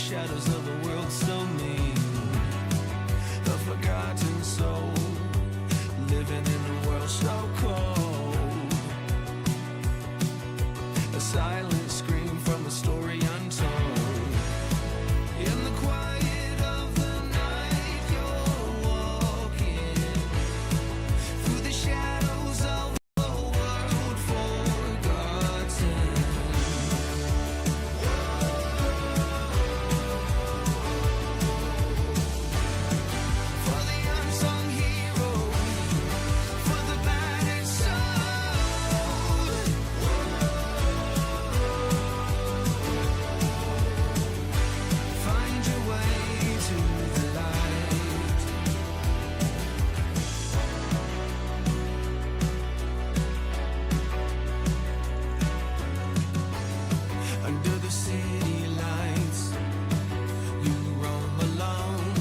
shadows of a world so mean. A forgotten soul, living in a world so cold. A silent scream from a story untold. In the quiet of the night, you're walking through the shadows of a world forgotten. For the unsung heroes, for the battered soul, find your way to the light. Under the city lights, you roam alone.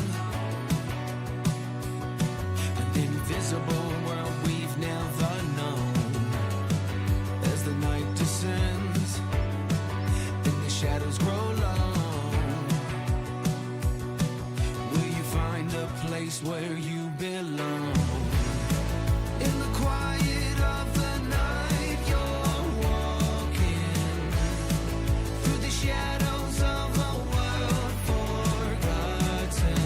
An invisible world we've never known. As the night descends and the shadows grow long, will you find a place where you belong? In the quiet of the night, you're walking through the shadows of a world forgotten.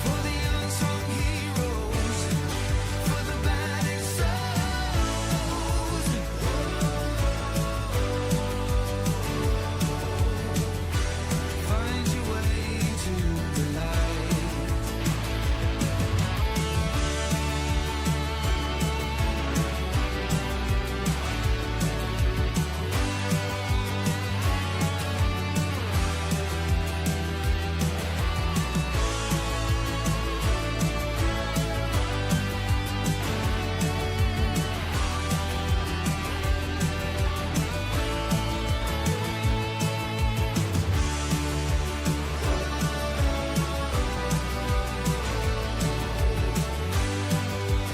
For the unsung heroes, for the battered souls, find your way to the light.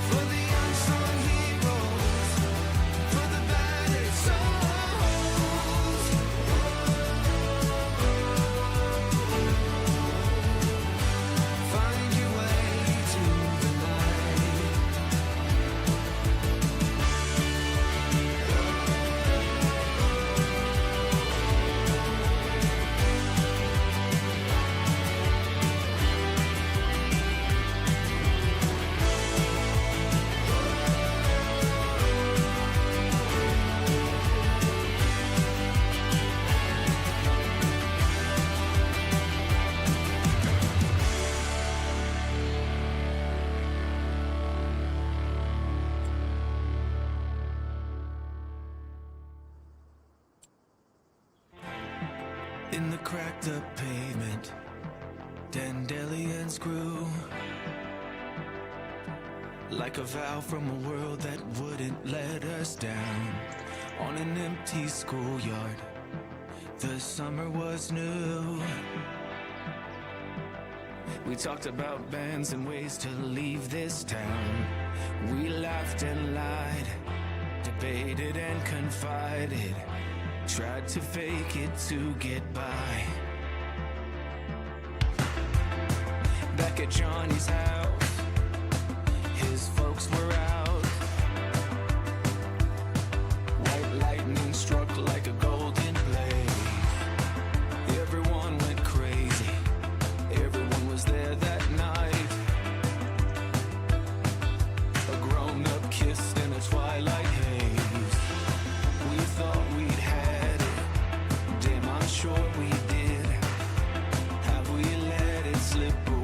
For the unsung heroes, for the battered souls, find your way to the light. In the cracked up pavement, dandelions grew like a vow from a world that wouldn't let us down. On an empty schoolyard, the summer was new. We talked about bands and ways to leave this town. We laughed and lied, debated and confided, tried to fake it to get by. Back at Johnny's house, his folks were out. White lightning struck like a golden blade. Everyone went crazy. Everyone was there that night. A grown-up kissed in a twilight haze. We thought we'd had it. Damn, I'm sure we did. Have we let it slip away?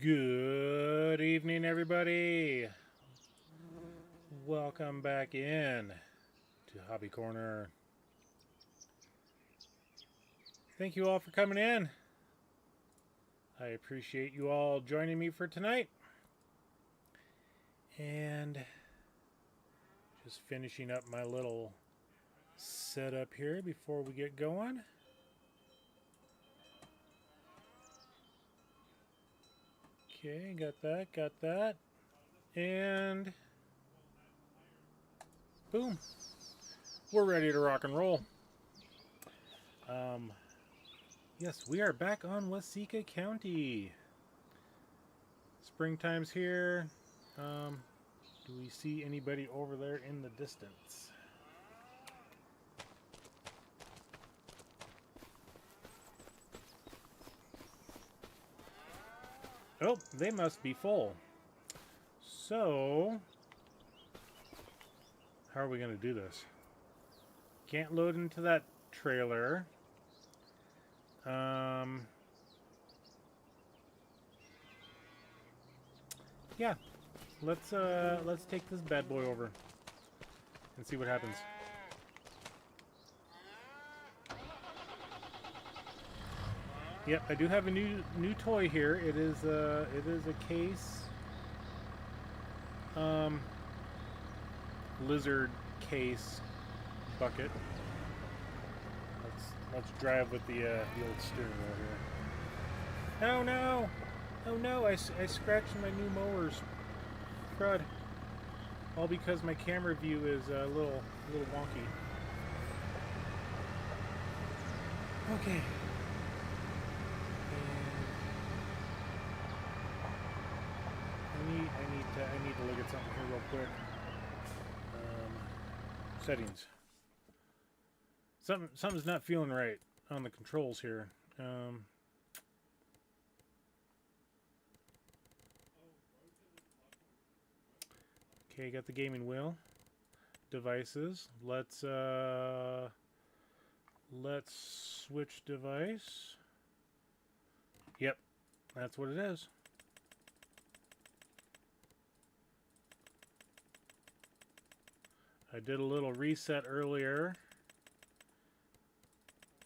Good evening, everybody. Welcome back in to Hobby Corner. Thank you all for coming in. I appreciate you all joining me for tonight. And just finishing up my little setup here before we get going. Okay, got that. And boom. We're ready to rock and roll. Yes, we are back on Waseca County. Springtime's here. Do we see anybody over there in the distance? Oh, they must be full. So, how are we going to do this? Can't load into that trailer. Yeah, let's take this bad boy over and see what happens. Yep, I do have a new toy here. It is a case, lizard case bucket. Let's drive with the old steering wheel here. Oh no! Oh no! I scratched my new mowers. Crud! All because my camera view is a little wonky. Okay. I need to look at something here real quick. Settings. Something's not feeling right on the controls here. Okay, got the gaming wheel. Devices. Let's switch device. Yep, that's what it is. I did a little reset earlier,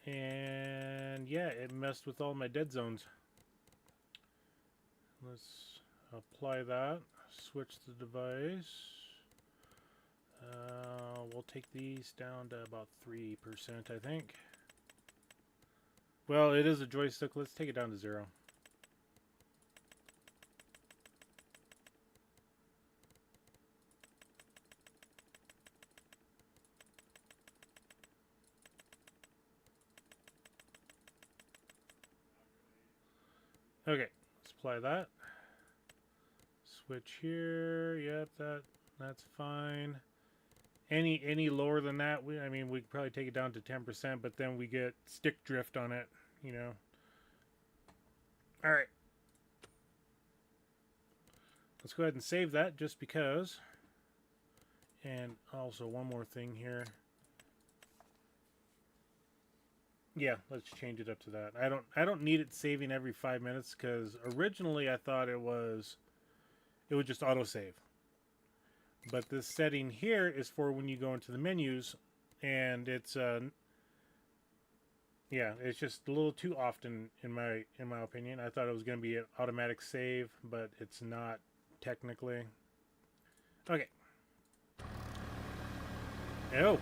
and yeah, it messed with all my dead zones. Let's apply that, switch the device. We'll take these down to about 3%, I think. Well, it is a joystick. Let's take it down to 0. Okay, let's apply that. Switch here. Yep, that's fine. Any lower than that, I mean, we could probably take it down to 10%, but then we get stick drift on it, you know. All right. Let's go ahead and save that just because. And also one more thing here. Yeah, let's change it up to that. I don't need it saving every 5 minutes because originally I thought it would just autosave. But this setting here is for when you go into the menus, and it's yeah, it's just a little too often in my opinion. I thought it was going to be an automatic save, but it's not technically. Okay. Oh.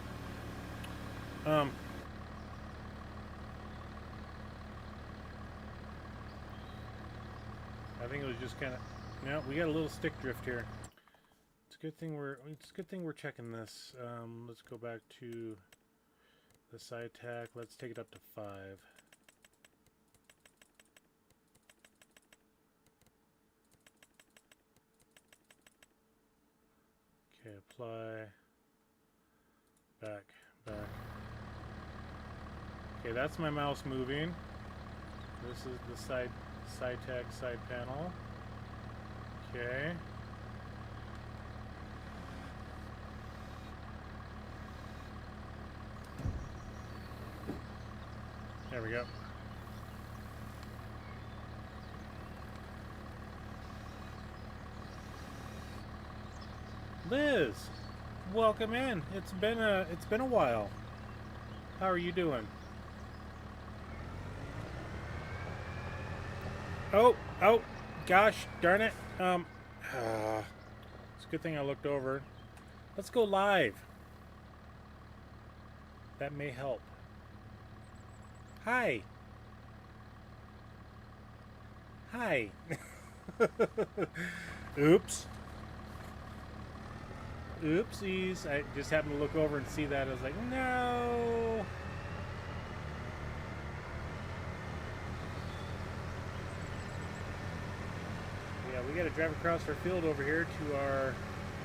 I think it was just kind of, no, we got a little stick drift here. It's a good thing we're checking this. Let's go back to the side tack. Let's take it up to 5. Okay, apply. Back. Okay, that's my mouse moving. This is the side tack side panel. Okay. There we go. Liz, welcome in. It's been a while. How are you doing? Oh, gosh, darn it. It's a good thing I looked over. Let's go live. That may help. Hi. Oops. Oopsies. I just happened to look over and see that. I was like, no. Yeah, we got to drive across our field over here to our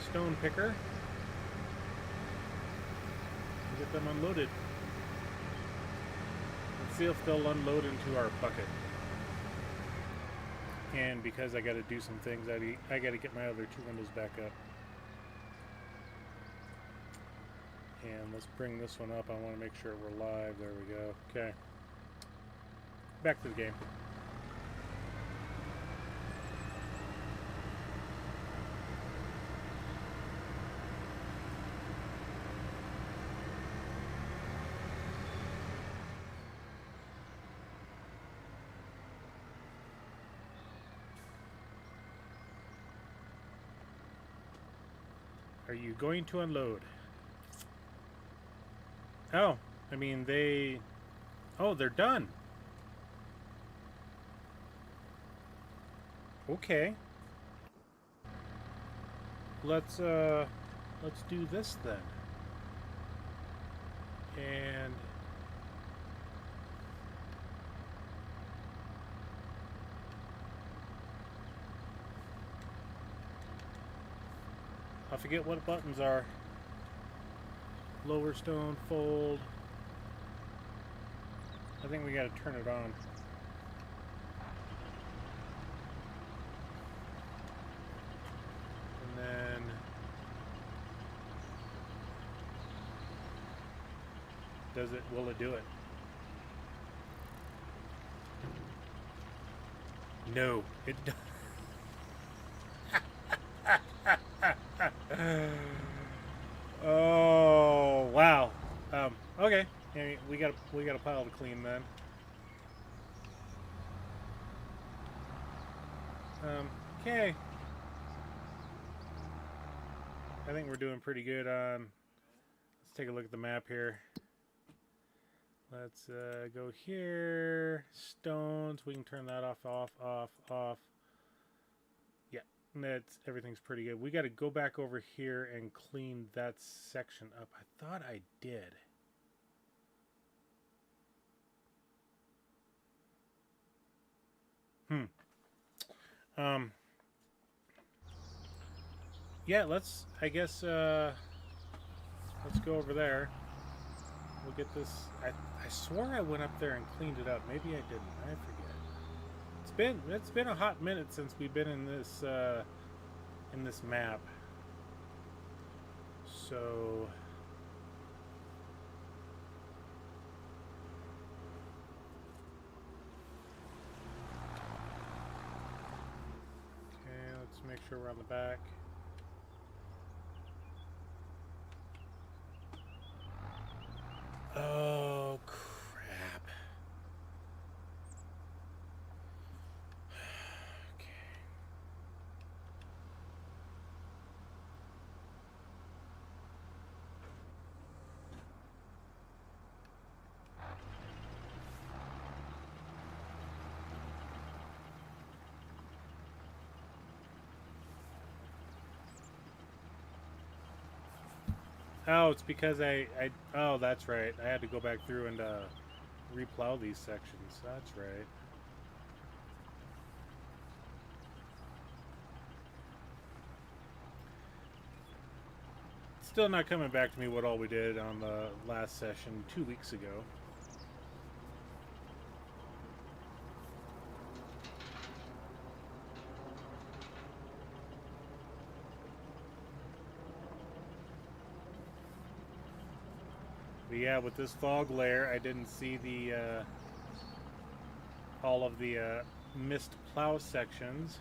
stone picker and get them unloaded. Let's see if they'll unload into our bucket. And because I got to do some things, I got to get my other 2 windows back up. And let's bring this one up. I want to make sure we're live. There we go. Okay. Back to the game. Are you going to unload? Oh, I mean oh, they're done. Okay. Let's do this then. And I forget what buttons are. Lower stone, fold. I think we got to turn it on. And then will it do it? No, it doesn't. Oh wow. Okay. Yeah, we got a pile to clean then. Okay. I think we're doing pretty good on. Let's take a look at the map here. Let's go here. Stones. We can turn that off. Yeah, everything's pretty good. We got to go back over here and clean that section up. I thought I did. Yeah, I guess, let's go over there. We'll get this. I swore I went up there and cleaned it up. Maybe I didn't. I forget. It's been a hot minute since we've been in this map. So okay, let's make sure we're on the back. Oh crap. Okay. Oh, it's because oh, that's right. I had to go back through and replow these sections. That's right. Still not coming back to me what all we did on the last session 2 weeks ago. But yeah, with this fog layer, I didn't see the all of the missed plow sections.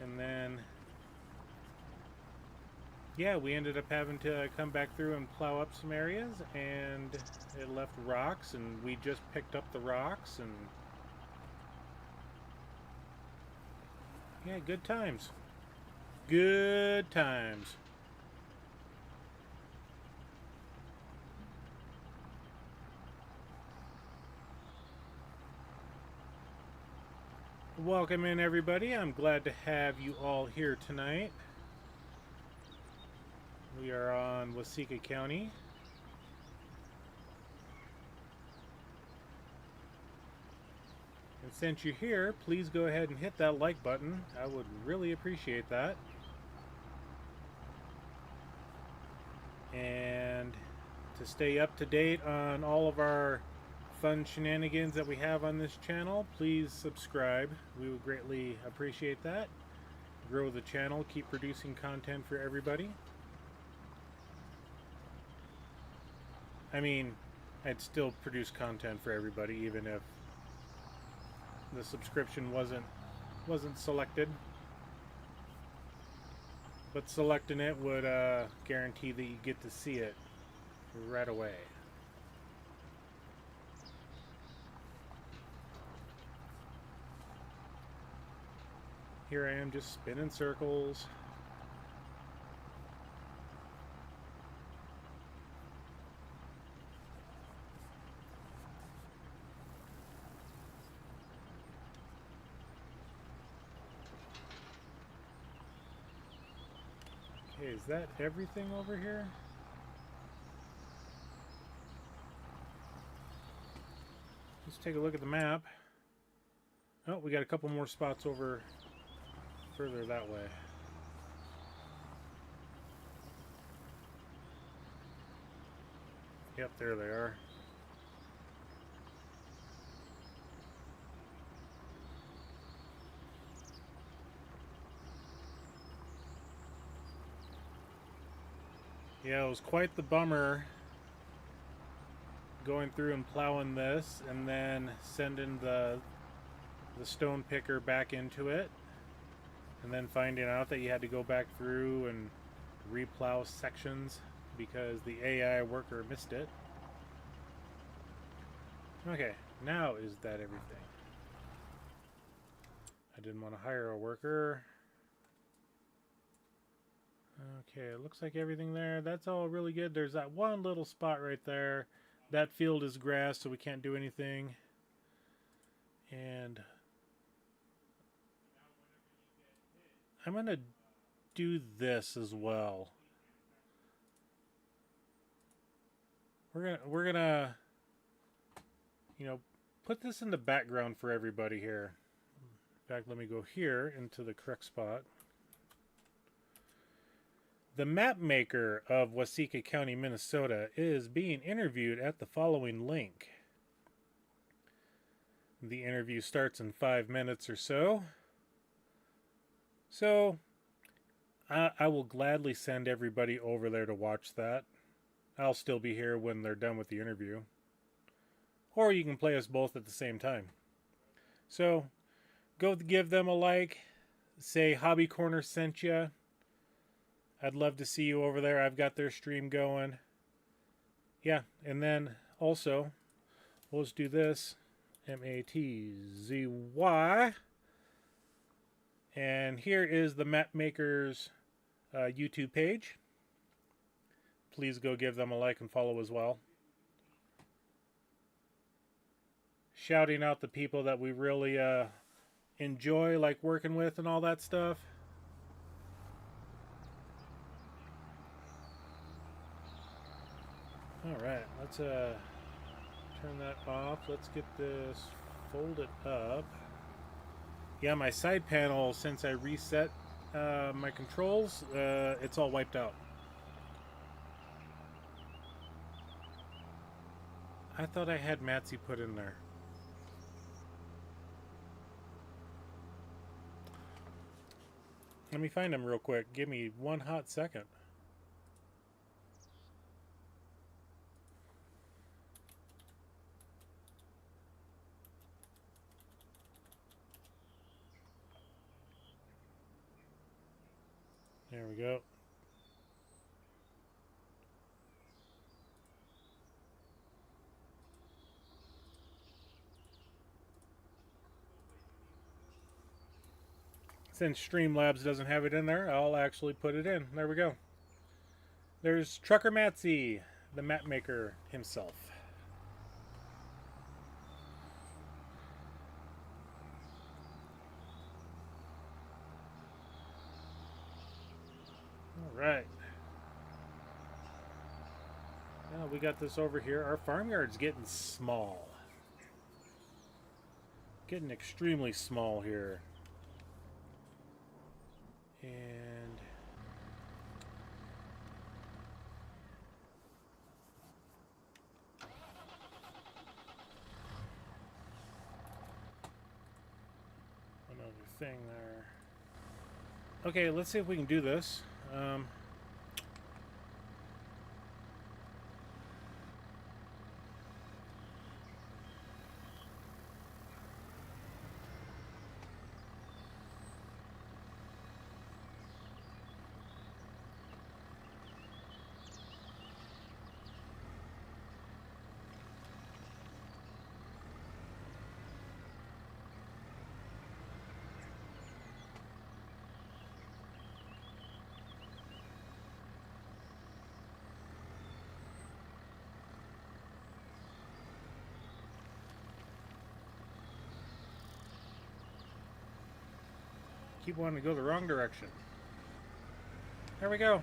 And then yeah, we ended up having to come back through and plow up some areas, and it left rocks, and we just picked up the rocks, and yeah, good times. Good times. Welcome in, everybody. I'm glad to have you all here tonight. We are on Waseca County. And since you're here, please go ahead and hit that like button. I would really appreciate that. And to stay up to date on all of our fun shenanigans that we have on this channel, please subscribe. We would greatly appreciate that. Grow the channel, keep producing content for everybody. I mean, I'd still produce content for everybody even if the subscription wasn't selected. But selecting it would guarantee that you get to see it right away. Here I am just spinning circles. Okay, is that everything over here? Let's take a look at the map. Oh, we got a couple more spots over further that way. Yep, there they are. Yeah, it was quite the bummer going through and plowing this and then sending the stone picker back into it. And then finding out that you had to go back through and replow sections because the AI worker missed it. Okay, now is that everything? I didn't want to hire a worker. Okay, it looks like everything there. That's all really good. There's that one little spot right there. That field is grass, so we can't do anything. And I'm gonna do this as well. We're gonna you know, put this in the background for everybody here. In fact, let me go here into the correct spot. The map maker of Waseca County, Minnesota is being interviewed at the following link. The interview starts in 5 minutes or so. So, I will gladly send everybody over there to watch that. I'll still be here when they're done with the interview. Or you can play us both at the same time. So, go give them a like. Say Hobby Corner sent you. I'd love to see you over there. I've got their stream going. Yeah, and then also, we'll just do this. M-A-T-Z-Y. And here is the map maker's YouTube page. Please go give them a like and follow as well. Shouting out the people that we really enjoy, like working with and all that stuff. Alright, let's turn that off. Let's get this folded up. Yeah, my side panel, since I reset my controls, it's all wiped out. I thought I had Matsy put in there. Let me find him real quick. Give me one hot second. There we go. Since Streamlabs doesn't have it in there, I'll actually put it in. There we go. There's Trucker Matsy, the map maker himself. right. Now we got this over here. Our farmyard's getting small. Getting extremely small here. And another thing there. Okay, let's see if we can do this. Keep wanting to go the wrong direction. There we go.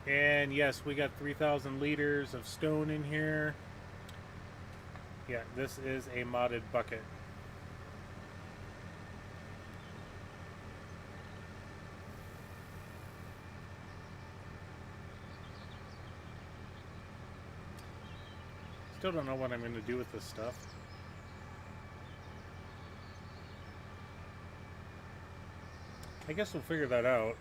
And yes, we got 3,000 liters of stone in here. Yeah, this is a modded bucket. Still don't know what I'm going to do with this stuff. I guess we'll figure that out.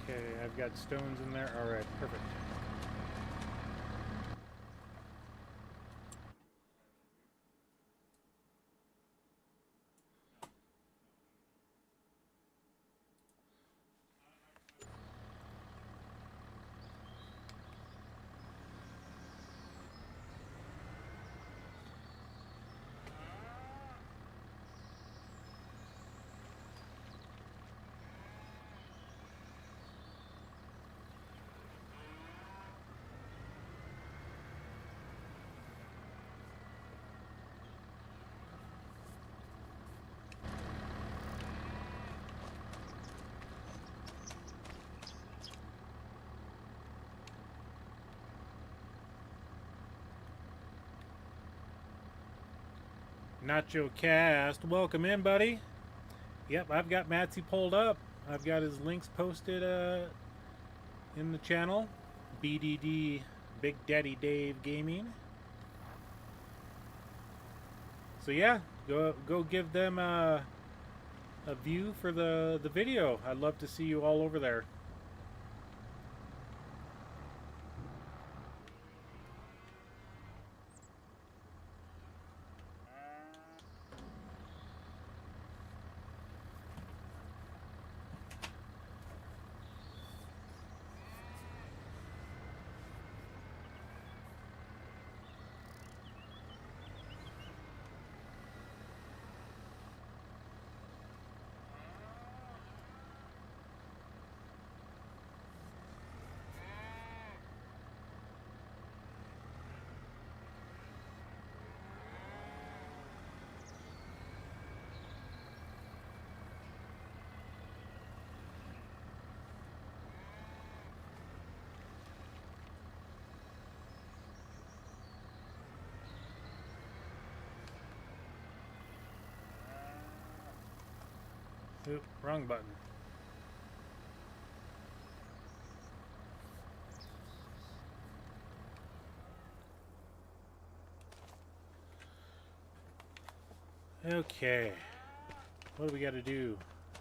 Okay, I've got stones in there. All right, perfect. Nacho Cast, welcome in, buddy. Yep, I've got Matsy pulled up. I've got his links posted in the channel. BDD, Big Daddy Dave Gaming. So yeah, go give them a view for the video. I'd love to see you all over there. Oop, wrong button. Okay. What do we got to do?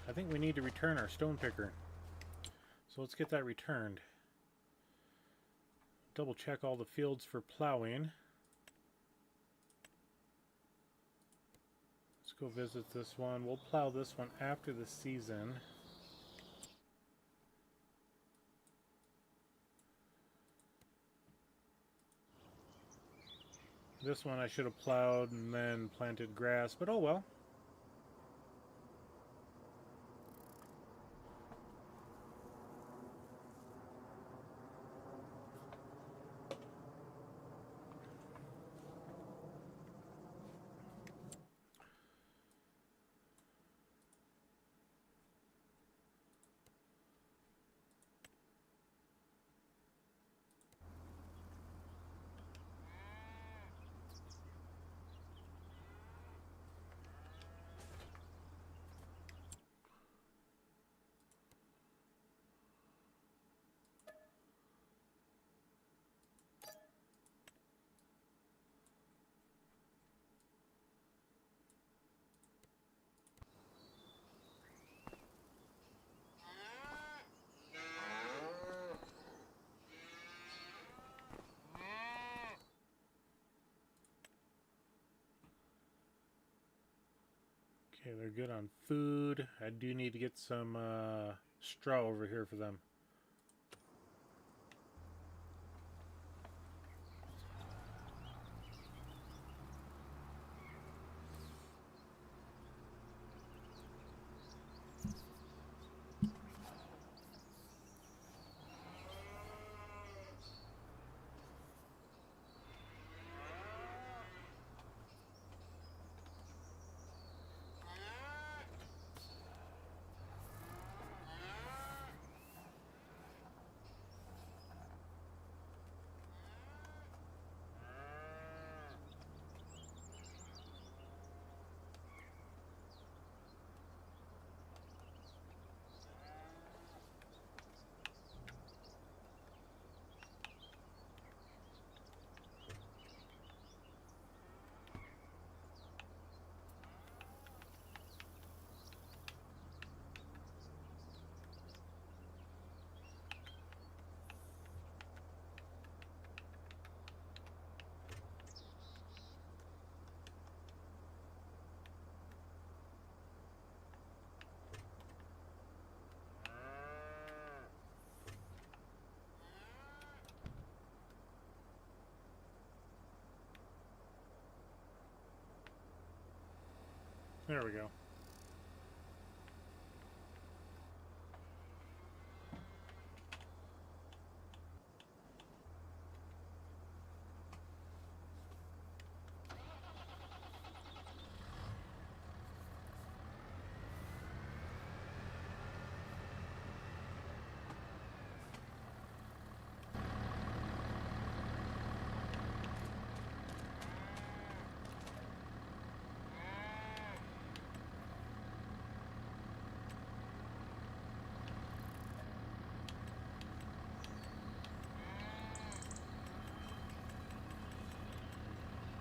I think we need to return our stone picker. So let's get that returned. Double check all the fields for plowing. Let's go visit this one. We'll plow this one after the season. This one I should have plowed and then planted grass, but oh well. Okay, they're good on food. I do need to get some straw over here for them. There we go.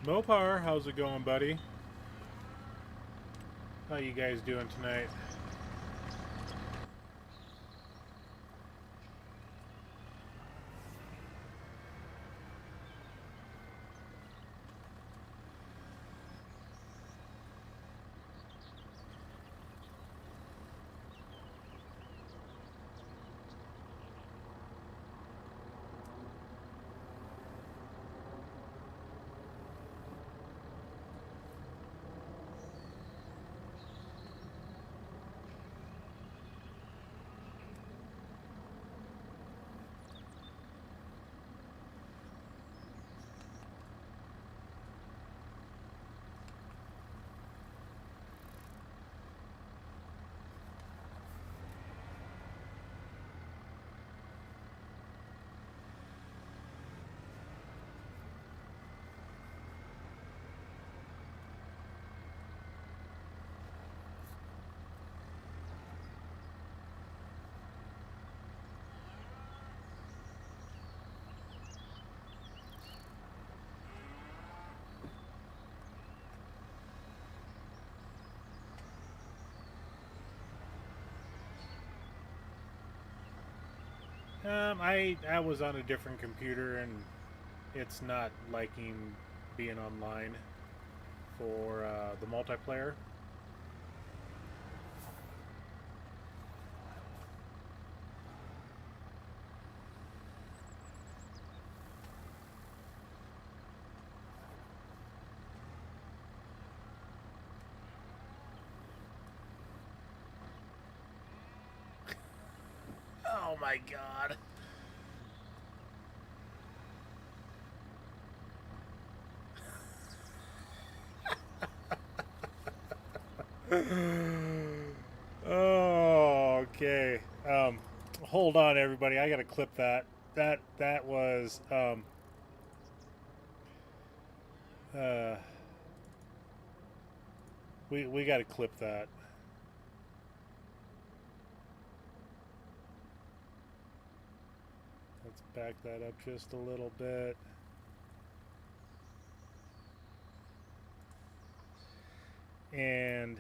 Mopar, how's it going, buddy? How you guys doing tonight? I was on a different computer and it's not liking being online for the multiplayer. Oh my god. Oh, okay. Hold on, everybody. I gotta clip that. That was uh, we gotta clip that. Let's back that up just a little bit. And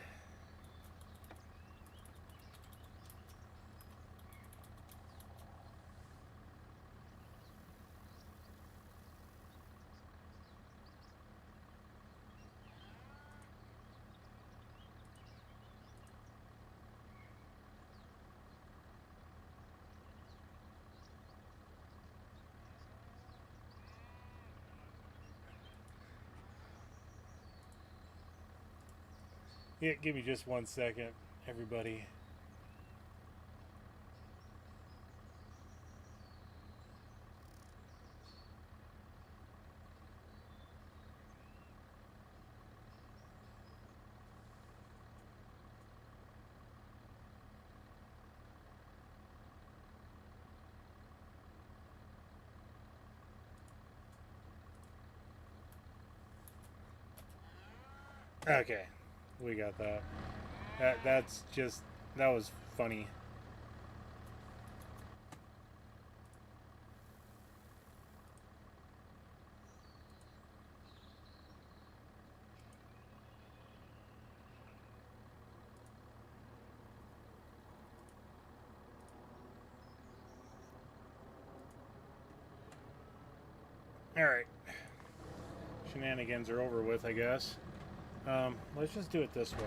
yeah, give me just 1 second, everybody. Okay, we got that. That's just, that was funny. All right, shenanigans are over with, I guess. Let's just do it this way.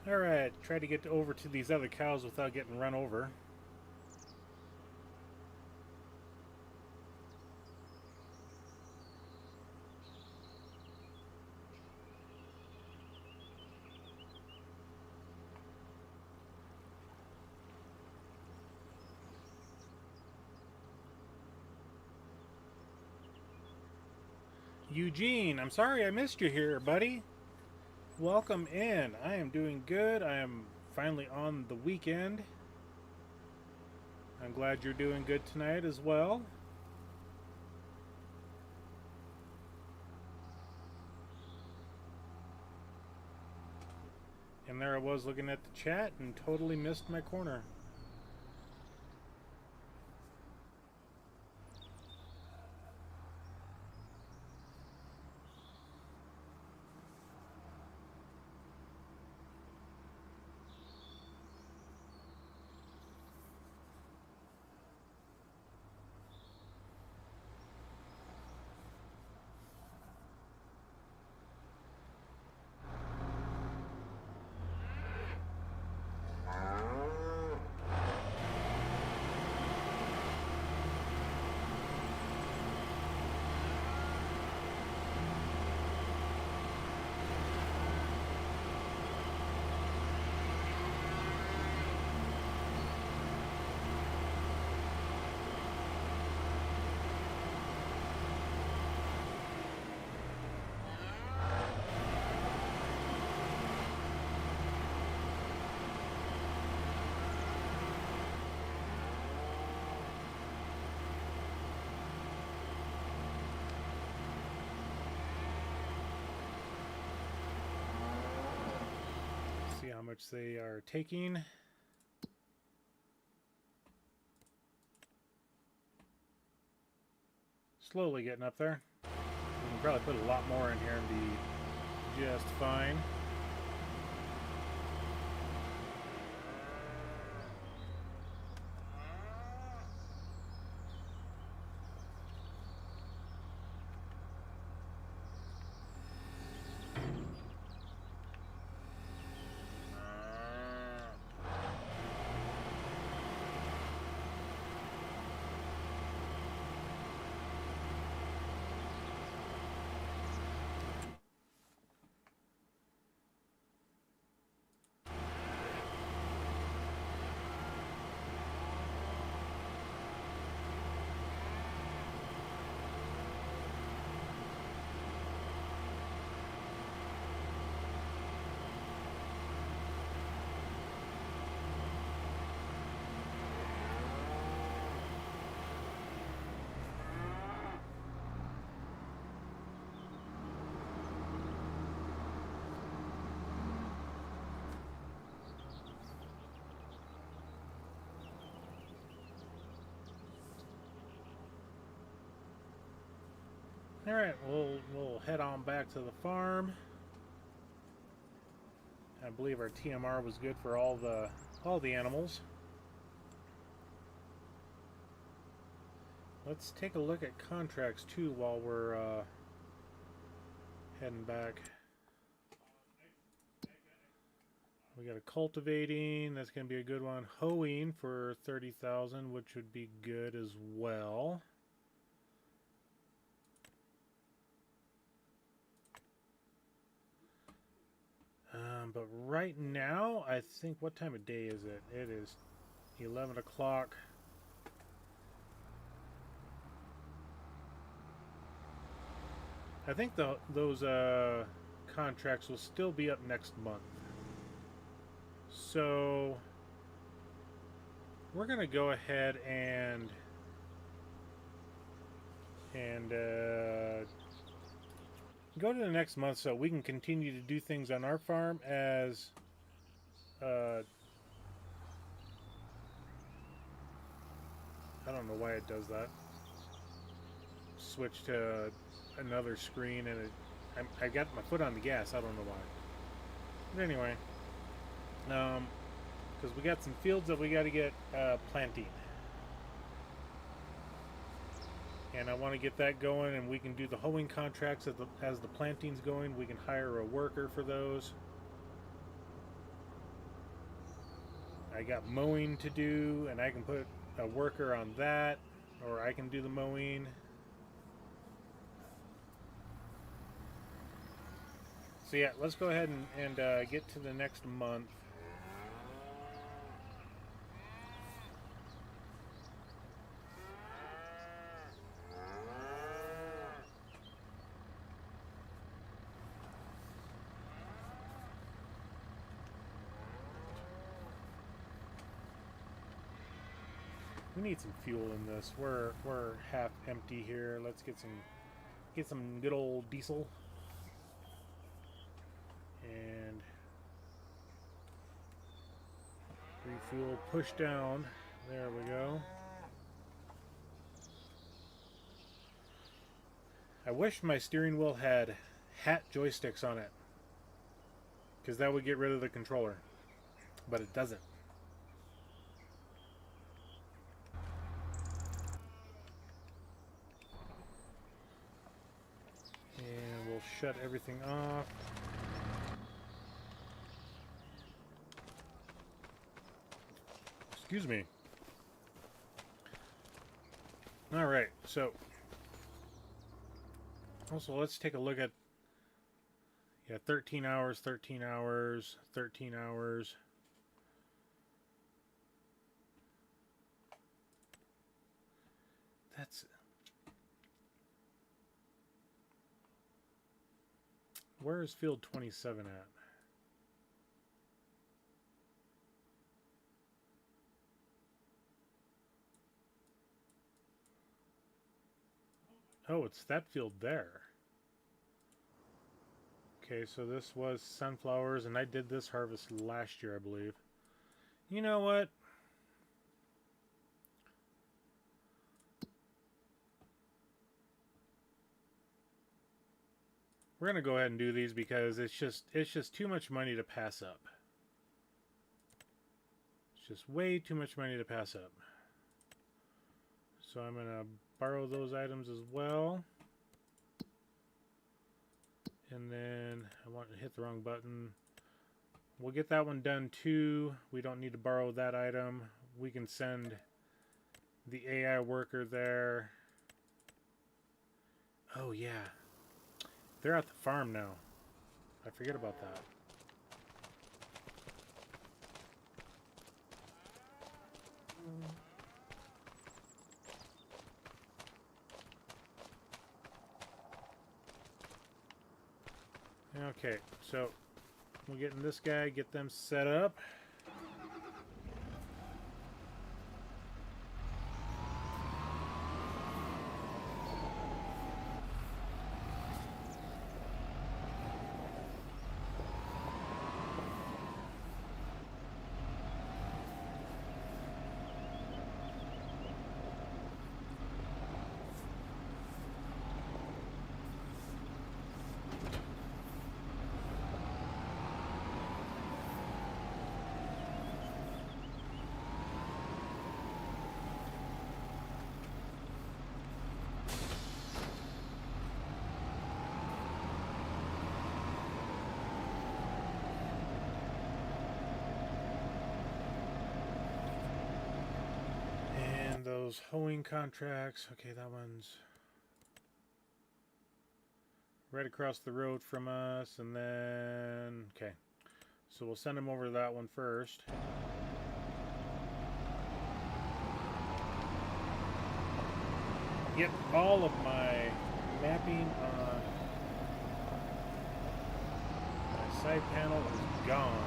Alright, try to get over to these other cows without getting run over. Eugene, I'm sorry I missed you here, buddy. Welcome in. I am doing good. I am finally on the weekend. I'm glad you're doing good tonight as well. And there I was looking at the chat and totally missed my corner. much they are taking. Slowly getting up there. We can probably put a lot more in here and be just fine. All right, we'll head on back to the farm. I believe our TMR was good for all the animals. Let's take a look at contracts too while we're heading back. We got a cultivating, that's going to be a good one. Hoeing for 30,000, which would be good as well. But right now, I think, what time of day is it? It is 11 o'clock. I think those contracts will still be up next month. So we're going to go ahead and go to the next month so we can continue to do things on our farm as I don't know why it does that. Switch to another screen and I got my foot on the gas. I don't know why. But anyway, because we got some fields that we got to get planting. And I want to get that going, and we can do the hoeing contracts as the planting's going. We can hire a worker for those. I got mowing to do, and I can put a worker on that, or I can do the mowing. So yeah, let's go ahead and get to the next month. We need some fuel in this. We're half empty here. Let's get some good old diesel. And refuel, push down. There we go. I wish my steering wheel had hat joysticks on it, because that would get rid of the controller, but it doesn't. And we'll shut everything off. Excuse me. All right, so also let's take a look at 13 hours, 13 hours, 13 hours. That's where is field 27 at? Oh, it's that field there. Okay, so this was sunflowers, and I did this harvest last year, I believe. You know what? We're gonna go ahead and do these because it's just too much money to pass up. It's just way too much money to pass up. So I'm gonna borrow those items as well. And then I want to hit the wrong button. We'll get that one done too. We don't need to borrow that item. We can send the AI worker there. Oh yeah. They're at the farm now. I forget about that. Okay, so we're getting this guy, get them set up. Those hoeing contracts. Okay, that one's right across the road from us, and then okay, so we'll send them over to that one first. Yep, all of my mapping on my side panel is gone.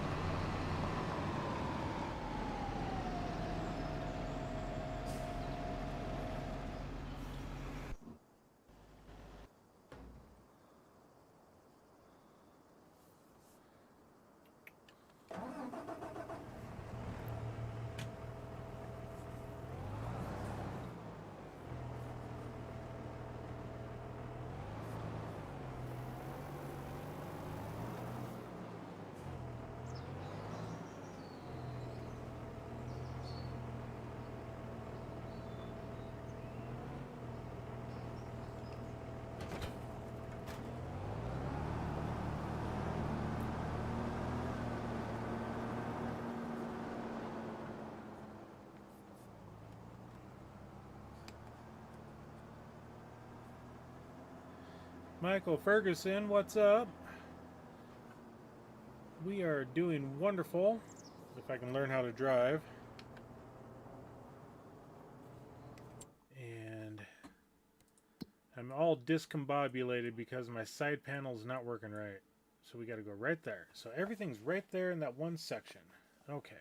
Michael Ferguson, what's up? We are doing wonderful. If I can learn how to drive. And I'm all discombobulated because my side panel is not working right. So we got to go right there. So everything's right there in that one section. Okay.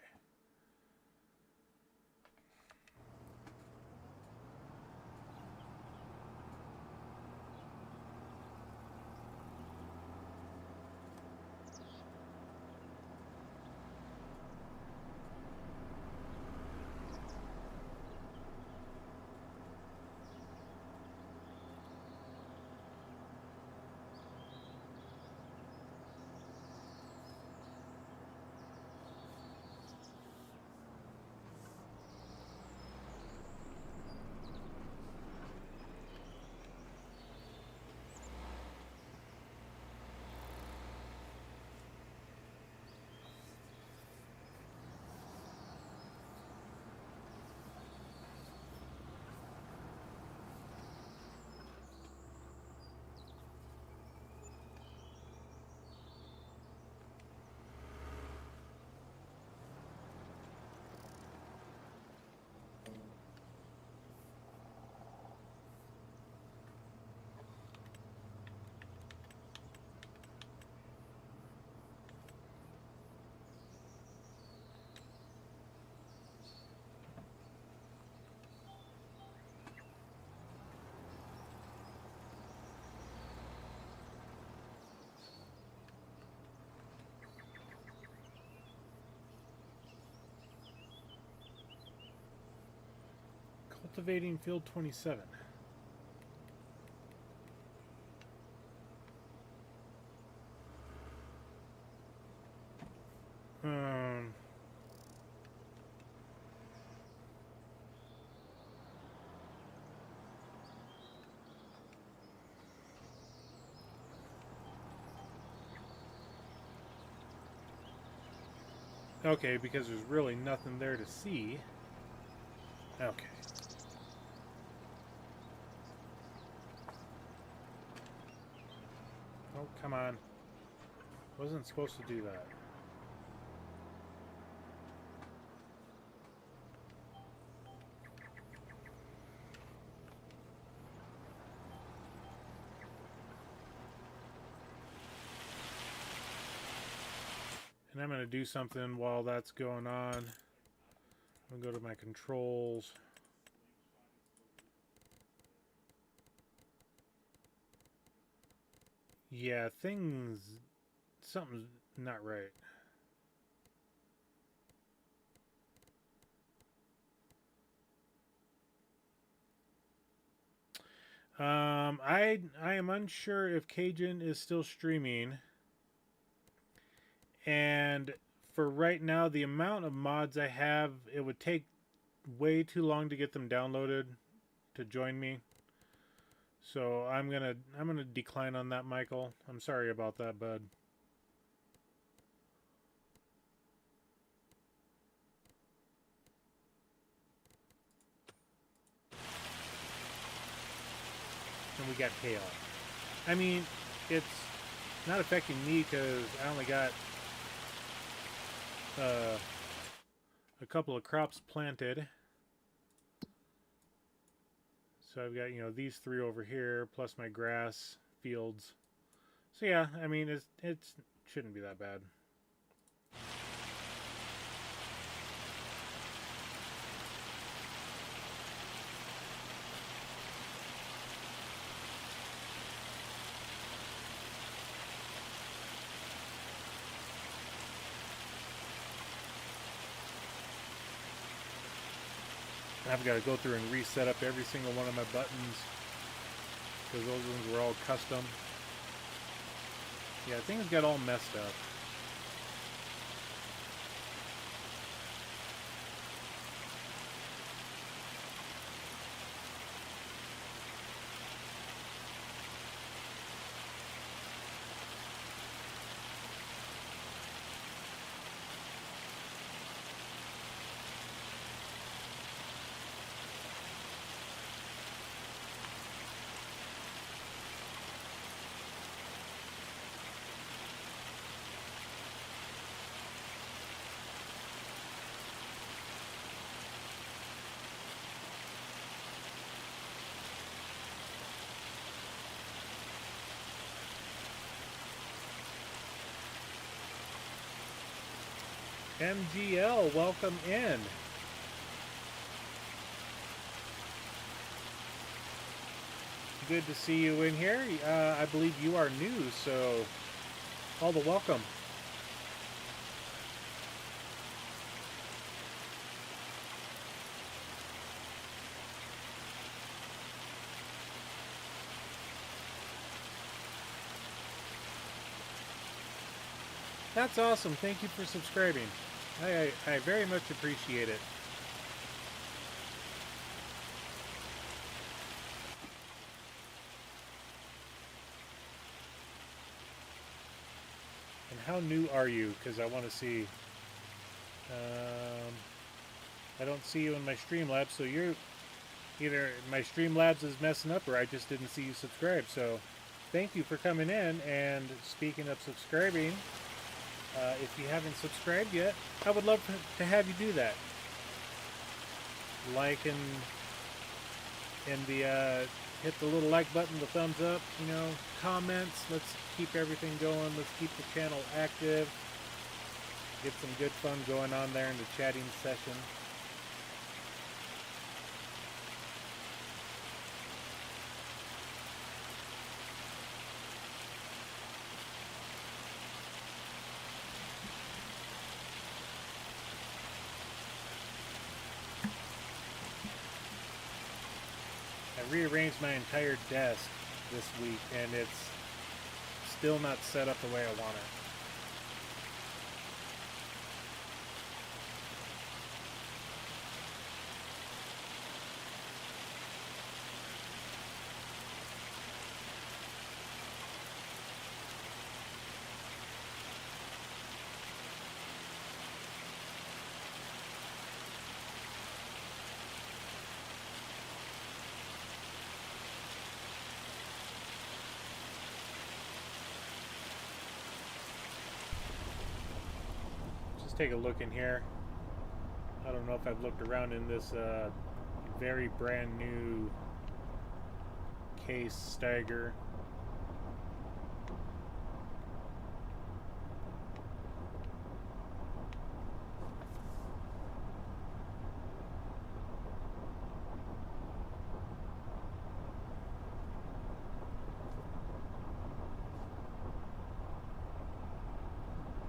cultivating field 27. Okay, because there's really nothing there to see. Okay. Oh, come on. Wasn't supposed to do that. And I'm going to do something while that's going on. I'm going to go to my controls. Yeah, something's not right. I am unsure if Cajun is still streaming. And for right now, the amount of mods I have, it would take way too long to get them downloaded to join me. So I'm gonna decline on that, Michael. I'm sorry about that, bud. And we got hail. I mean, it's not affecting me because I only got a couple of crops planted. So I've got, you know, these three over here, plus my grass fields. So yeah, I mean, it shouldn't be that bad. I've got to go through and reset up every single one of my buttons because those ones were all custom. Yeah, things got all messed up. MGL, welcome in. Good to see you in here. I believe you are new, so all the welcome. That's awesome. Thank you for subscribing. I very much appreciate it. And how new are you? Because I want to see. I don't see you in my Streamlabs, so you're either my Streamlabs is messing up or I just didn't see you subscribe. So thank you for coming in. And speaking of subscribing, if you haven't subscribed yet, I would love to have you do that. Like and hit the little like button, the thumbs up, you know, comments. Let's keep everything going. Let's keep the channel active. Get some good fun going on there in the chatting session. rearranged my entire desk this week, and it's still not set up the way I want it. Take a look in here. I don't know if I've looked around in this very brand new case Steiger.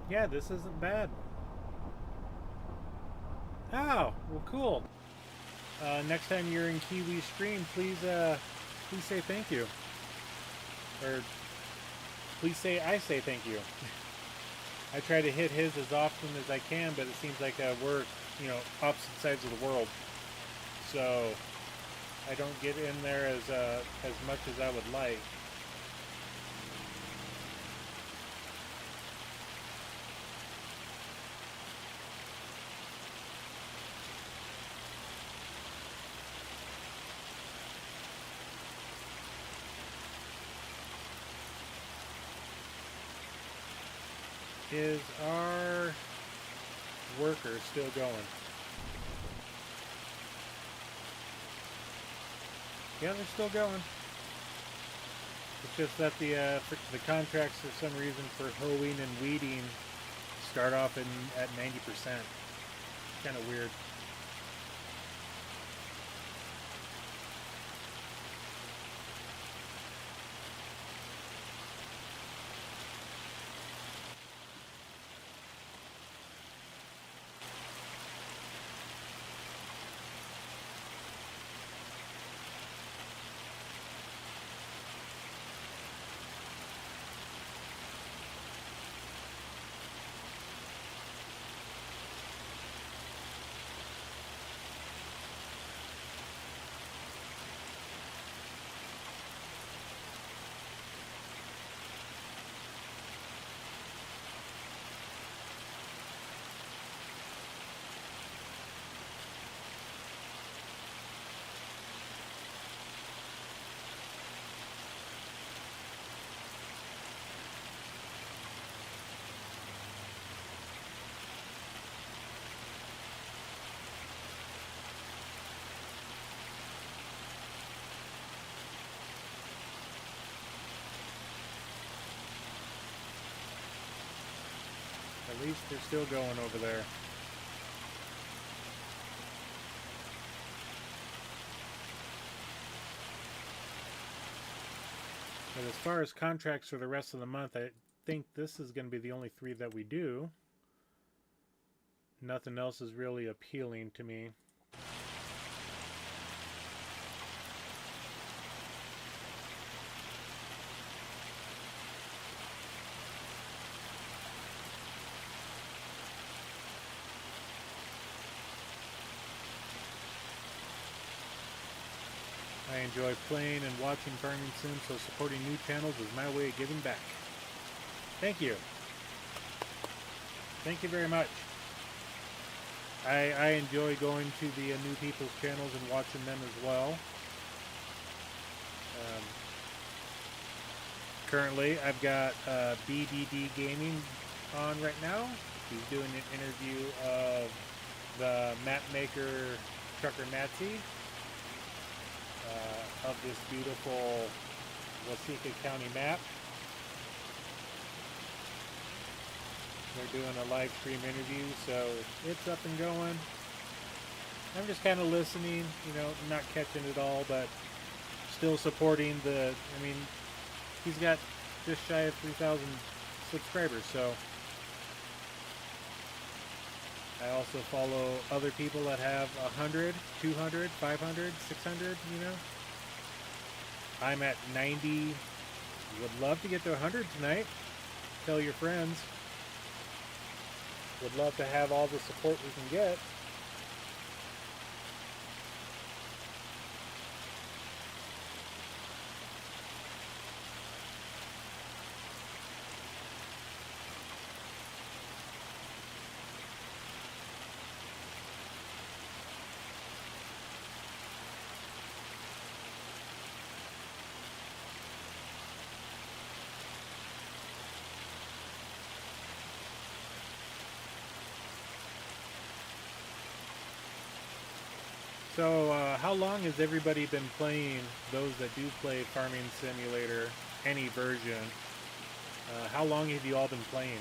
Yeah, this isn't bad. Oh, well, cool. Next time you're in Kiwi stream, please say thank you. Or please say I say thank you. I try to hit his as often as I can, but it seems like we're, you know, opposite sides of the world. So I don't get in there as much as I would like. Is our worker still going? Yeah, they're still going. It's just that the contracts, for some reason, for hoeing and weeding start off at 90%. Kind of weird. At least they're still going over there. But as far as contracts for the rest of the month, I think this is going to be the only 3 that we do. Nothing else is really appealing to me. I enjoy playing and watching Farming Sim, so supporting new channels is my way of giving back. Thank you. Thank you very much. I enjoy going to the new people's channels and watching them as well. Currently, I've got BDD Gaming on right now. He's doing an interview of the map maker Trucker Nazi. Of this beautiful Waseca County map. They're doing a live stream interview, so it's up and going. I'm just kind of listening, you know, not catching it all, but still supporting the, I mean, he's got just shy of 3,000 subscribers, so I also follow other people that have 100, 200, 500, 600, you know. I'm at 90. Would love to get to 100 tonight. Tell your friends. Would love to have all the support we can get. So, how long has everybody been playing, those that do play Farming Simulator, any version? How long have you all been playing?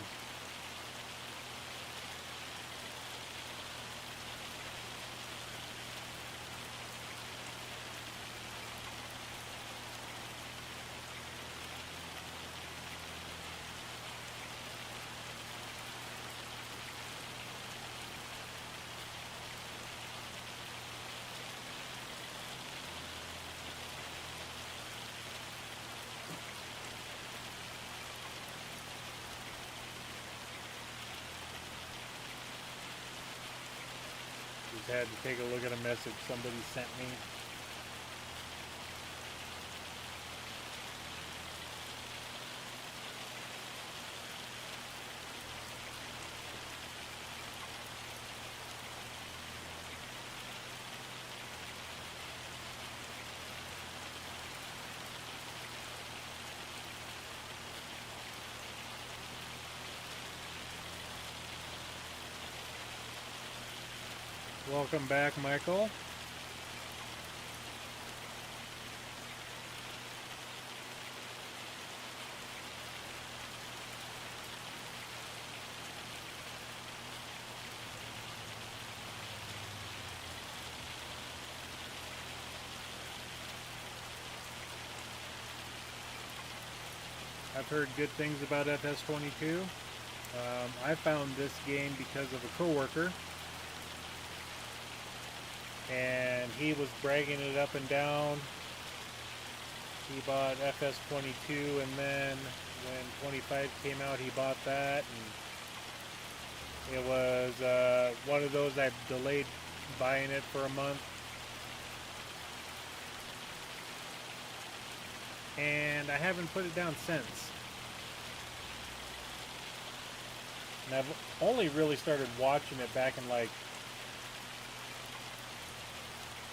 Just had to take a look at a message somebody sent me. Welcome back, Michael. I've heard good things about FS22. I found this game because of a coworker, and he was bragging it up and down. He bought FS22, and then when 25 came out, he bought that, and it was one of those I've delayed buying it for a month. And I haven't put it down since. And I've only really started watching it back in like,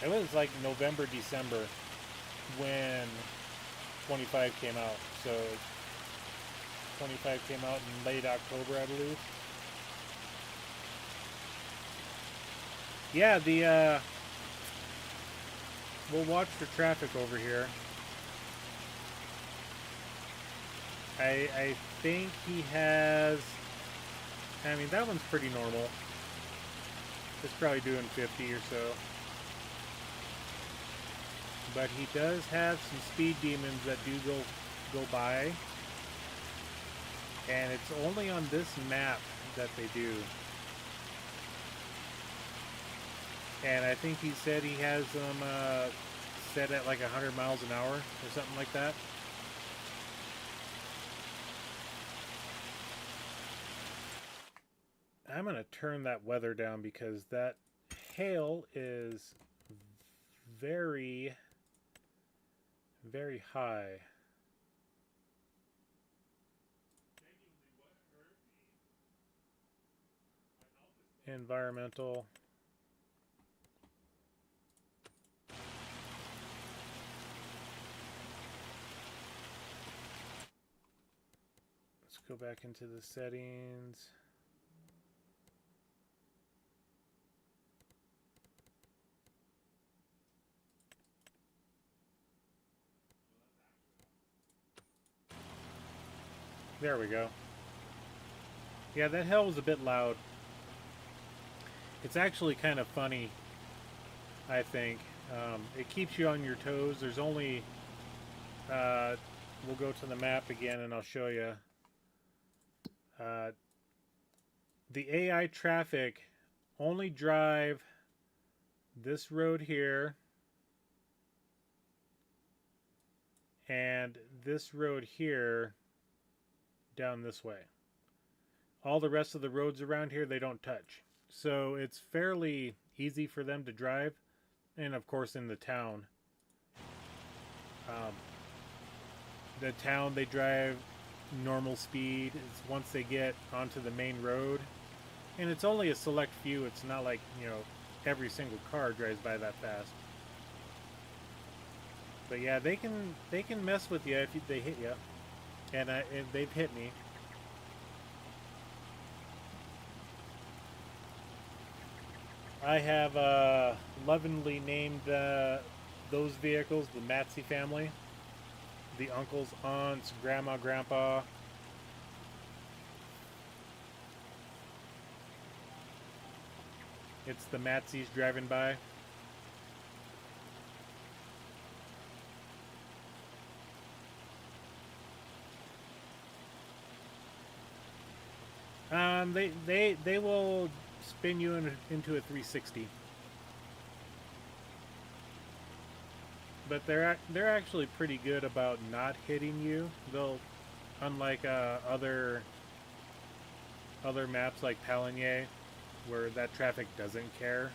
it was like November, December when 25 came out. So 25 came out in late October, I believe. Yeah, we'll watch for traffic over here. I think he has, I mean, that one's pretty normal. It's probably doing 50 or so. But he does have some speed demons that do go by. And it's only on this map that they do. And I think he said he has them set at like 100 miles an hour or something like that. I'm going to turn that weather down because that hail is very, very high. Environmental. Let's go back into the settings. There we go. Yeah, that hell was a bit loud. It's actually kind of funny, I think. It keeps you on your toes. There's only... we'll go to the map again and I'll show you. The AI traffic only drive this road here and this road here down this way. All the rest of the roads around here, they don't touch. So it's fairly easy for them to drive. And of course in the town. The town, they drive normal speed. It's once they get onto the main road. And it's only a select few. It's not like, you know, every single car drives by that fast. But yeah, they can mess with you if they hit you. And they've hit me. I have lovingly named those vehicles the Matsy family. The uncles, aunts, grandma, grandpa. It's the Matsies driving by. They will spin you into a 360. But they're actually pretty good about not hitting you. They'll, unlike other maps like Paligny, where that traffic doesn't care.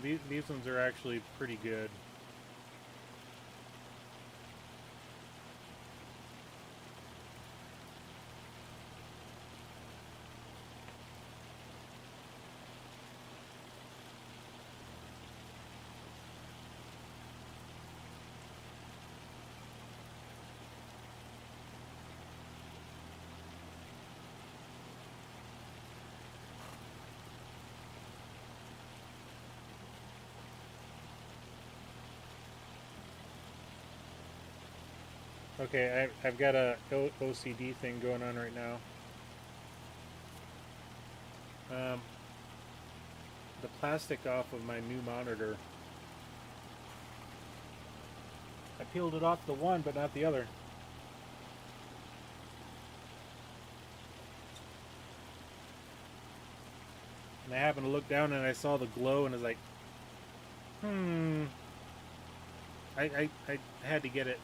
These ones are actually pretty good. Okay, I've got a OCD thing going on right now. The plastic off of my new monitor. I peeled it off the one, but not the other. And I happened to look down and I saw the glow and I was like, I had to get it.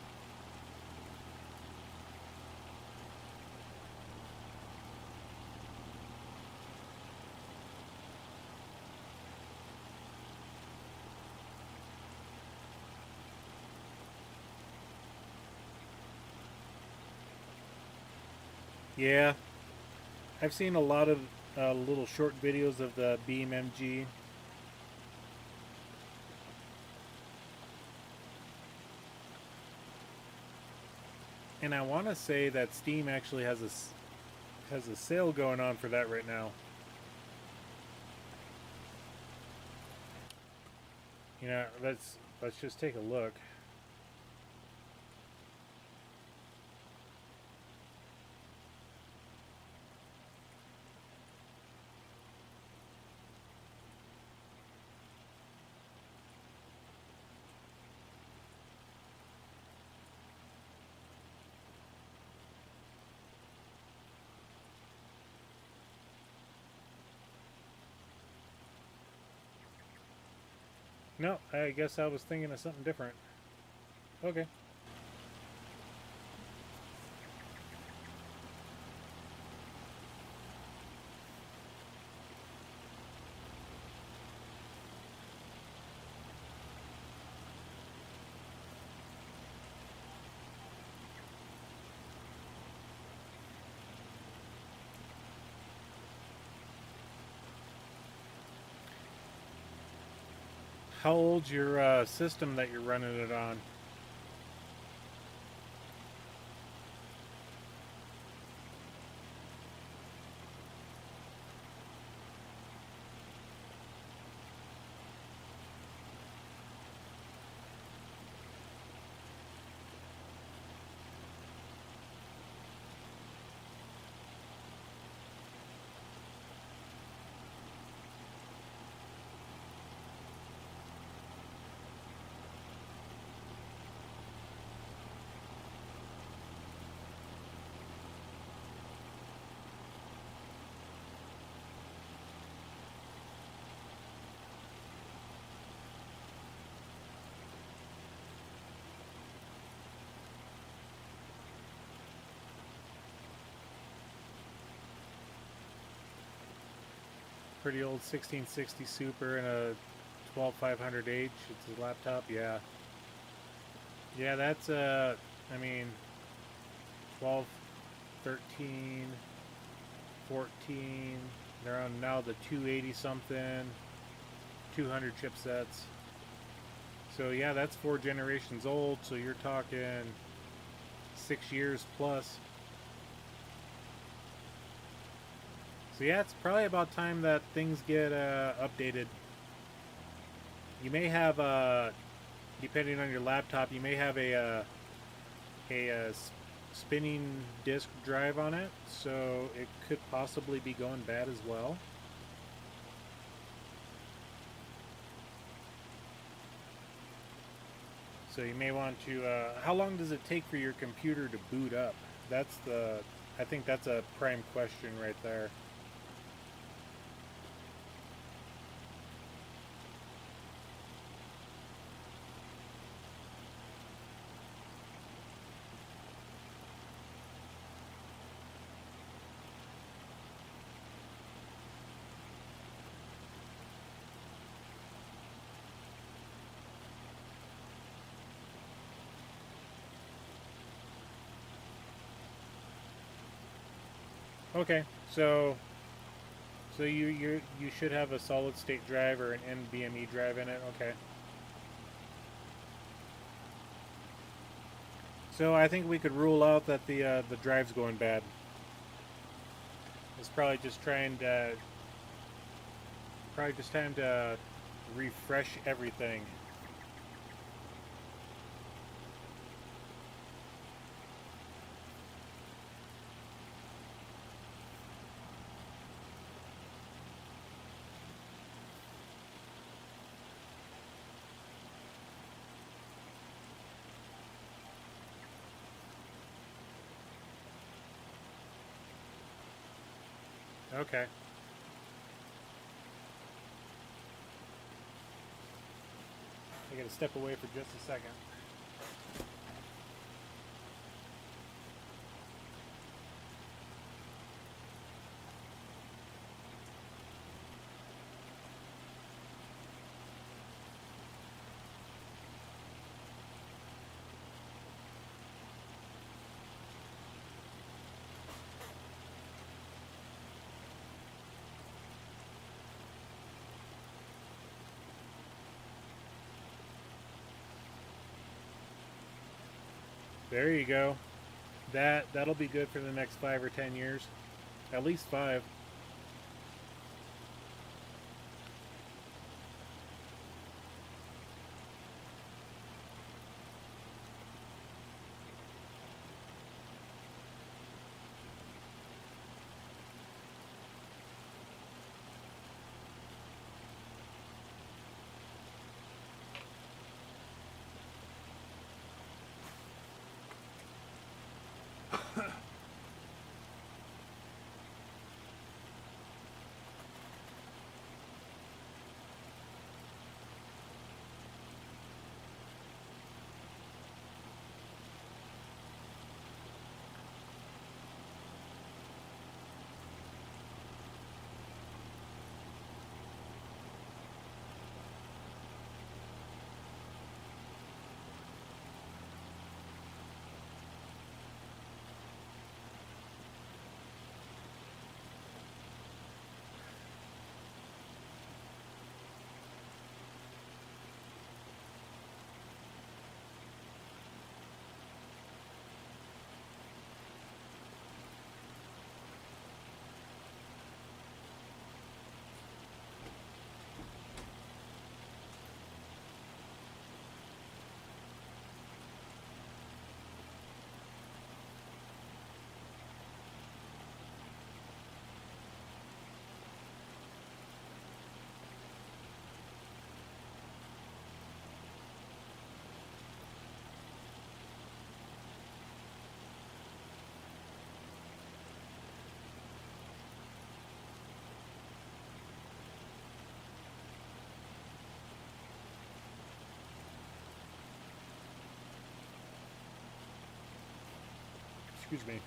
Yeah, I've seen a lot of little short videos of the Beam MG. And I want to say that Steam actually has a sale going on for that right now. You know, let's just take a look. No, I guess I was thinking of something different. Okay. How old's your system that you're running it on? pretty old 1660 Super and a 12500H. It's a laptop, yeah. Yeah, that's I mean, 12, 13, 14. They're on now the 280 something, 200 chipsets. So yeah, that's 4 generations old. So you're talking 6 years plus. So yeah, it's probably about time that things get updated. You may have, depending on your laptop, you may have a spinning disk drive on it, so it could possibly be going bad as well. So you may want to, how long does it take for your computer to boot up? That's the, I think that's a prime question right there. Okay, so you should have a solid state drive or an NVMe drive in it. Okay. So I think we could rule out that the drive's going bad. It's probably just time to refresh everything. Okay. I gotta step away for just a second. There you go. That'll be good for the next 5 or 10 years. At least 5. Excuse me.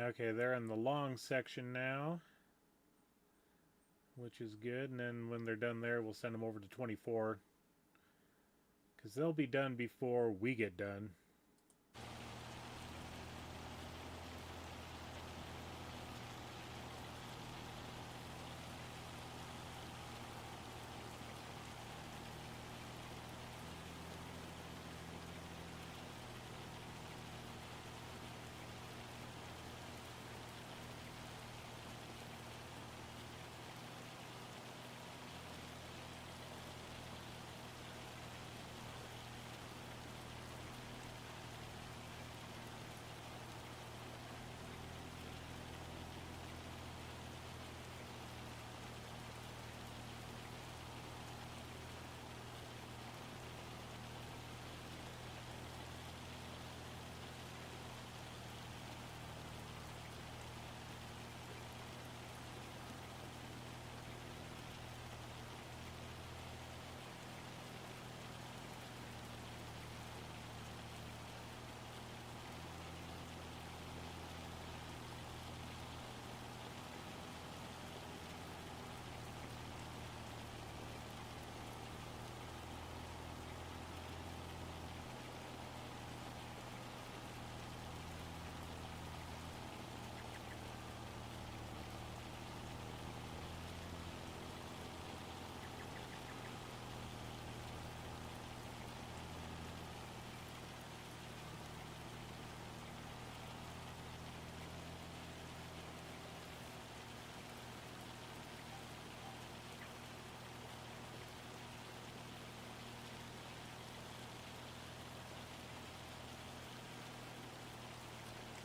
Okay, they're in the long section now, which is good. And then when they're done there, we'll send them over to 24, because they'll be done before we get done.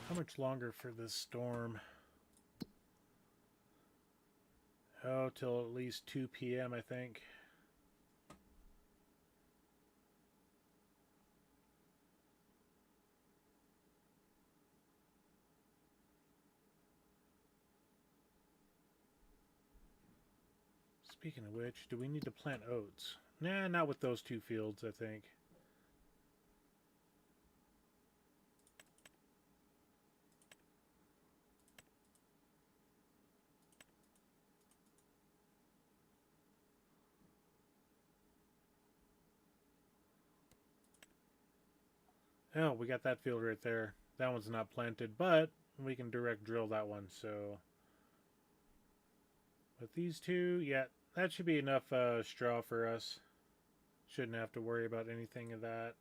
How much longer for this storm? Oh, till at least 2 p.m. I think. Speaking of which, do we need to plant oats? Nah, not with those two fields, I think. Oh, we got that field right there. That one's not planted, but we can direct drill that one, so... With these two, yeah, that should be enough straw for us. Shouldn't have to worry about anything of that.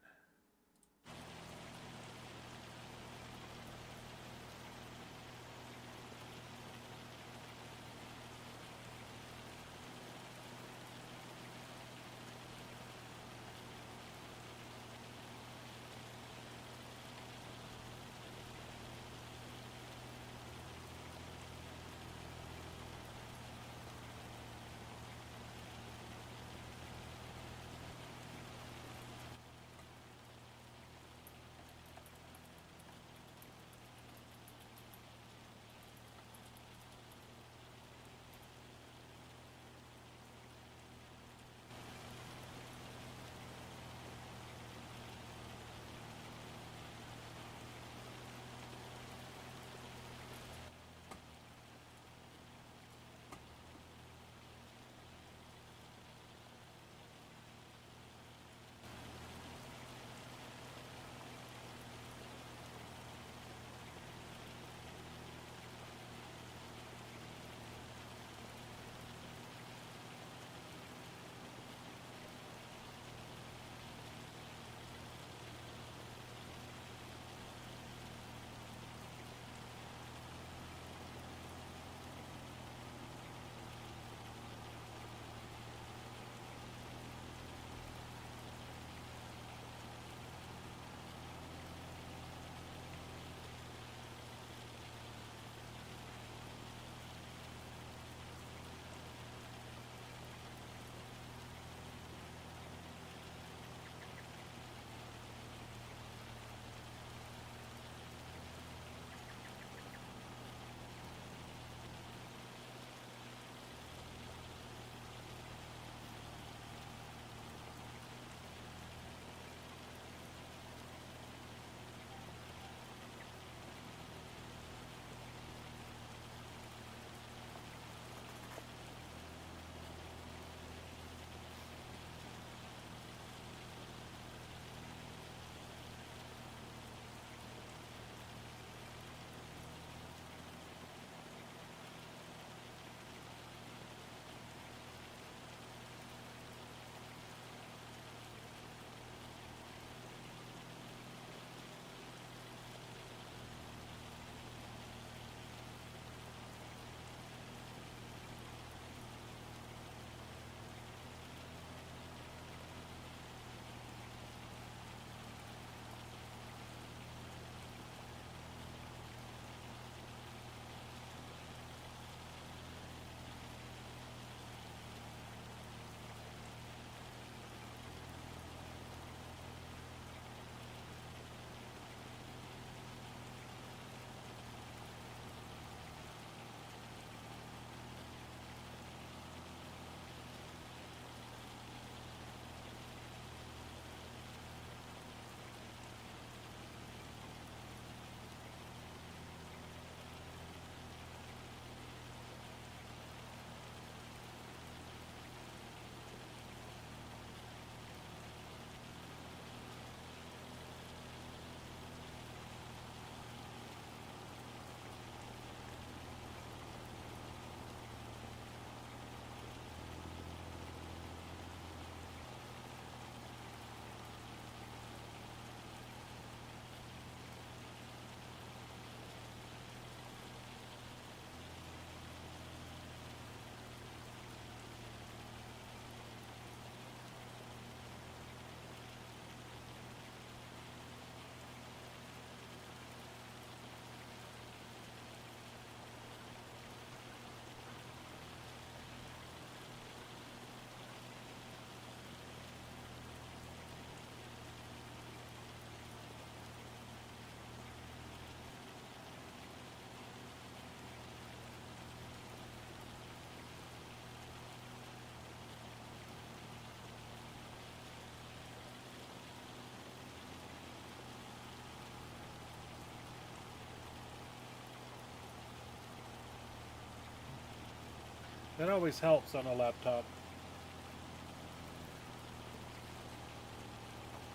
That always helps on a laptop.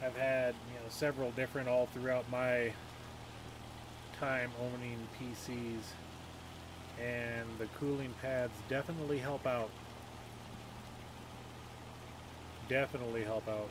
I've had, several different all throughout my time owning PCs, and the cooling pads definitely help out. Definitely help out.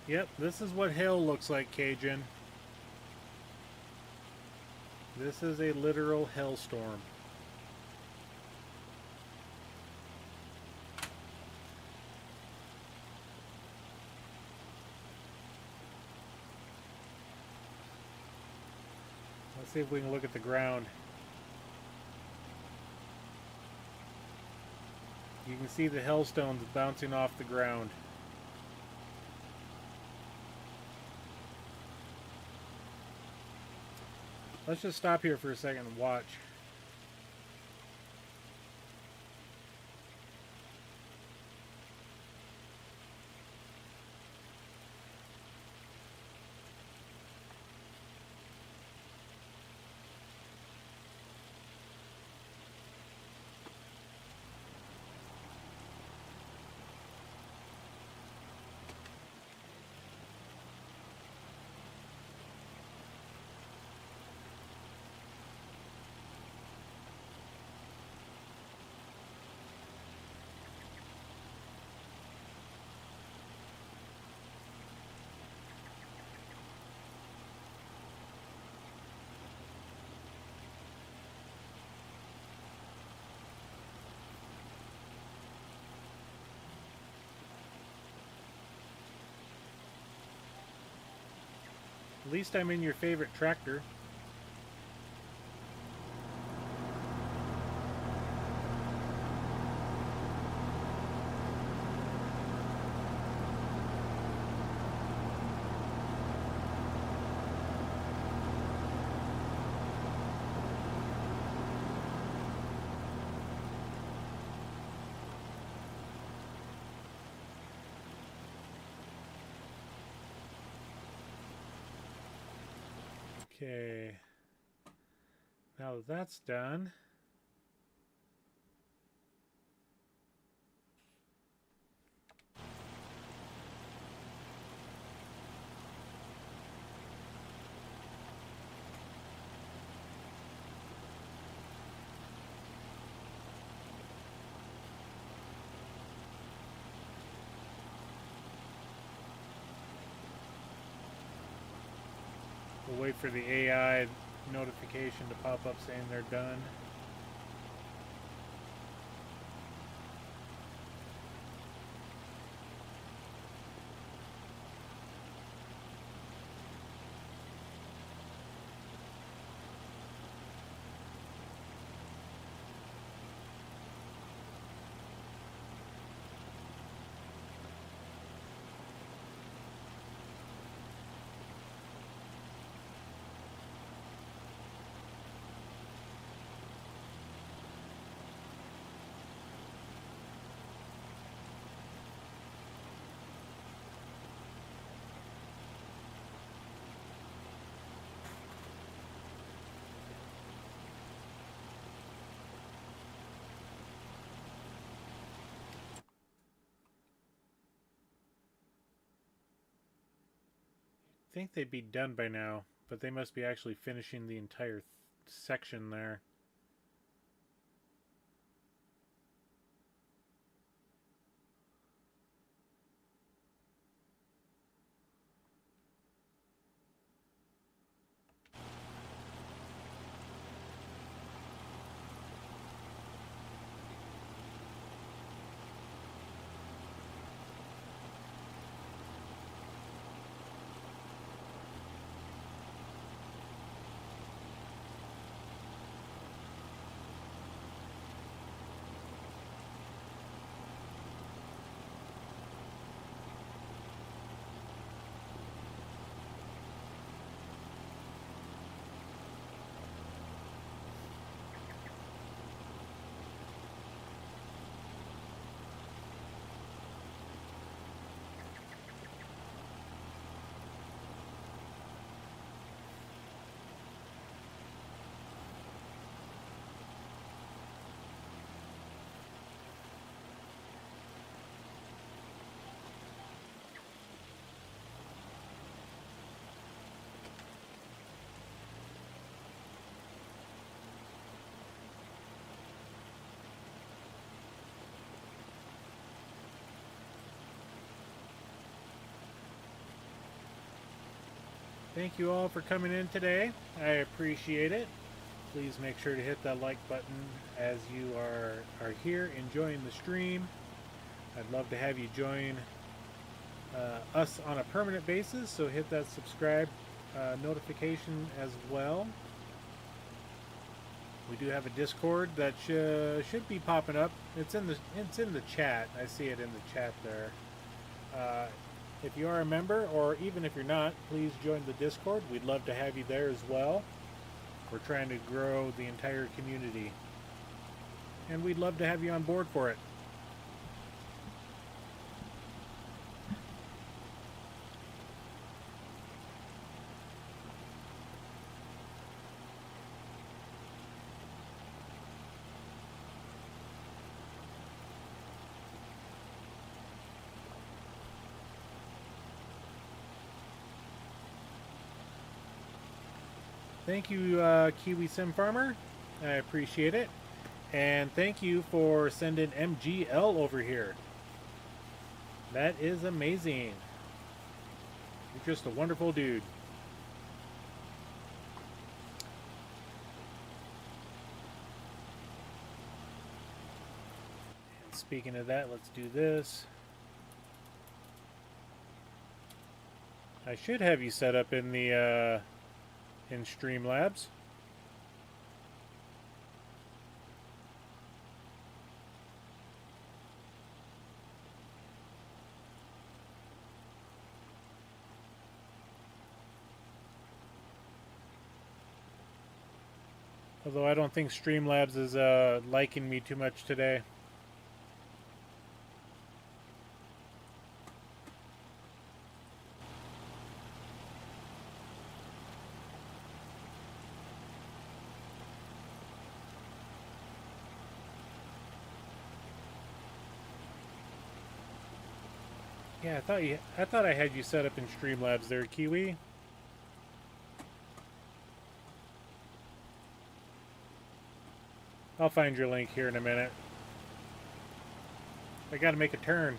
Yep, this is what hail looks like, Cajun. This is a literal hailstorm. Let's see if we can look at the ground. You can see the hailstones bouncing off the ground. Let's just stop here for a second and watch. At least I'm in your favorite tractor. Okay, now that that's done, We'll wait for the AI notification to pop up saying they're done. I think they'd be done by now, but they must be actually finishing the entire section there. Thank you all for coming in today. I appreciate it. Please make sure to hit that like button as you are here enjoying the stream. I'd love to have you join us on a permanent basis, so hit that subscribe notification as well. We do have a Discord that should be popping up. It's in the chat. I see it in the chat there. If you are a member, or even if you're not, please join the Discord. We'd love to have you there as well. We're trying to grow the entire community, and we'd love to have you on board for it. Thank you, Kiwi Sim Farmer. I appreciate it. And thank you for sending MGL over here. That is amazing. You're just a wonderful dude. And speaking of that, let's do this. I should have you set up in the in Streamlabs. Although I don't think Streamlabs is liking me too much today. Yeah, I thought I had you set up in Streamlabs there, Kiwi. I'll find your link here in a minute. I gotta make a turn.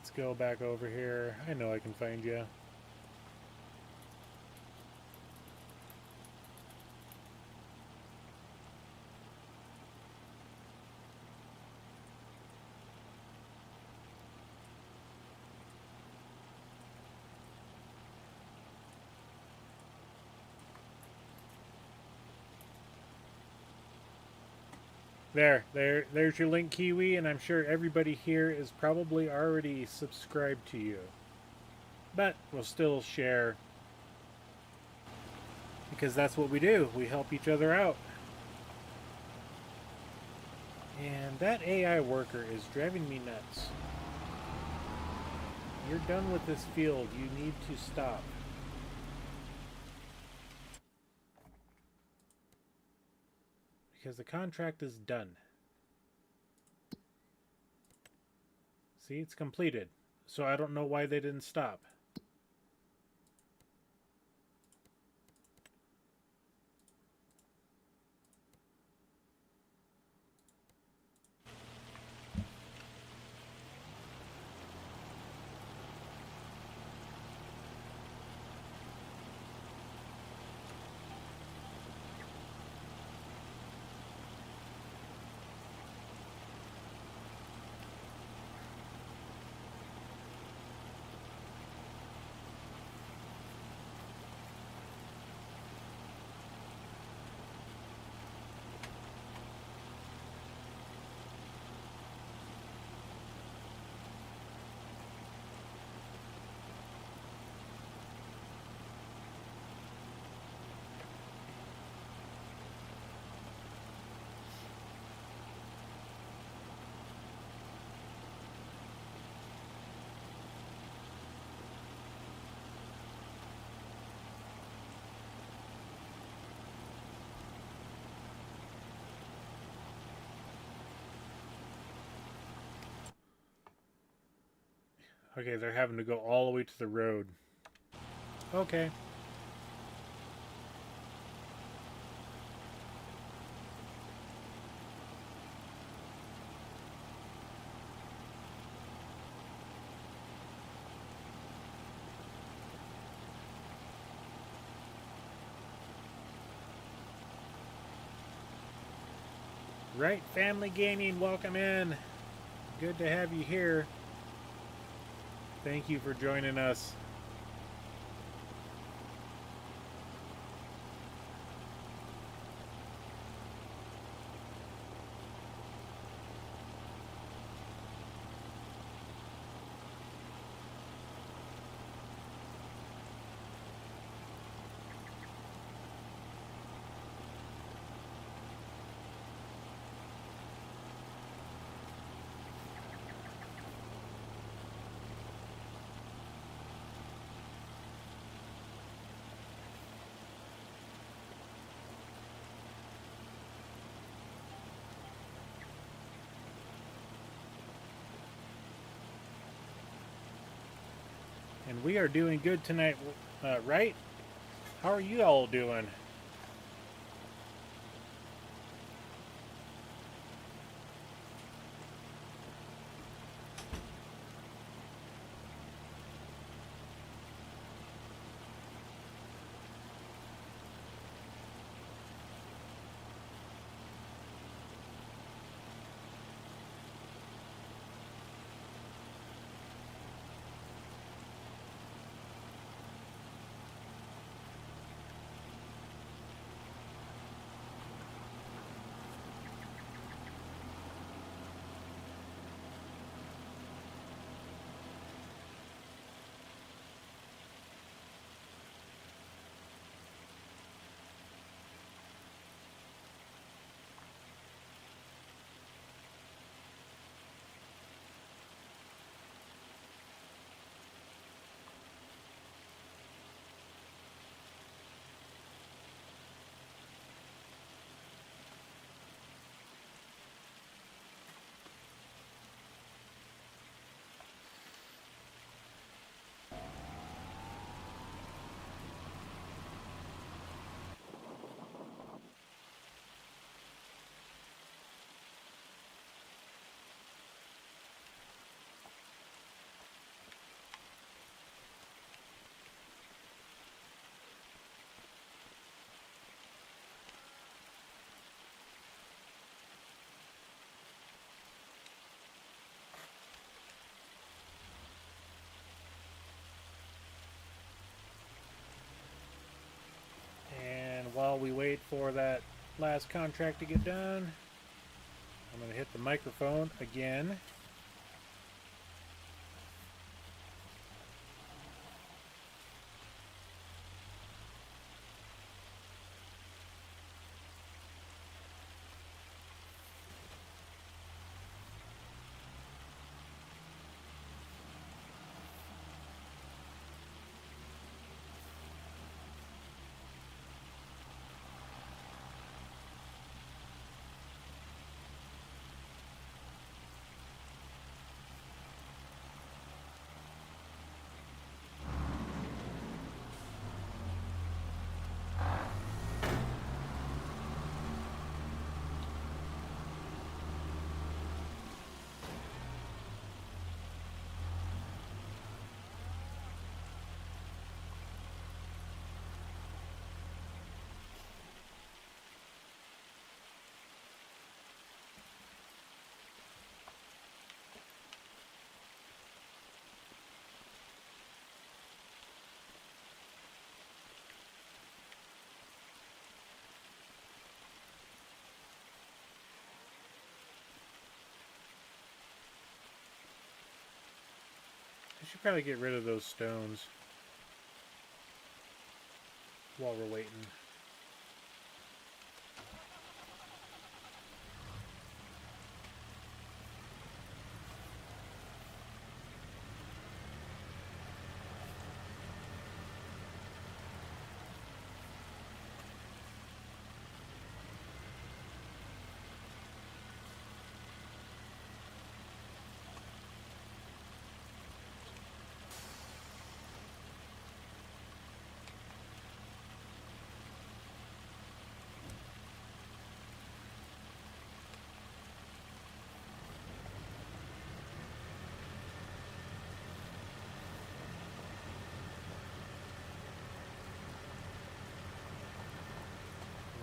Let's go back over here. I know I can find you. There's your link, Kiwi, and I'm sure everybody here is probably already subscribed to you. But we'll still share, because that's what we do. We help each other out. And that AI worker is driving me nuts. You're done with this field. You need to stop. Because the contract is done. See, it's completed. So I don't know why they didn't stop. Okay, they're having to go all the way to the road. Okay. Right, Family Gaming, welcome in. Good to have you here. Thank you for joining us. And we are doing good tonight, right? How are you all doing? while we wait for that last contract to get done, I'm going to hit the microphone again. I should probably get rid of those stones while we're waiting.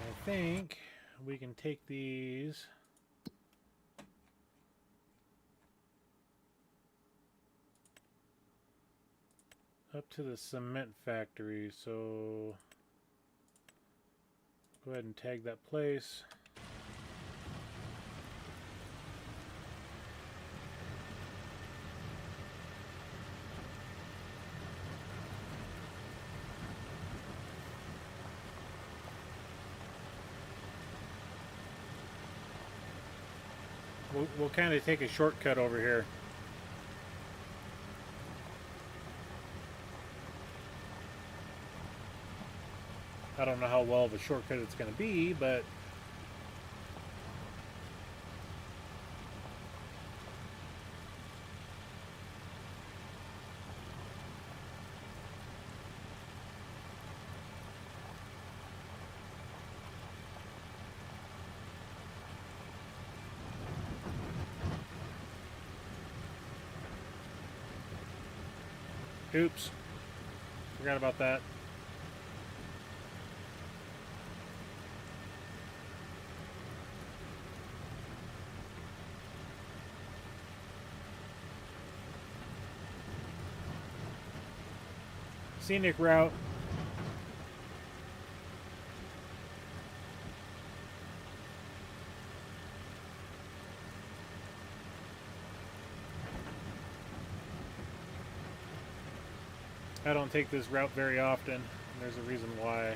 I think we can take these up to the cement factory, so go ahead and tag that place. We'll kind of take a shortcut over here. I don't know how well of a shortcut it's going to be, but oops, forgot about that. Scenic route. I don't take this route very often, and there's a reason why.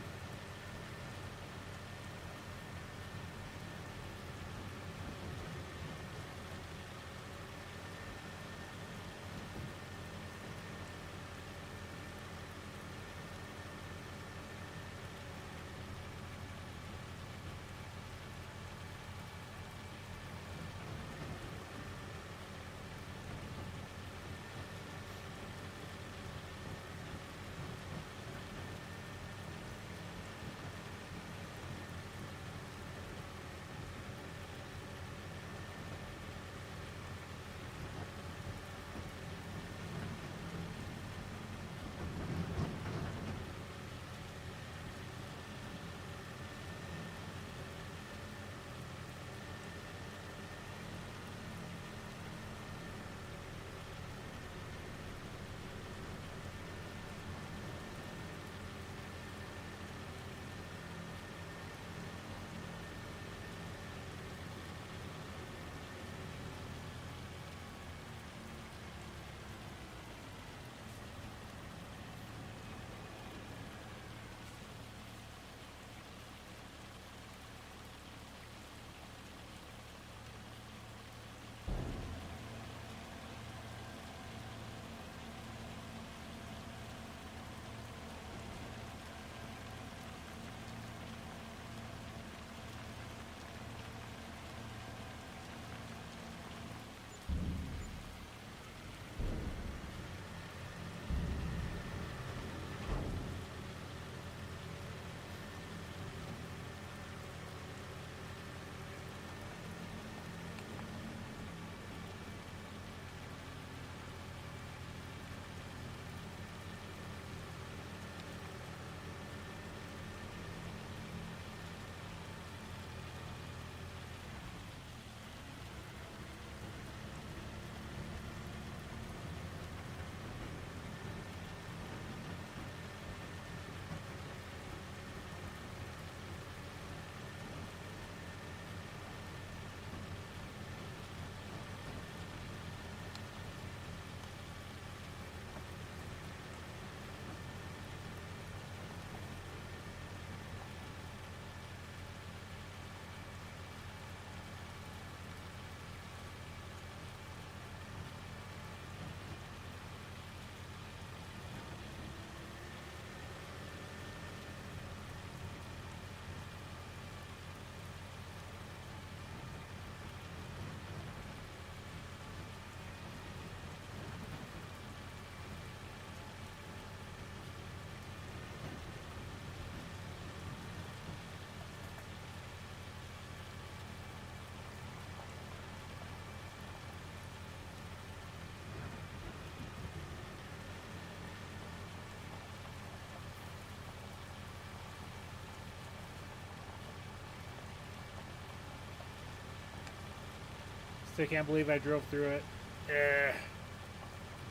Still can't believe I drove through it. Eh.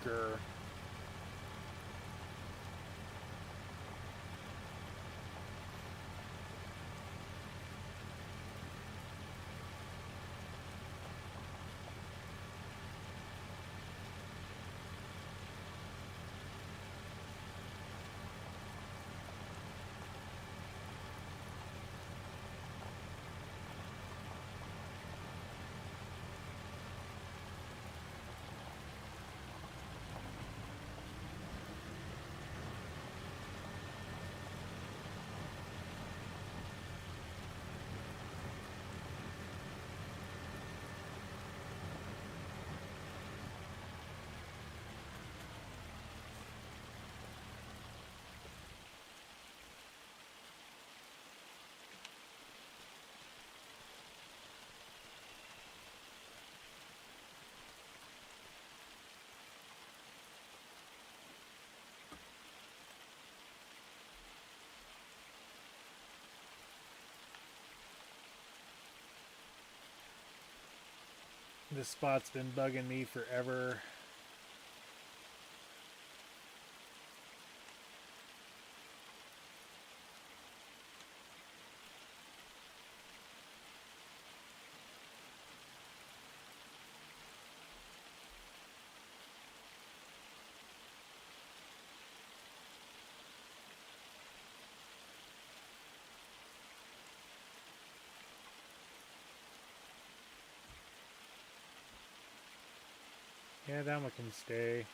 Grr. This spot's been bugging me forever. Yeah, that one can stay.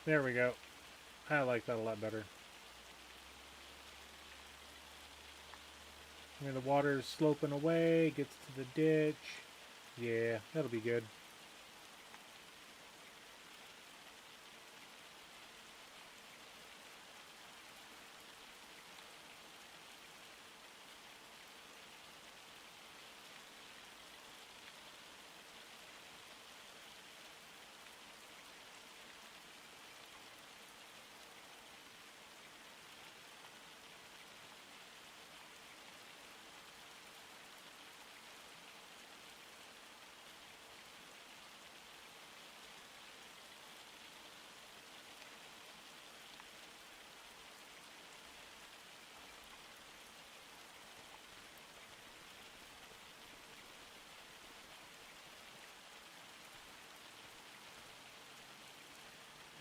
There we go. I like that a lot better. I mean, the water's sloping away, gets to the ditch. Yeah, that'll be good.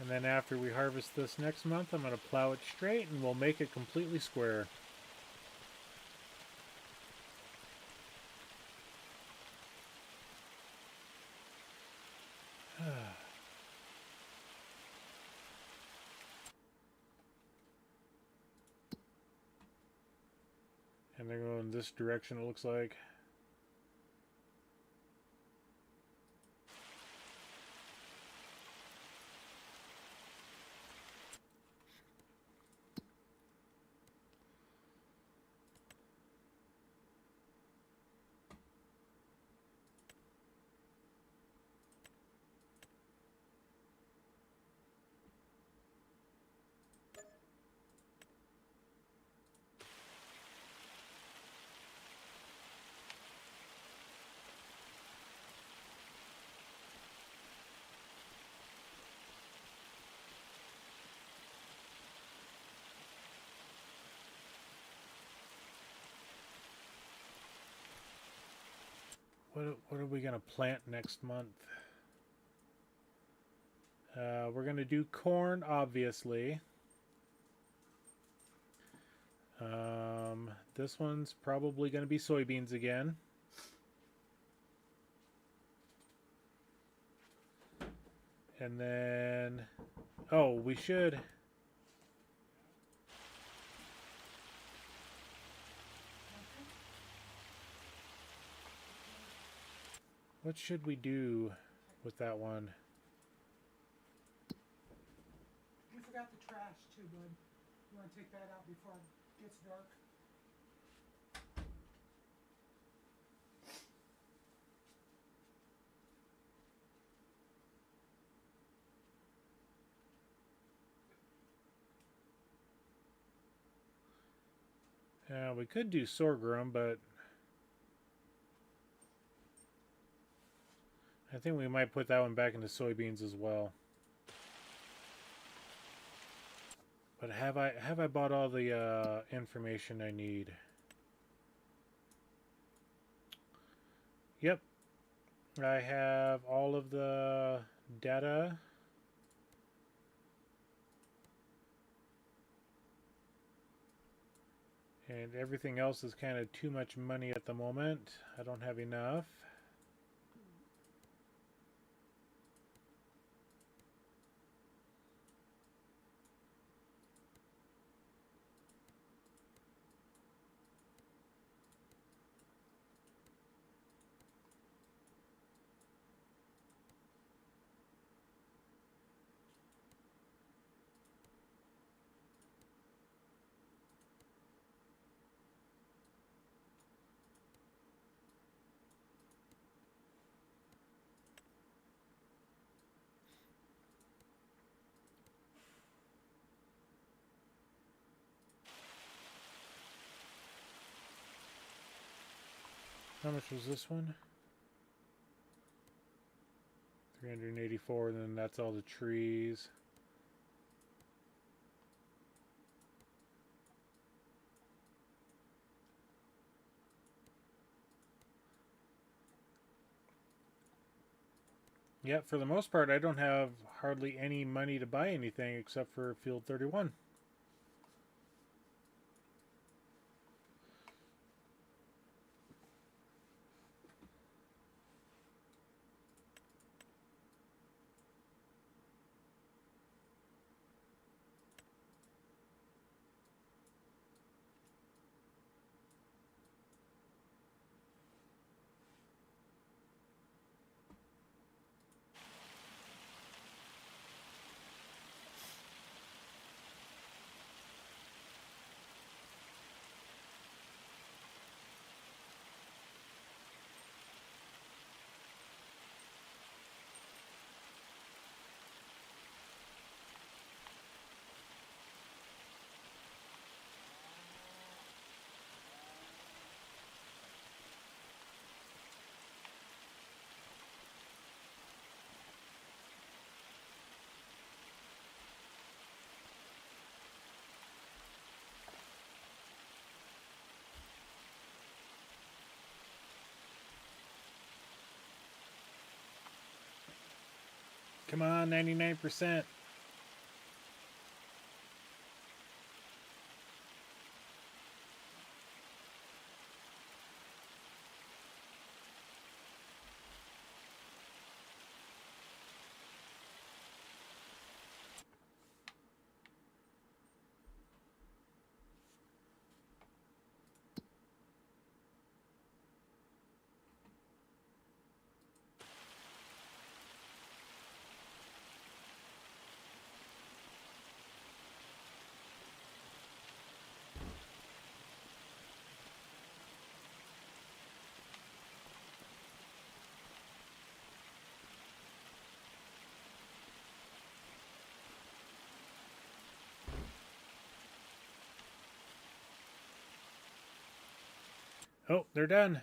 And then after we harvest this next month, I'm going to plow it straight and we'll make it completely square. And they're going this direction, it looks like. What are we going to plant next month? We're going to do corn, obviously. This one's probably going to be soybeans again. And then, oh, we should... What should we do with that one? We forgot the trash too, bud. You want to take that out before it gets dark? We could do sorghum, but I think we might put that one back into soybeans as well. But have I bought all the information I need? Yep. I have all of the data. And everything else is kind of too much money at the moment. I don't have enough. How much was this one? 384, and then that's all the trees. Yeah, for the most part, I don't have hardly any money to buy anything except for Field 31. Come on, 99%. Oh, they're done.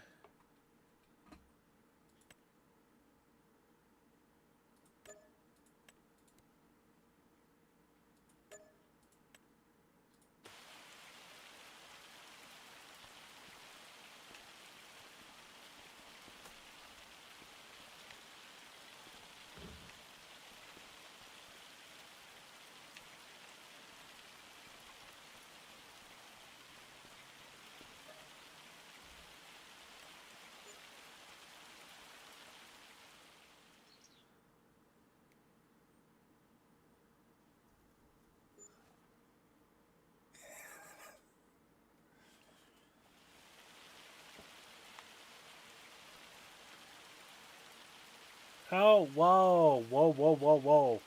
Oh, whoa, whoa, whoa, whoa, whoa.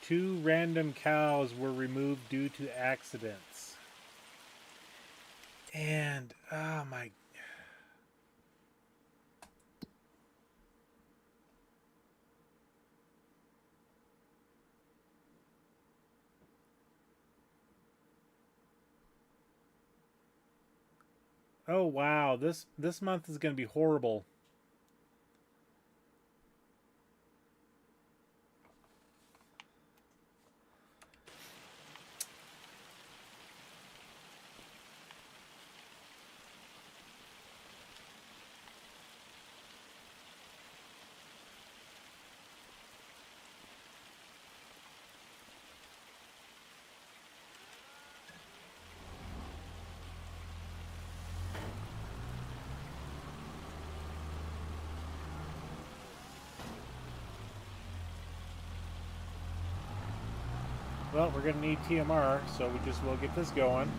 2 random cows were removed due to accidents. And, oh my. Oh wow, this month is going to be horrible. Well, we're going to need TMR, so we just will get this going.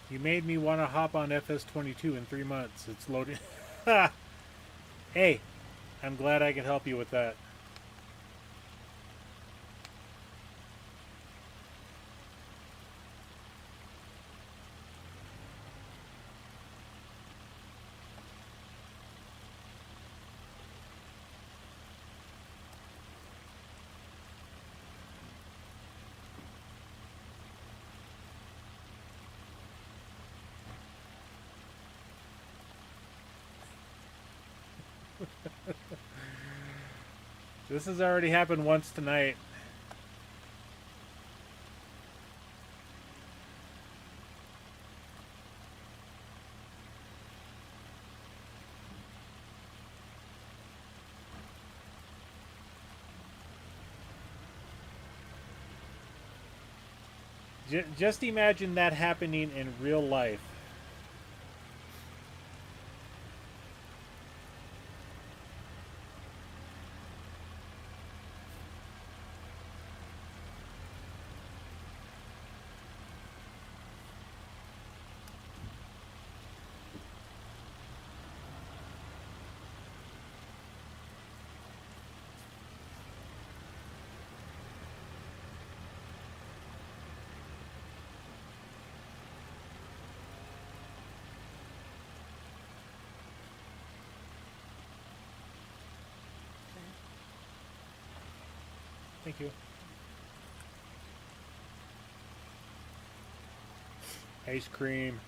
You made me want to hop on FS22 in 3 months. It's loading. Hey, I'm glad I could help you with that. This has already happened once tonight. Just imagine that happening in real life. Thank you. Ice cream.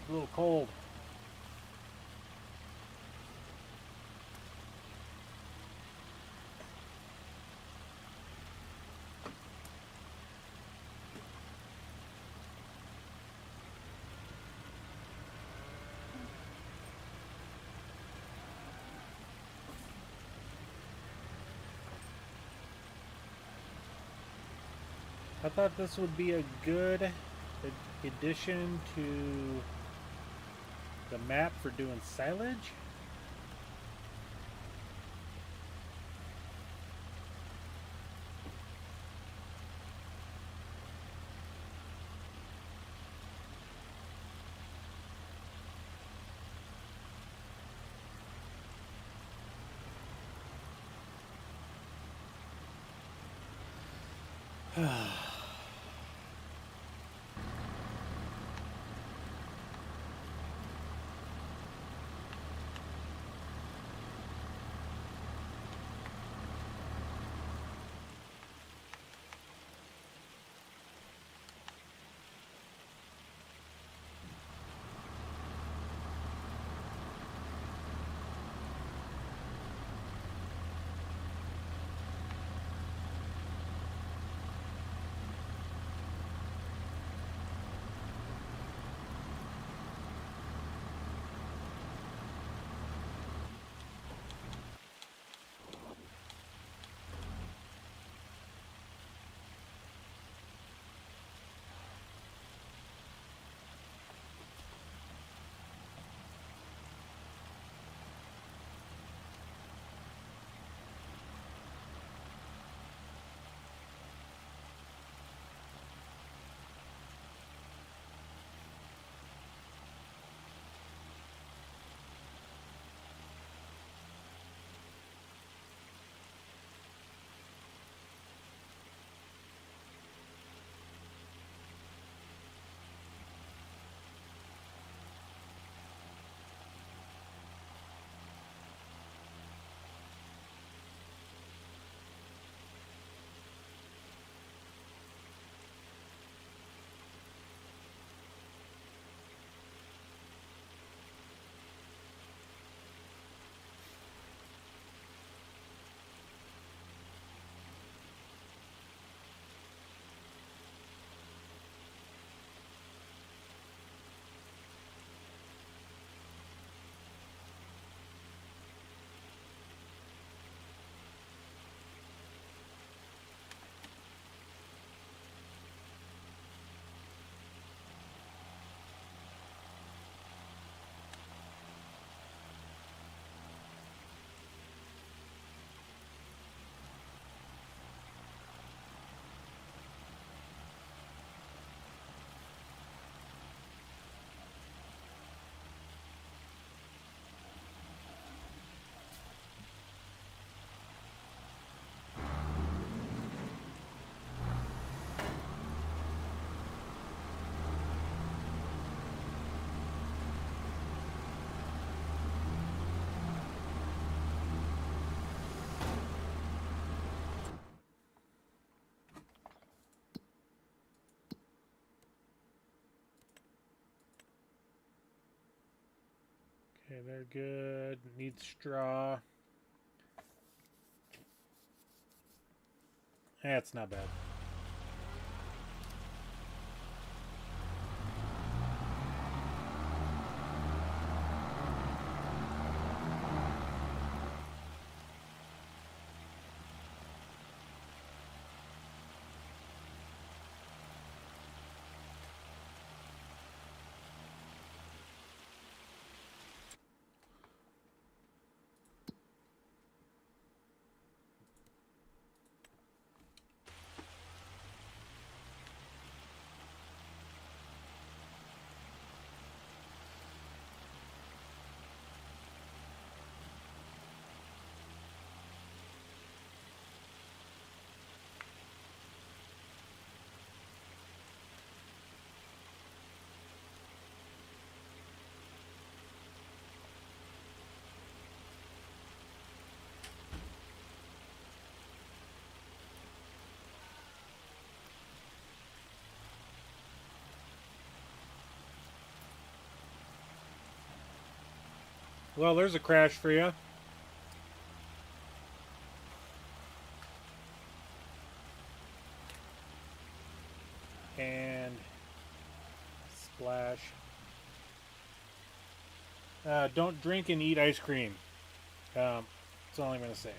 A little cold. I thought this would be a good addition to the map for doing silage. Okay, they're good. Need straw. That's not bad. Well, there's a crash for you. And splash. Don't drink and eat ice cream. That's all I'm going to say.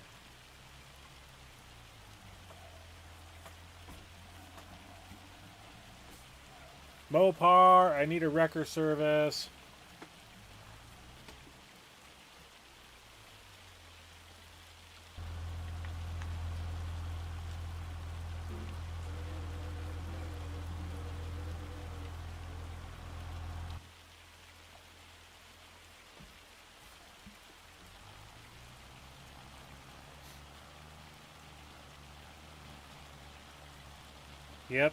Mopar, I need a wrecker service. Yep.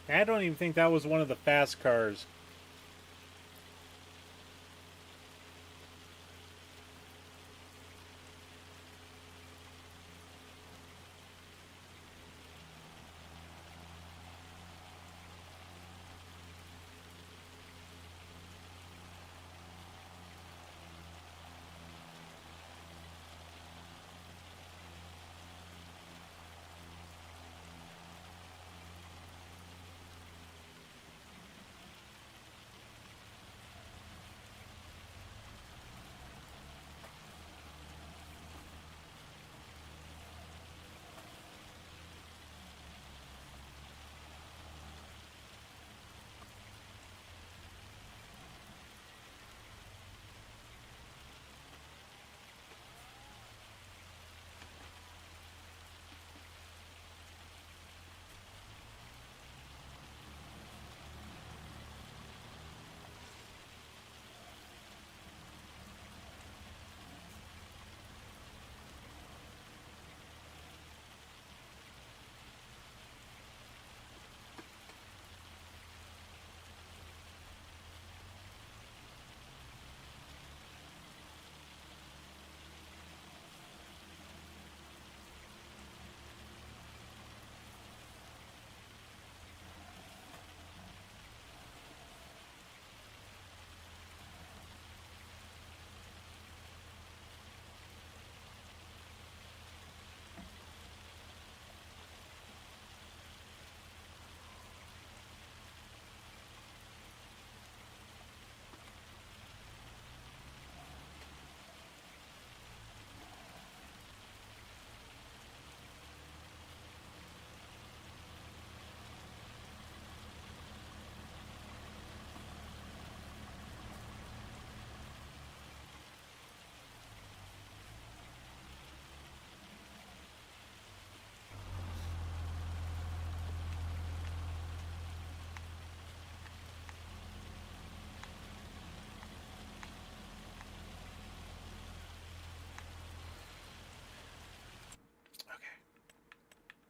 I don't even think that was one of the fast cars.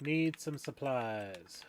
Need some supplies.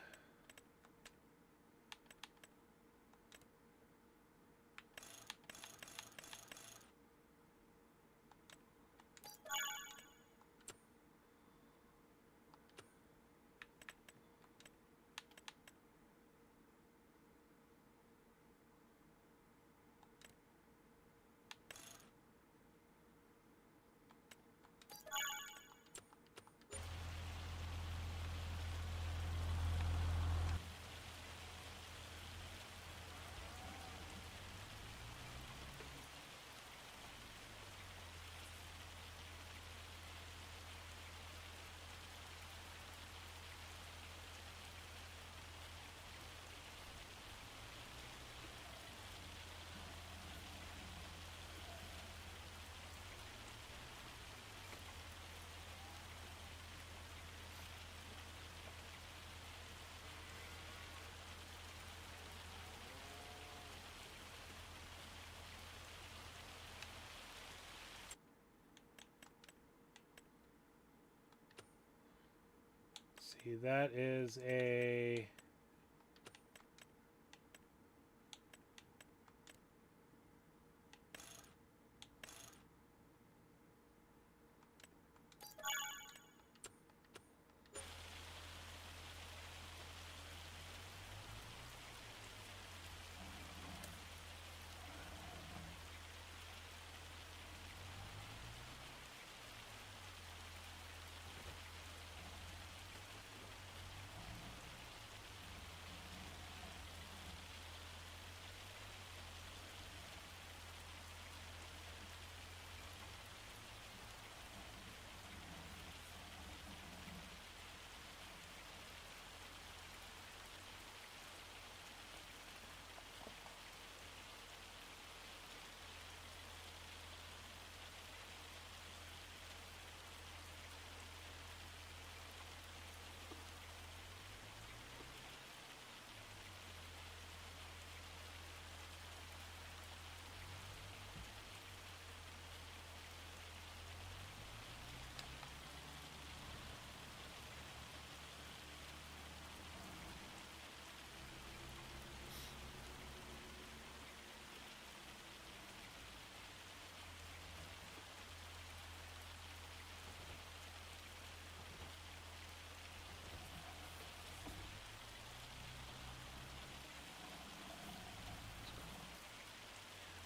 See, that is a...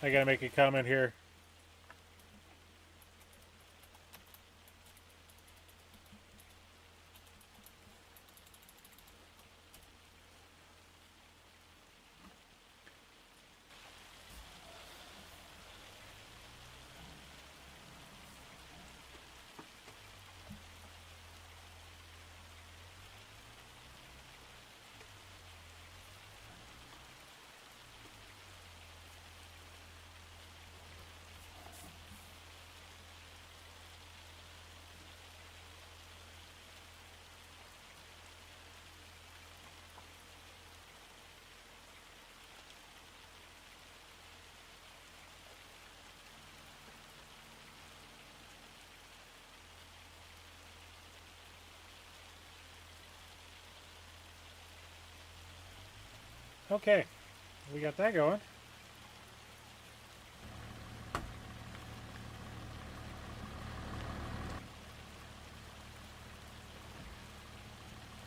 I gotta make a comment here. Okay, we got that going.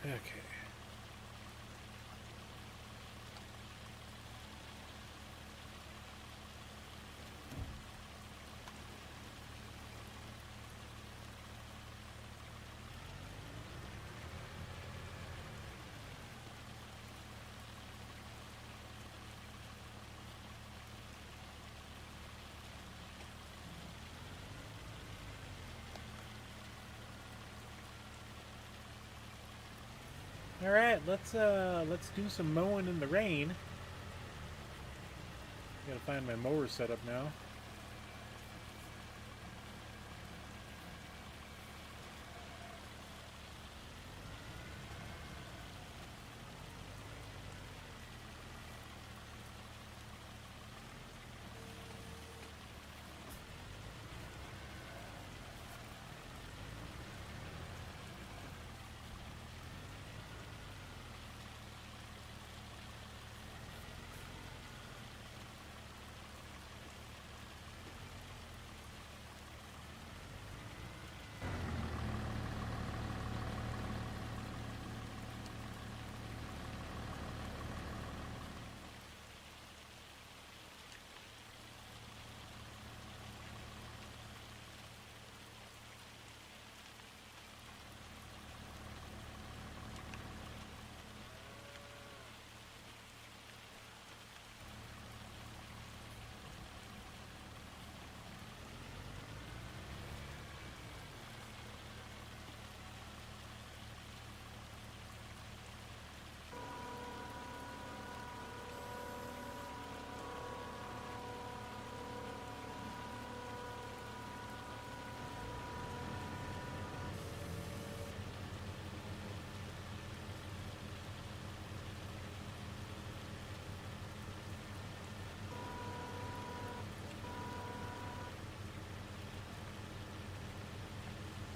Okay. All right, let's do some mowing in the rain. Gotta find my mower setup now.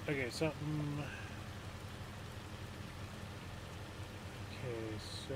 Okay, something. Okay, so.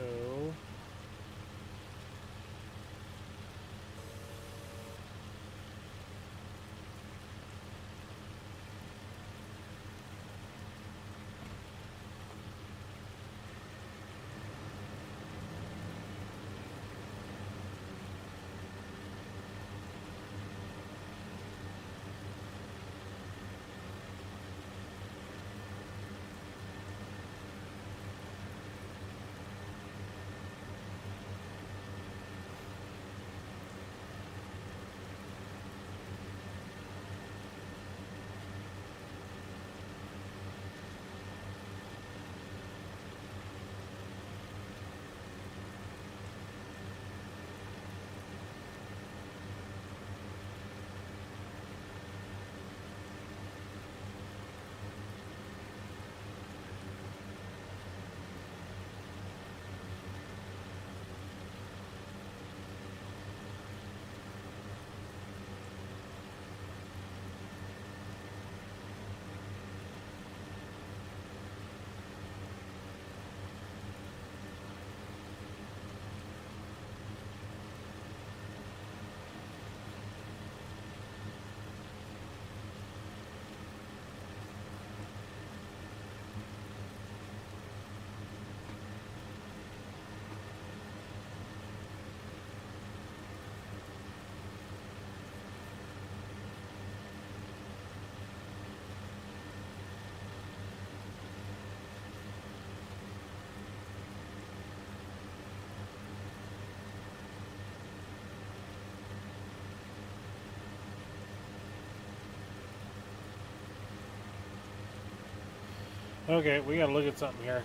Okay, we gotta look at something here.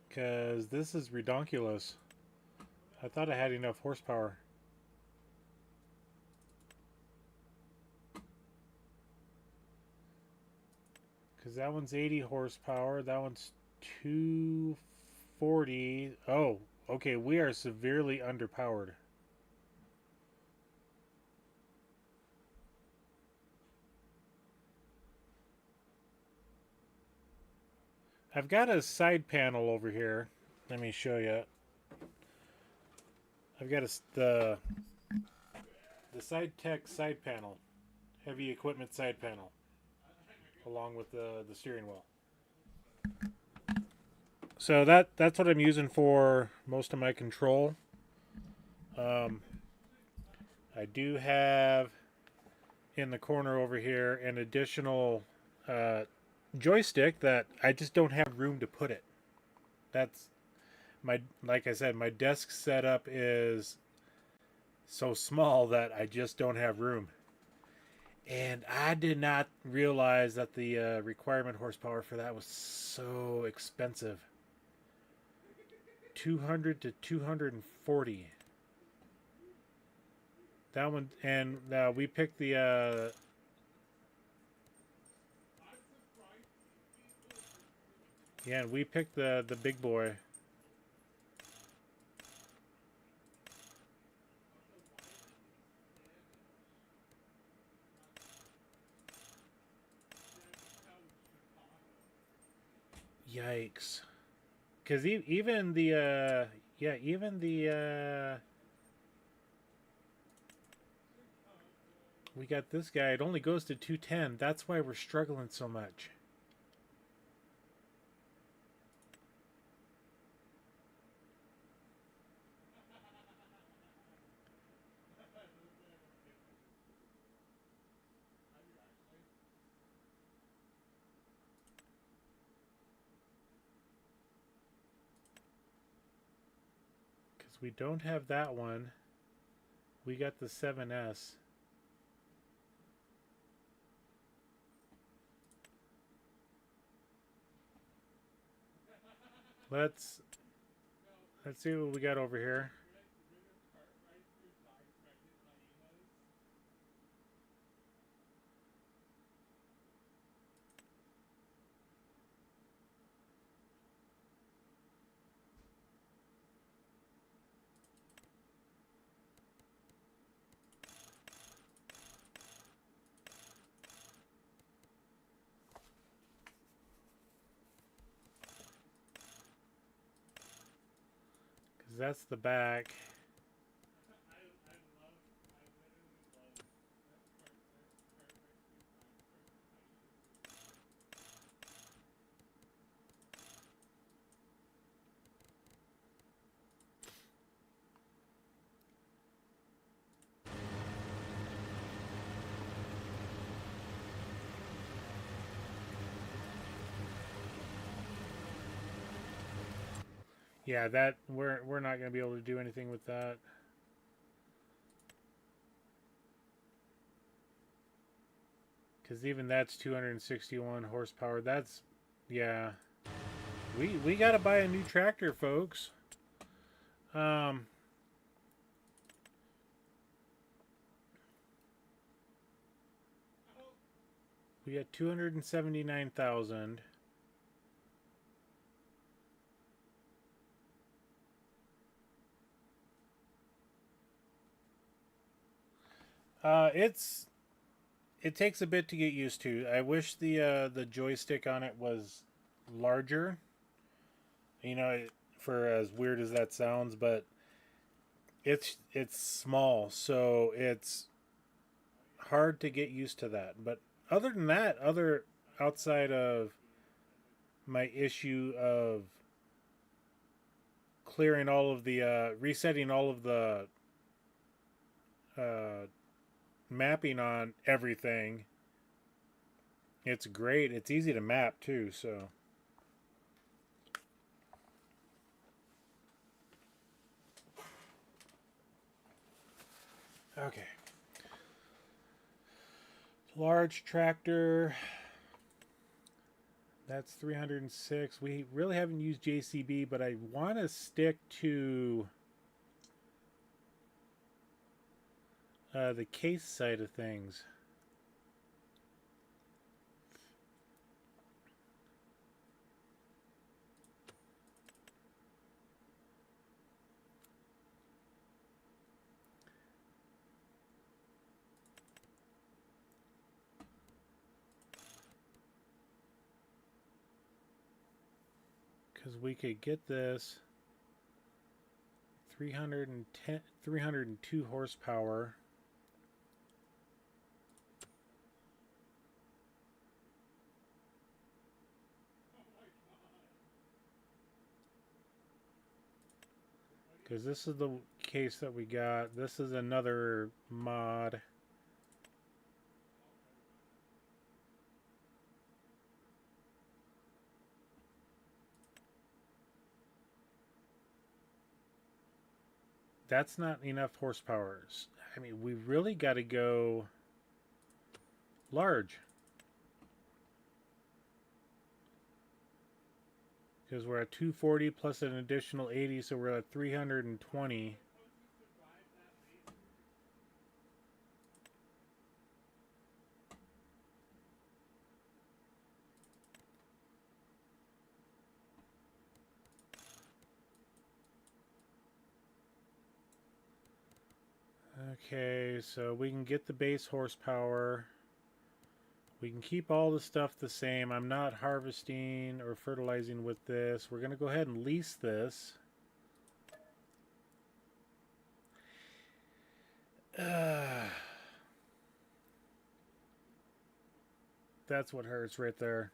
Because this is redonkulous. I thought I had enough horsepower. Because that one's 80 horsepower. That one's 240. Oh, okay. We are severely underpowered. I've got a side panel over here. Let me show you. I've got the SideTech side panel, heavy equipment side panel, along with the steering wheel. So that's what I'm using for most of my control. I do have in the corner over here an additional joystick that I just don't have room to put it. That's like I said, my desk setup is so small that I just don't have room. And I did not realize that the requirement horsepower for that was so expensive. 200 to 240. That one, and we picked the yeah, we picked the big boy. Yikes! Because even the yeah, even the we got this guy. It only goes to 210. That's why we're struggling so much. Because we don't have that one. We got the 7S. Let's see what we got over here. Because that's the back. Yeah, that we're not going to be able to do anything with that. Because even that's 261 horsepower. That's, yeah. We got to buy a new tractor, folks. We got 279,000. It takes a bit to get used to. I wish the joystick on it was larger. You know, for as weird as that sounds, but it's small, so it's hard to get used to that. But other than that, outside of my issue of clearing all of the resetting all of the uh, mapping on everything, it's great. It's easy to map too, so. Okay. Large tractor. That's 306. We really haven't used JCB, but I want to stick to the case side of things. Because we could get this 302 horsepower. Because this is the case that we got. This is another mod. That's not enough horsepower. I mean, we really got to go large. Because we're at 240 plus an additional 80, so we're at 320. Okay, so we can get the base horsepower. We can keep all the stuff the same. I'm not harvesting or fertilizing with this. We're going to go ahead and lease this. That's what hurts right there.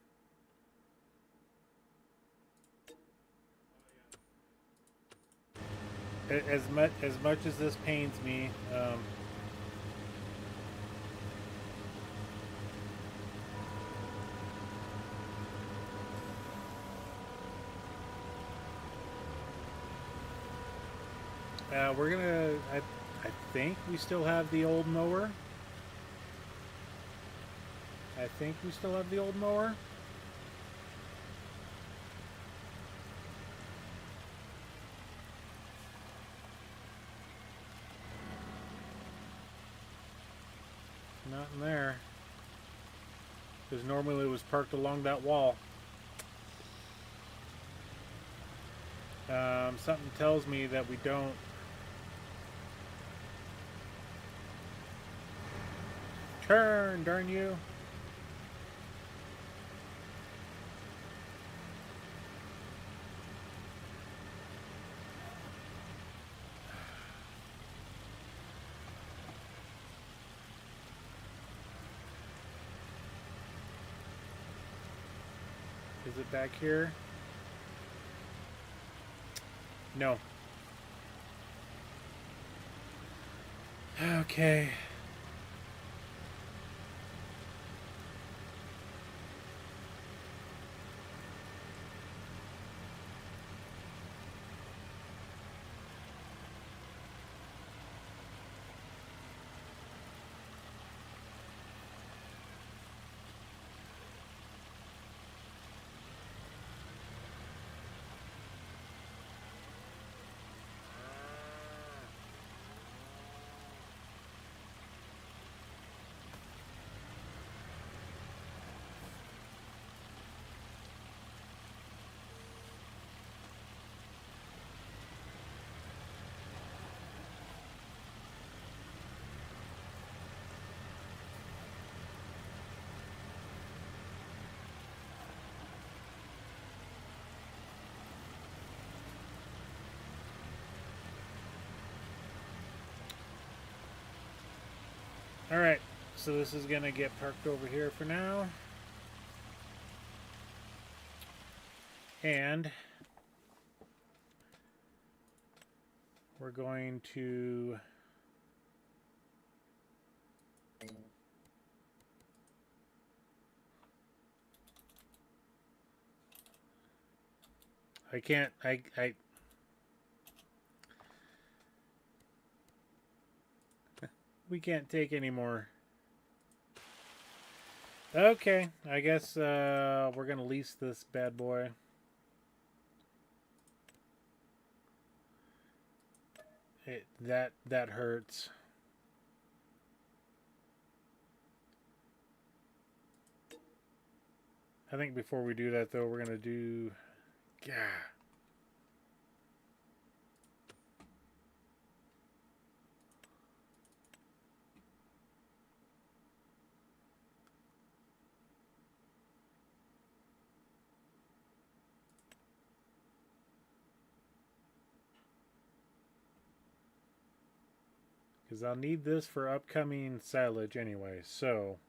As much as this pains me, we're gonna. I think we still have the old mower. I think we still have the old mower. Not in there. Because normally it was parked along that wall. Something tells me that we don't. Turn, darn you. Is it back here? No. Okay. Alright, so this is going to get parked over here for now. And we're going to we can't take any more. Okay, I guess we're gonna lease this bad boy. That hurts. I think before we do that though, we're gonna do, yeah. Because I'll need this for upcoming silage anyway, so.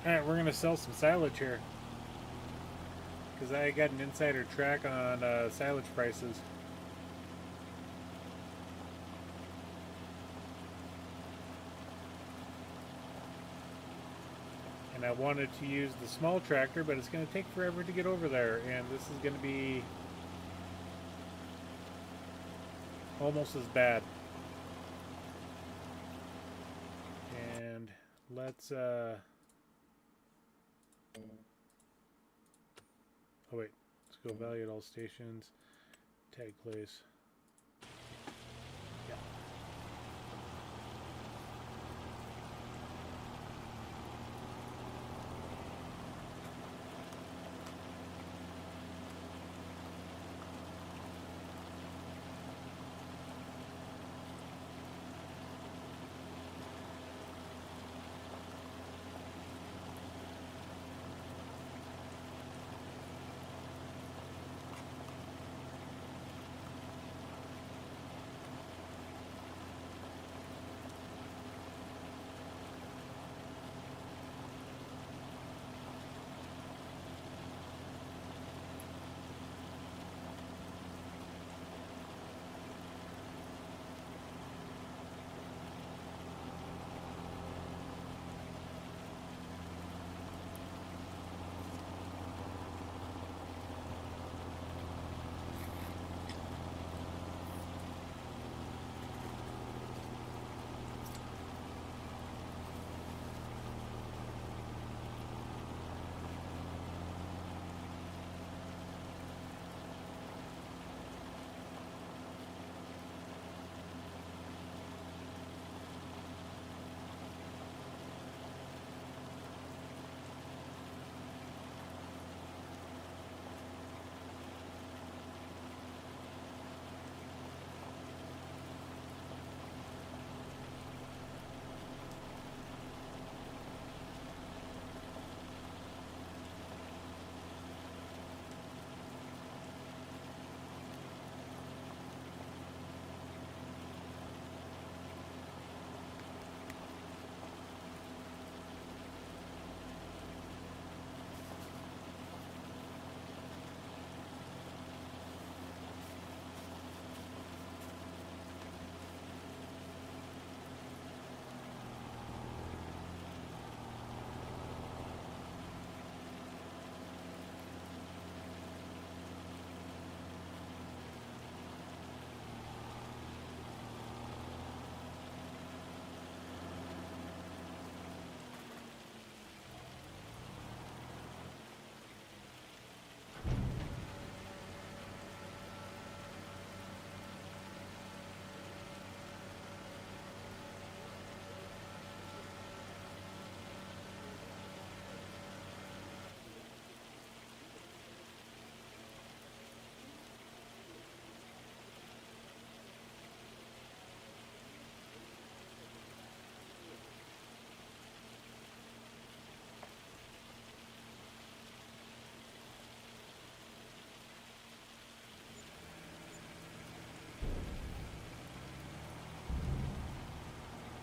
Alright, we're going to sell some silage here. Because I got an insider track on silage prices. And I wanted to use the small tractor, but it's going to take forever to get over there. And this is going to be almost as bad. And let's oh wait, let's go value at all stations, tag place. Yeah.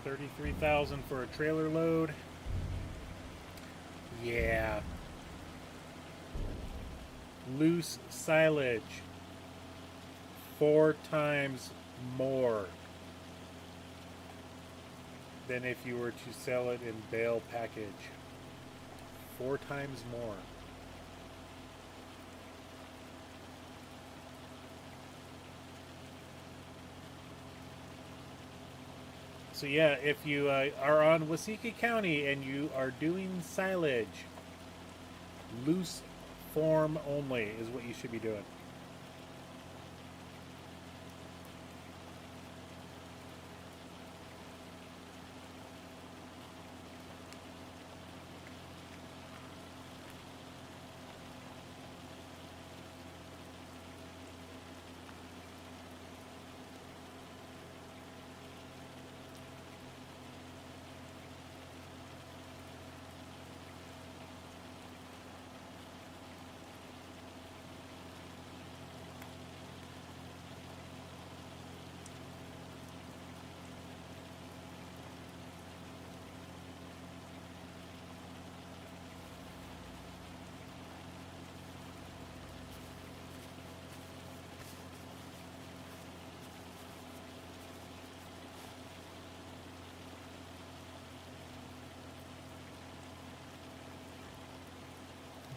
$33,000 for a trailer load. Yeah. Loose silage. 4 times more than if you were to sell it in bale package. 4 times more. So yeah, if you are on Waseca County and you are doing silage, loose form only is what you should be doing.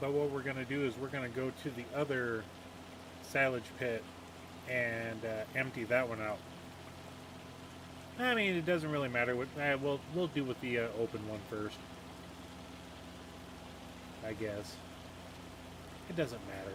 But what we're going to do is we're going to go to the other silage pit and empty that one out. I mean, it doesn't really matter. We'll do with the open one first, I guess. It doesn't matter.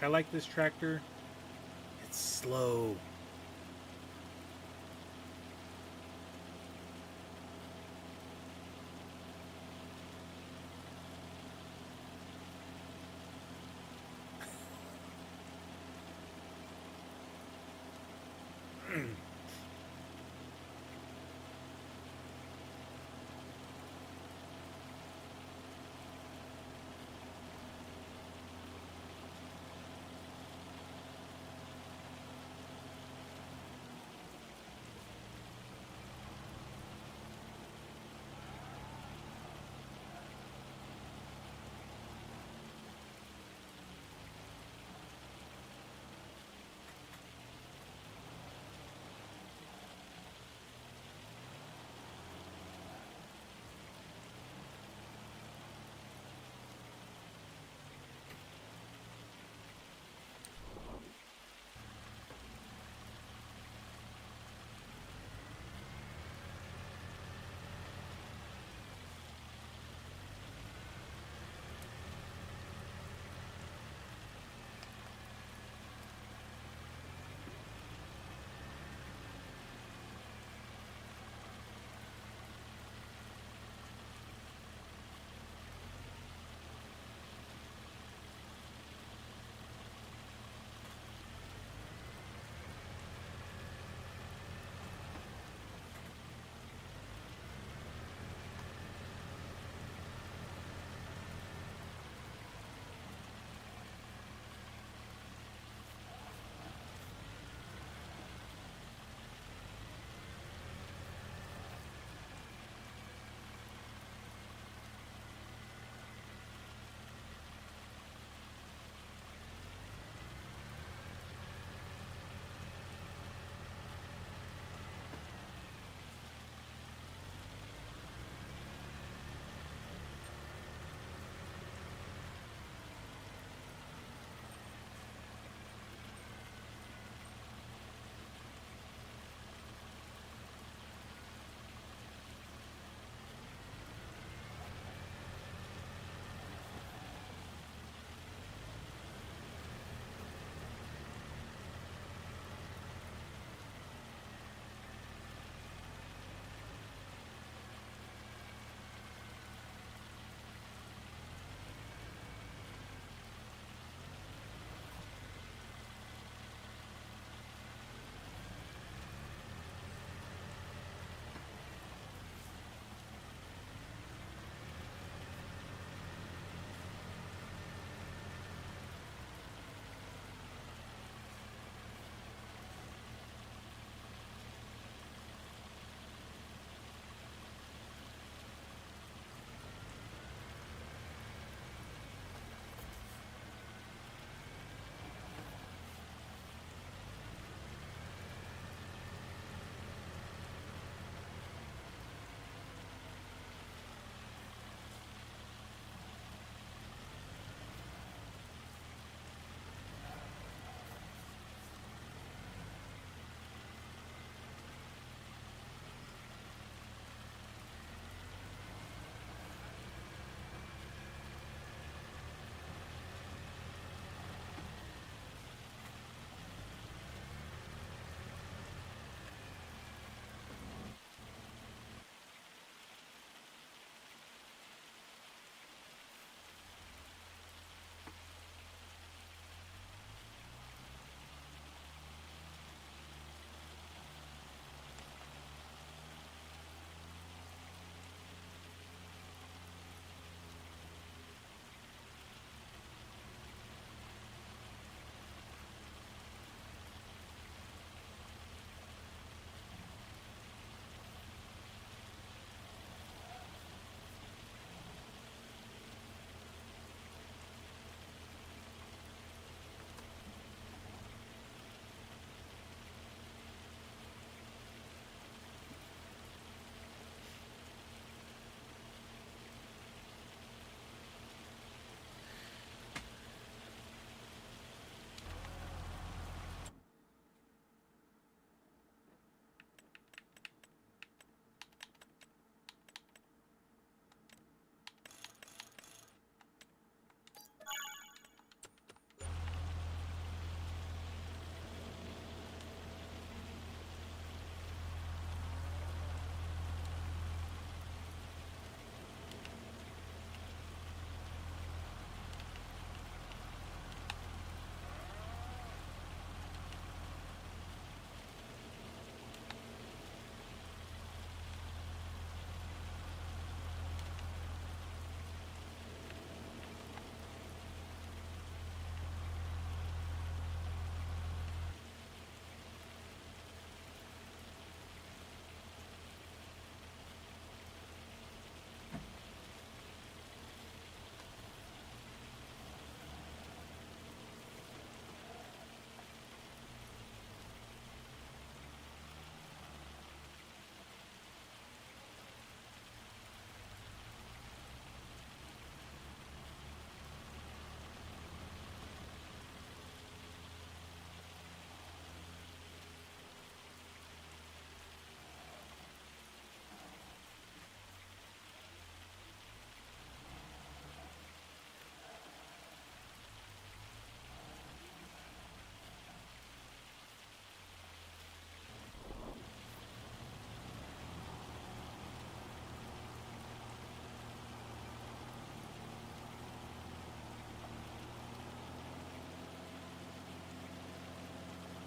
I like this tractor. It's slow.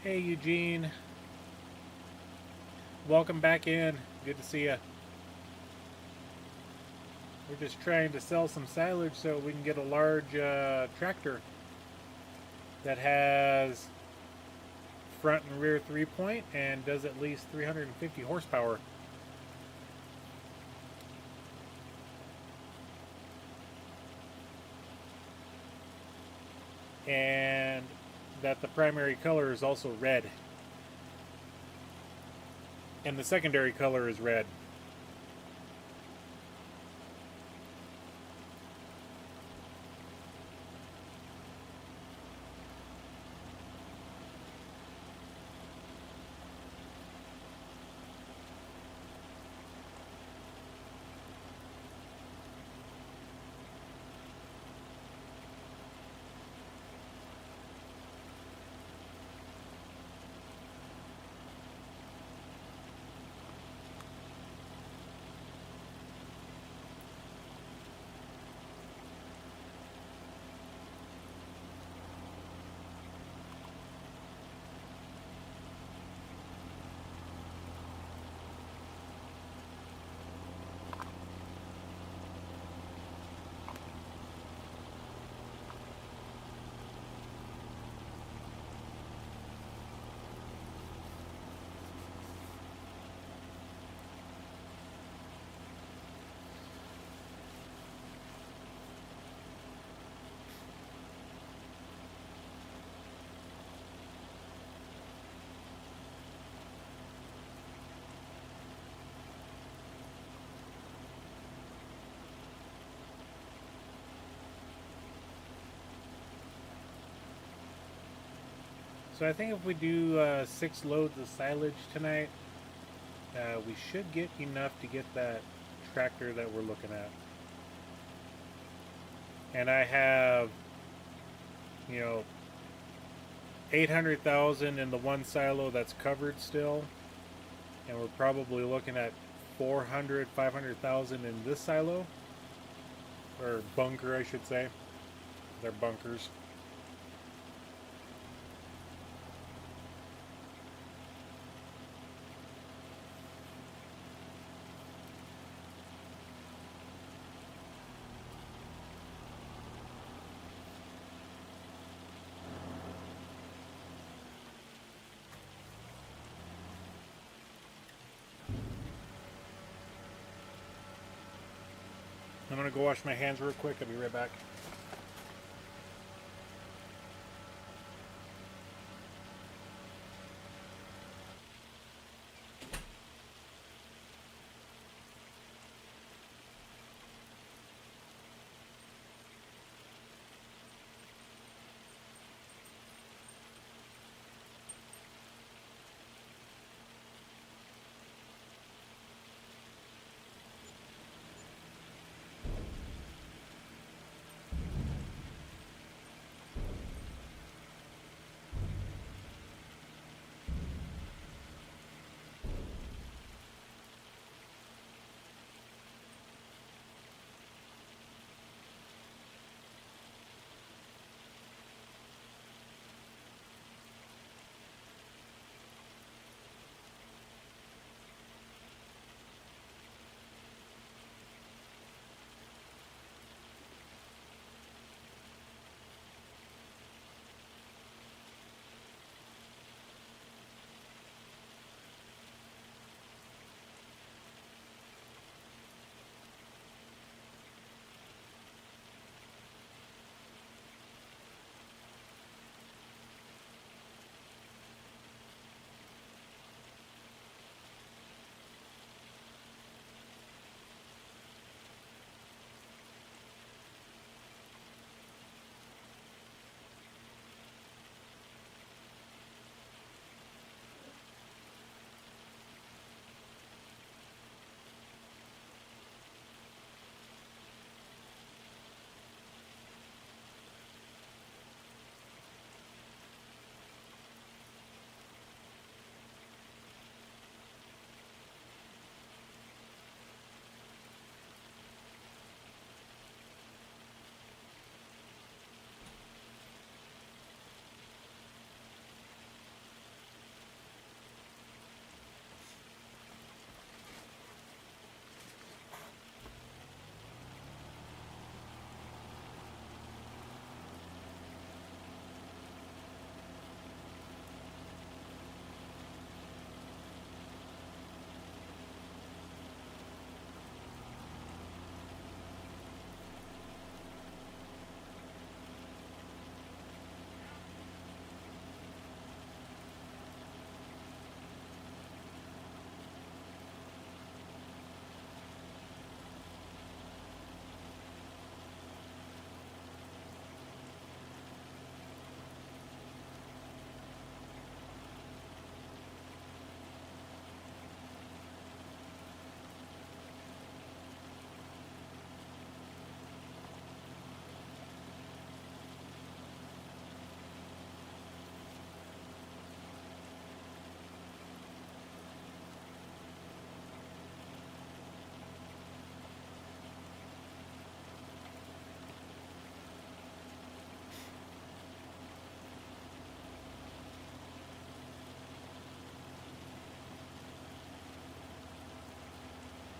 Hey Eugene, welcome back in. Good to see you. We're just trying to sell some silage so we can get a large tractor that has front and rear 3-point and does at least 350 horsepower. And that the primary color is also red. And the secondary color is red. So I think if we do 6 loads of silage tonight, we should get enough to get that tractor that we're looking at. And I have, you know, 800,000 in the one silo that's covered still, and we're probably looking at 400, 500,000 in this silo, or bunker, I should say. They're bunkers. I'm gonna go wash my hands real quick. I'll be right back.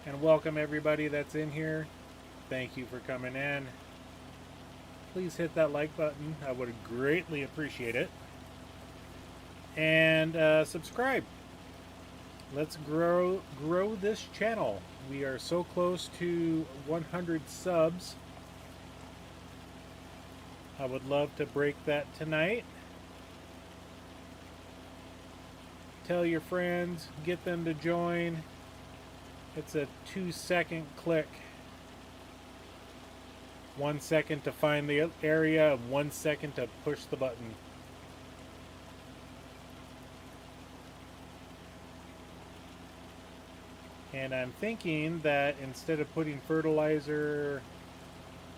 And welcome everybody that's in here. Thank you for coming in. Please hit that like button. I would greatly appreciate it. And subscribe. Let's grow this channel. We are so close to 100 subs. I would love to break that tonight. Tell your friends, get them to join. It's a 2-second click. 1 second to find the area, and 1 second to push the button. And I'm thinking that instead of putting fertilizer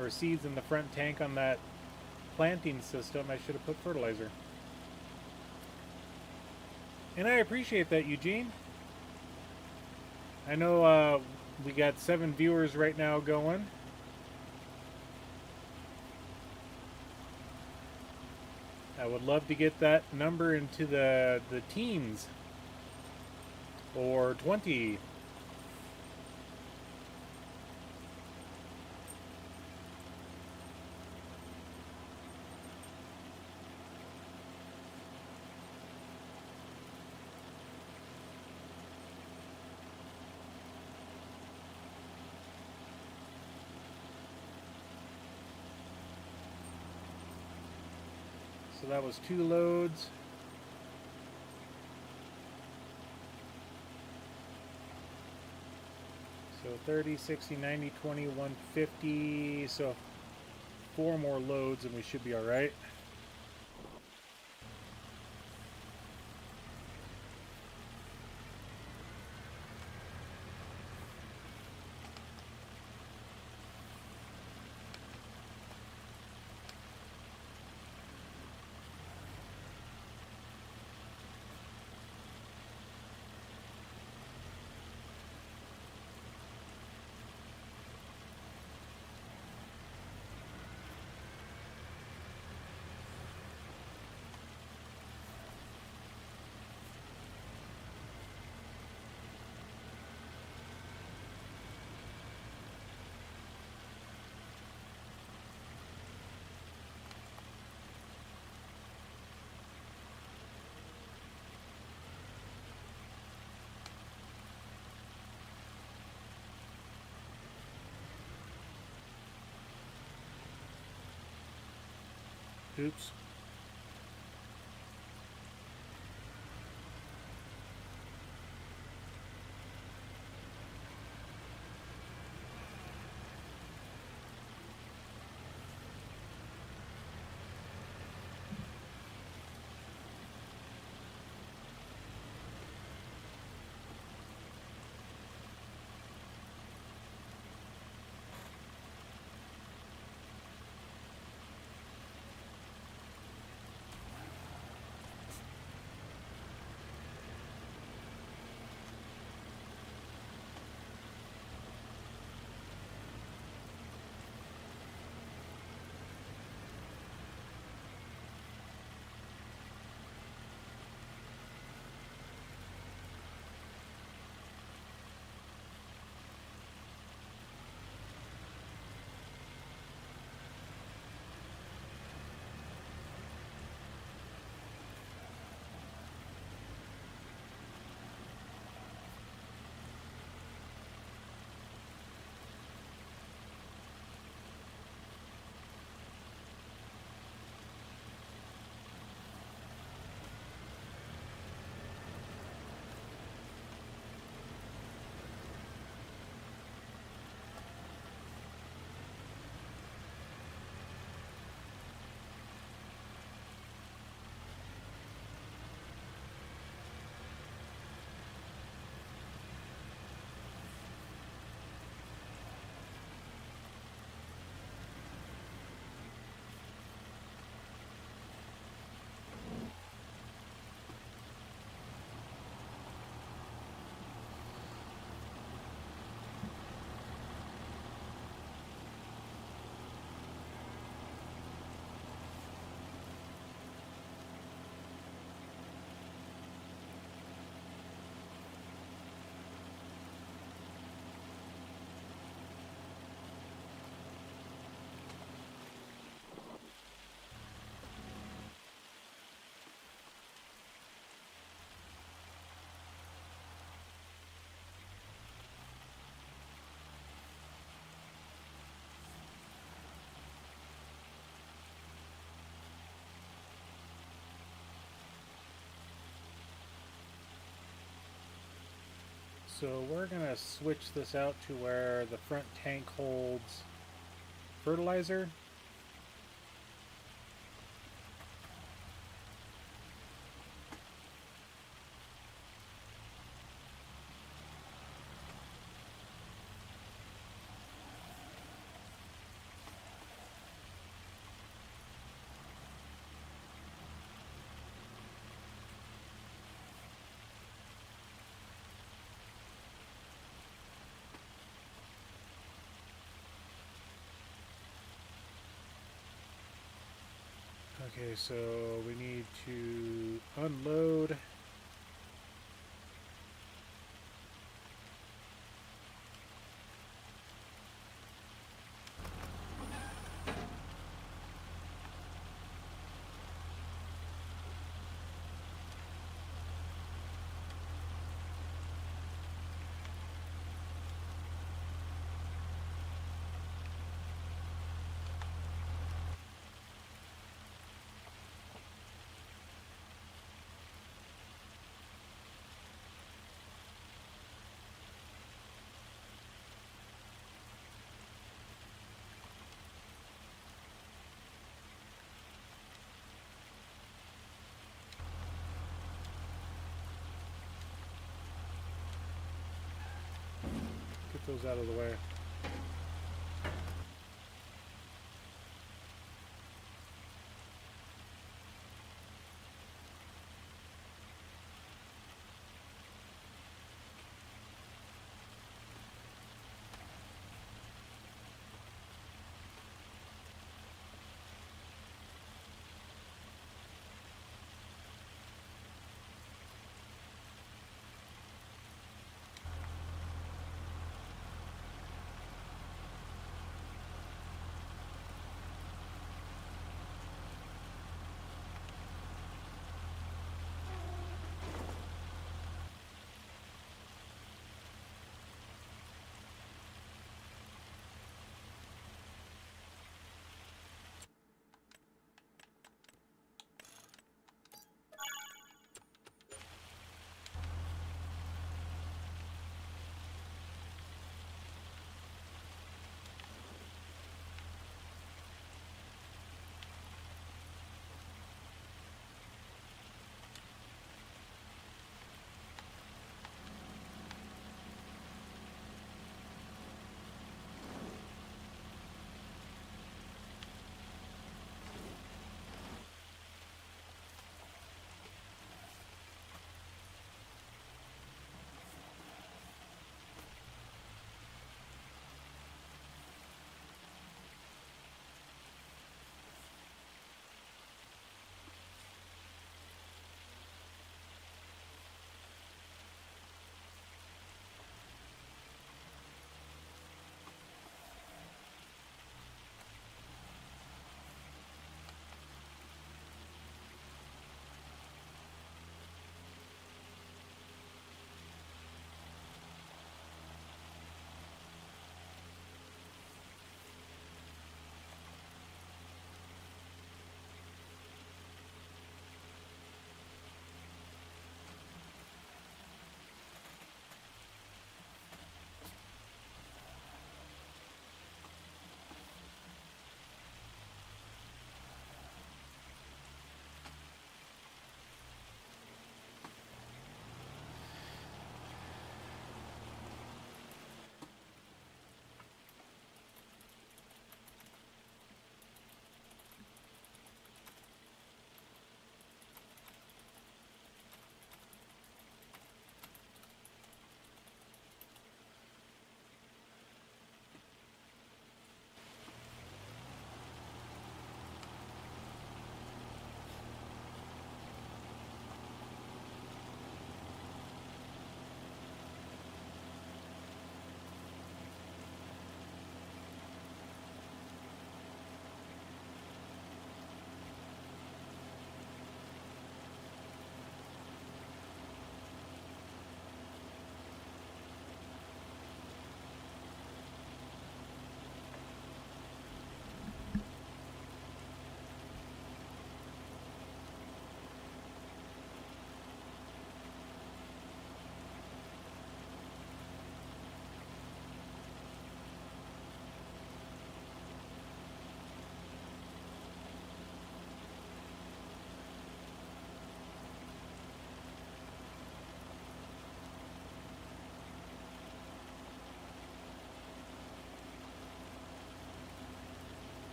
or seeds in the front tank on that planting system, I should have put fertilizer. And I appreciate that, Eugene. I know we got 7 viewers right now going. I would love to get that number into the teens or 20. So that was 2 loads. So 30, 60, 90, 20, 150. So 4 more loads and we should be all right. Oops. So we're going to switch this out to where the front tank holds fertilizer. Okay, so we need to unload. Get those out of the way.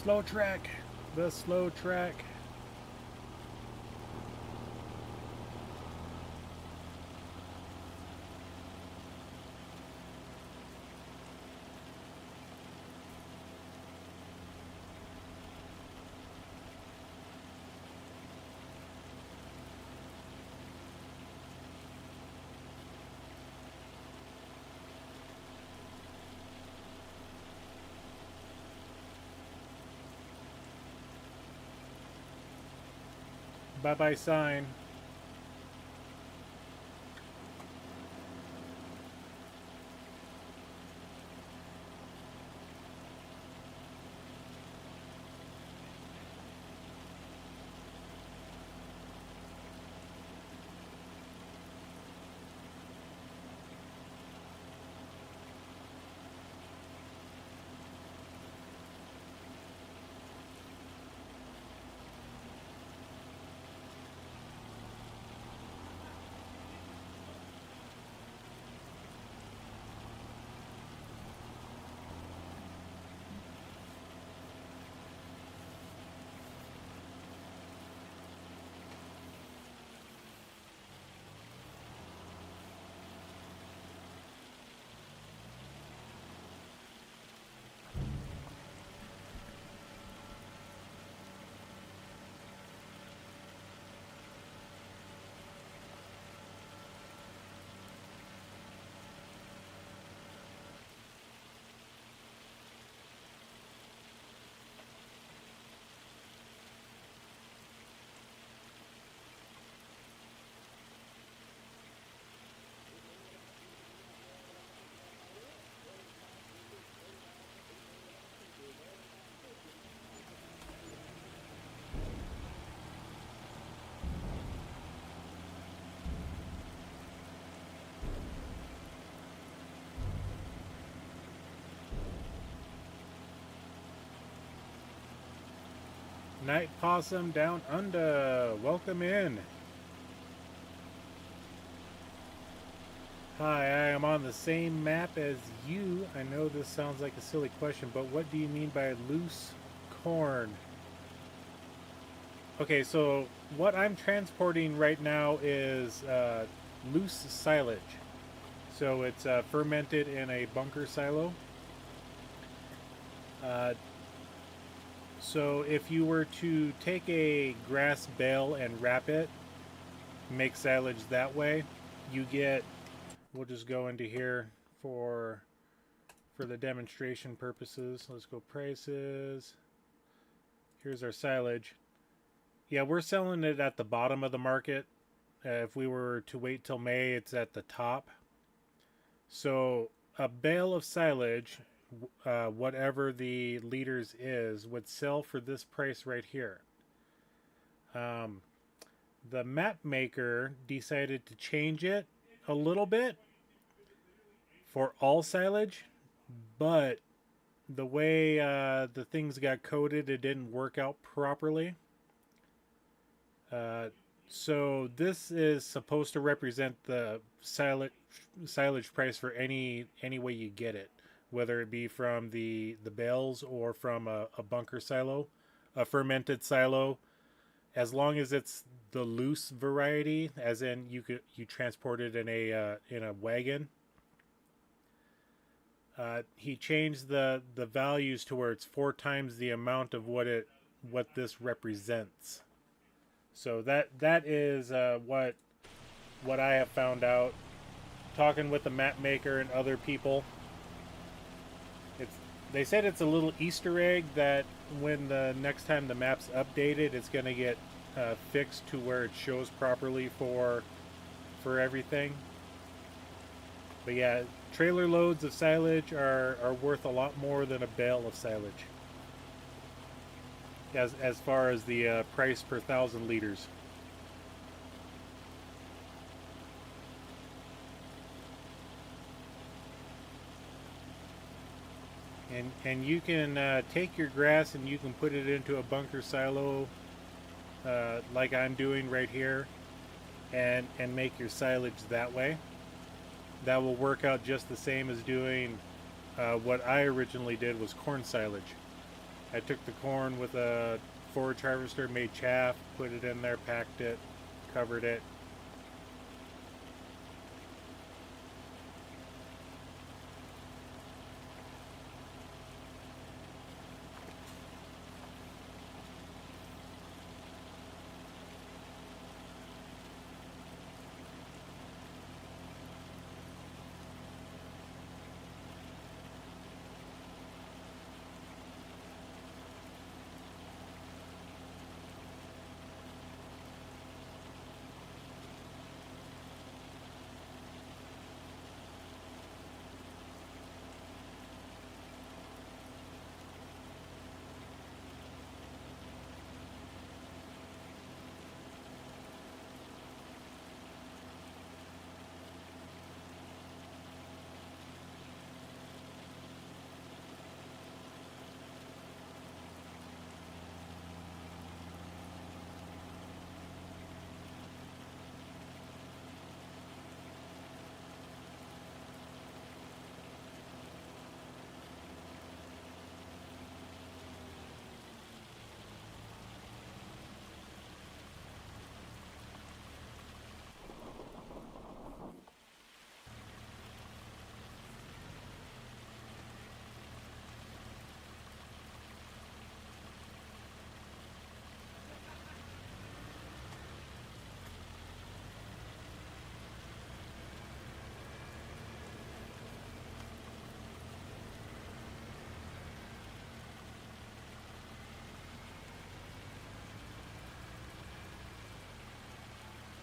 Slow track. The slow track. Bye-bye sign. Night Possum down under. Welcome in. Hi, I am on the same map as you. I know this sounds like a silly question, but what do you mean by loose corn? Okay, so what I'm transporting right now is loose silage. So it's fermented in a bunker silo. So if you were to take a grass bale and wrap it, make silage that way, you get, we'll just go into here for the demonstration purposes. Let's go prices. Here's our silage. Yeah, we're selling it at the bottom of the market. If we were to wait till May, it's at the top. So a bale of silage, whatever the liters is, would sell for this price right here. The map maker decided to change it a little bit for all silage, but the way the things got coded, it didn't work out properly. So this is supposed to represent the silage price for any way you get it, whether it be from the bales or from a bunker silo, a fermented silo. As long as it's the loose variety, as in you transport it in a wagon. He changed the values to where it's 4 times the amount of what this represents. So that is what I have found out, talking with the map maker and other people. They said it's a little Easter egg that when the next time the map's updated, it's going to get fixed to where it shows properly for everything. But yeah, trailer loads of silage are worth a lot more than a bale of silage, as far as the price per 1,000 liters. And you can take your grass and you can put it into a bunker silo, like I'm doing right here, and make your silage that way. That will work out just the same as doing what I originally did was corn silage. I took the corn with a forage harvester, made chaff, put it in there, packed it, covered it.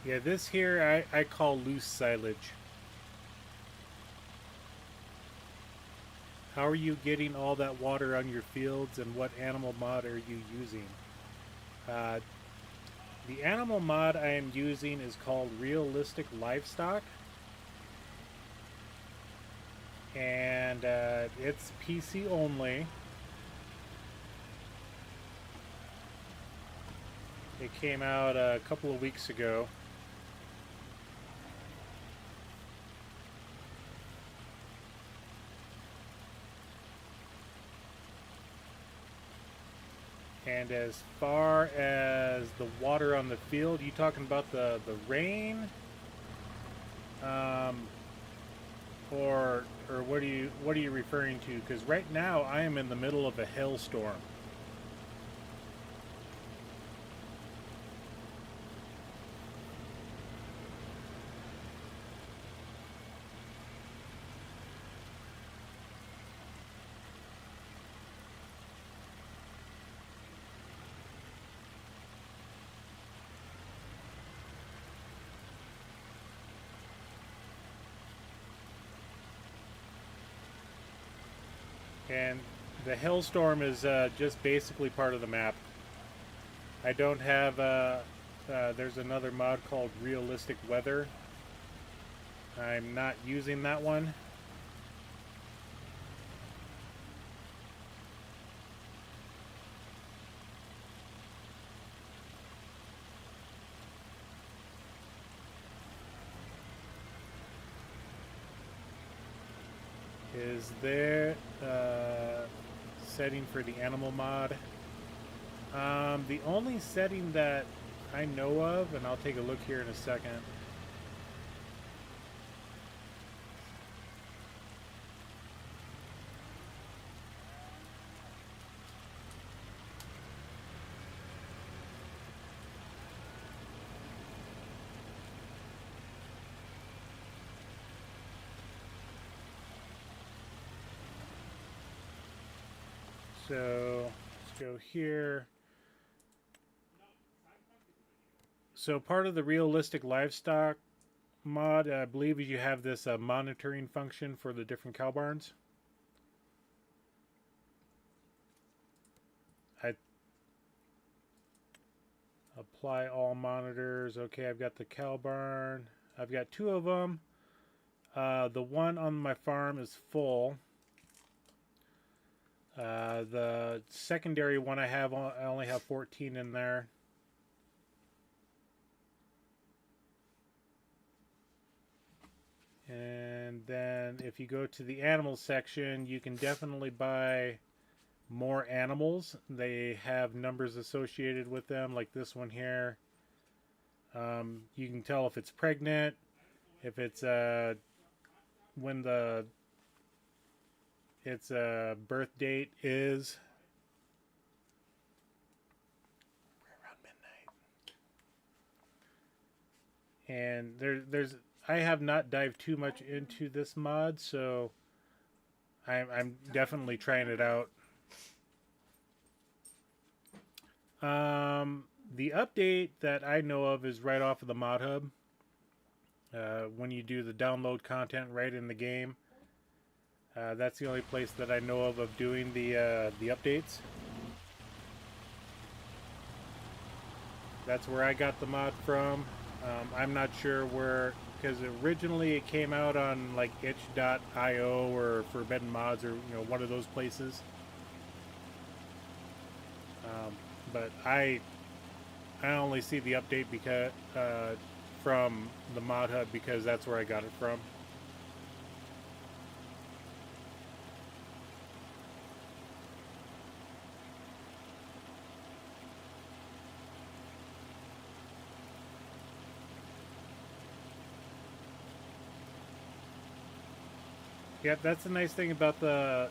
Yeah, this here I call loose silage. How are you getting all that water on your fields, and what animal mod are you using? Uh, the animal mod I am using is called Realistic Livestock. And it's PC only. It came out a couple of weeks ago. And as far as the water on the field, you talking about the rain, or what are you referring to? Because right now I am in the middle of a hailstorm. And the hailstorm is just basically part of the map. I don't have, there's another mod called Realistic Weather. I'm not using that one. Is there setting for the animal mod? The only setting that I know of, and I'll take a look here in a second. So let's go here. So part of the Realistic Livestock mod, I believe you have this monitoring function for the different cow barns. I apply all monitors. Okay, I've got the cow barn. I've got 2 of them. The one on my farm is full. The secondary one I only have 14 in there. And then if you go to the animal section, you can definitely buy more animals. They have numbers associated with them, like this one here. You can tell if it's pregnant, if it's when its birth date is. Around midnight. And there's I have not dived too much into this mod, so I'm definitely trying it out. The update that I know of is right off of the mod hub. When you do the download content right in the game, that's the only place that I know of doing the updates. That's where I got the mod from. I'm not sure where, because originally it came out on like itch.io or Forbidden Mods, or one of those places. But I only see the update because from the mod hub, because that's where I got it from. Yeah, that's the nice thing about the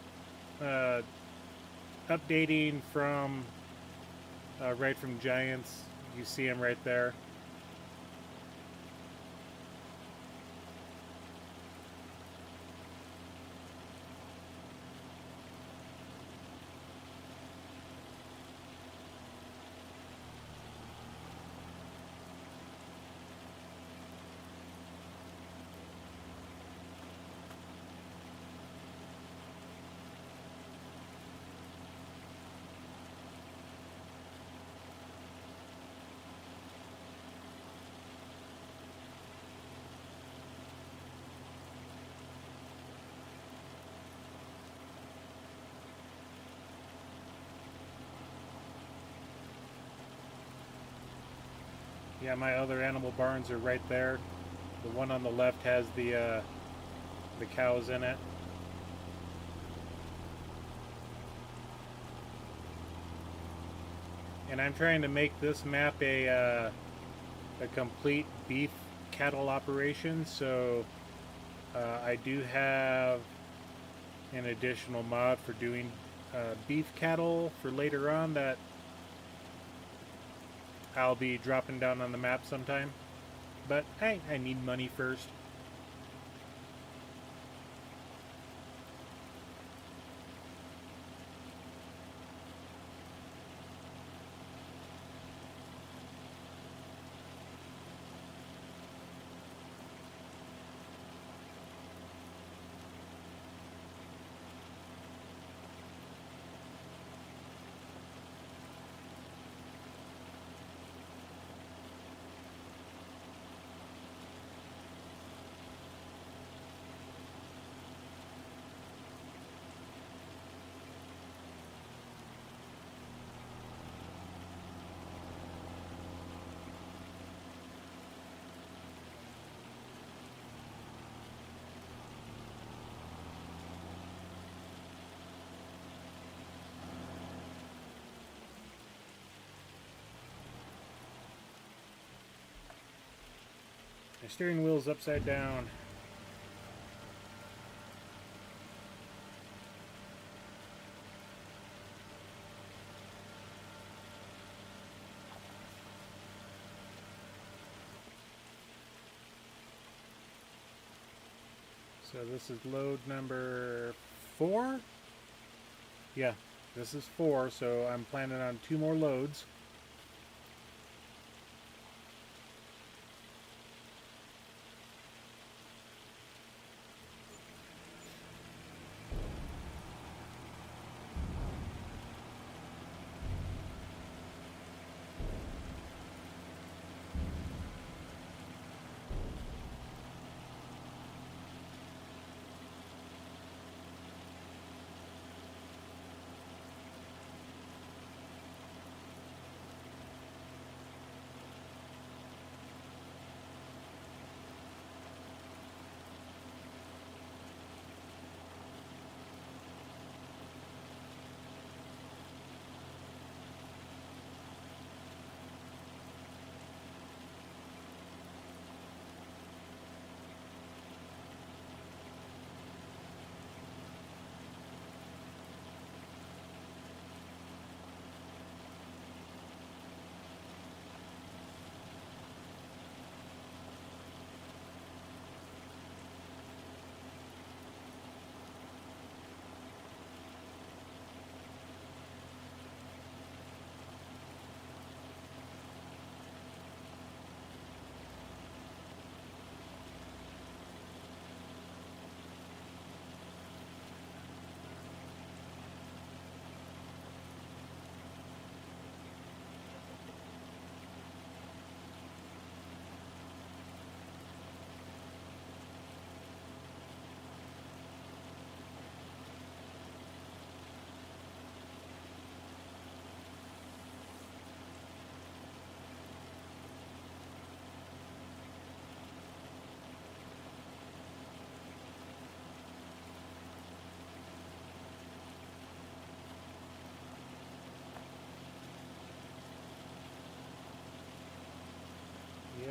updating from right from Giants. You see them right there. Yeah, my other animal barns are right there. The one on the left has the cows in it. And I'm trying to make this map a complete beef cattle operation, so I do have an additional mod for doing beef cattle for later on that I'll be dropping down on the map sometime. But I need money first. My steering wheel's upside down. So this is load number 4? Yeah, this is 4, so I'm planning on 2 more loads.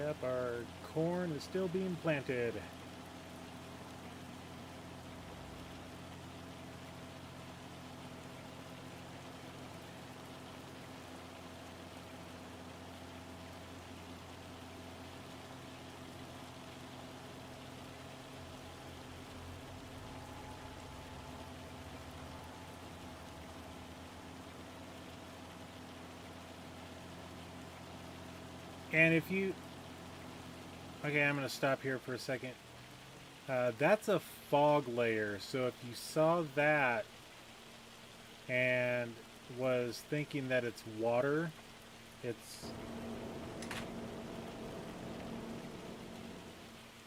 Yep, our corn is still being planted. And if you... Okay, I'm going to stop here for a second. That's a fog layer, so if you saw that and was thinking that it's water, it's...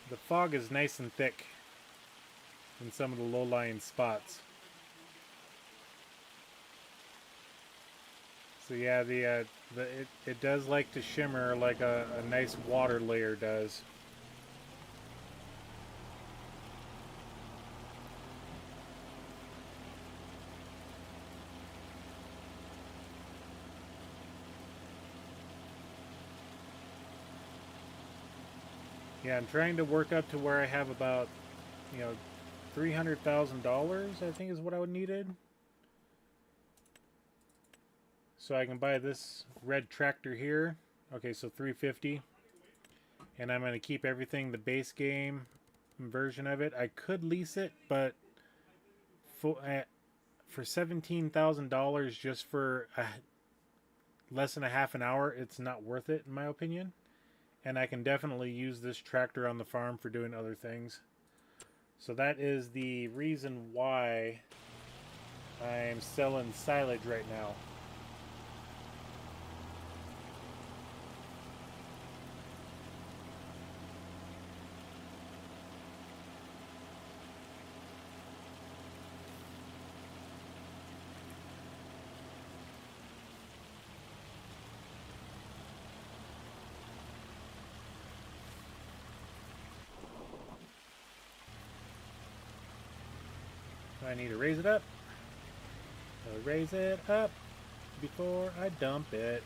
The fog is nice and thick in some of the low-lying spots. So yeah, it does like to shimmer like a nice water layer does. Yeah, I'm trying to work up to where I have about, you know, $300,000, I think is what I would needed. So I can buy this red tractor here. Okay, so $350. And I'm going to keep everything the base game version of it. I could lease it, but for $17,000 just for less than a half an hour, it's not worth it in my opinion. And I can definitely use this tractor on the farm for doing other things. So that is the reason why I'm selling silage right now. I need to raise it up. I'll raise it up before I dump it.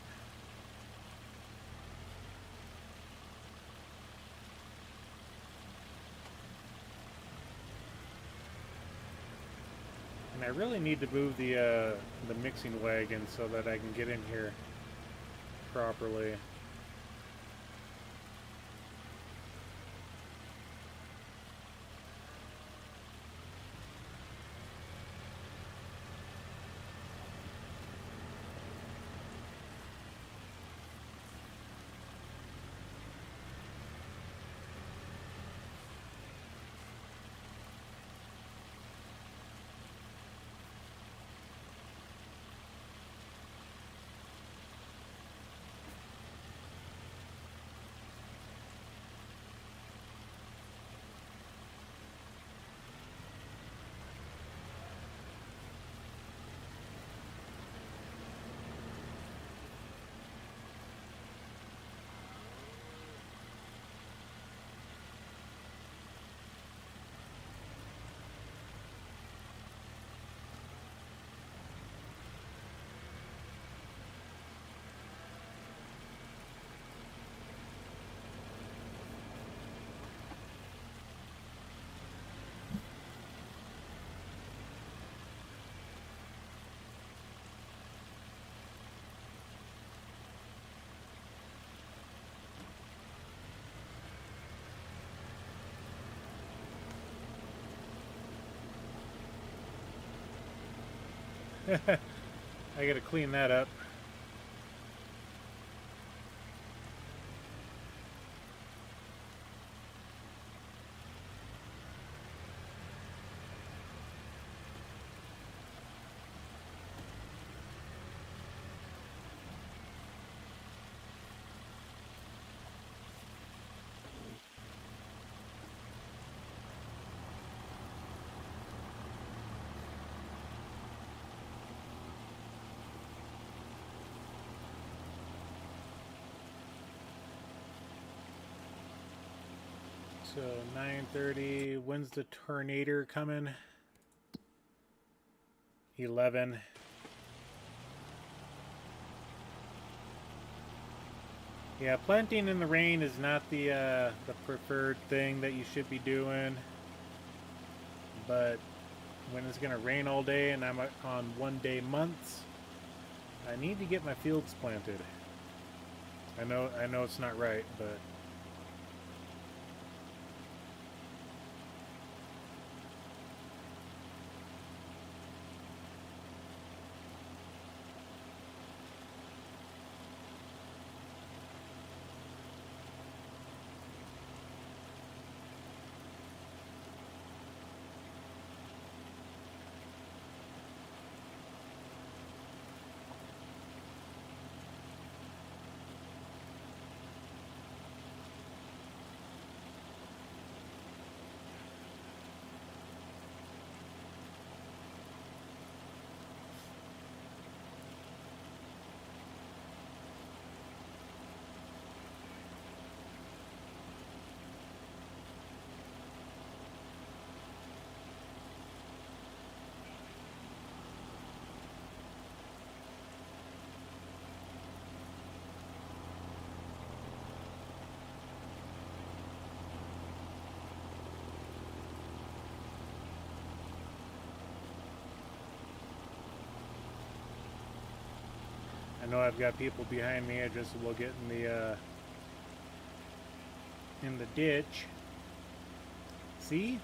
And I really need to move the mixing wagon so that I can get in here properly. I gotta clean that up. So 9:30. When's the tornado coming? 11. Yeah, planting in the rain is not the preferred thing that you should be doing. But when it's gonna rain all day and I'm on 1-day months, I need to get my fields planted. I know it's not right, but I know I've got people behind me. I just will get in the ditch. See?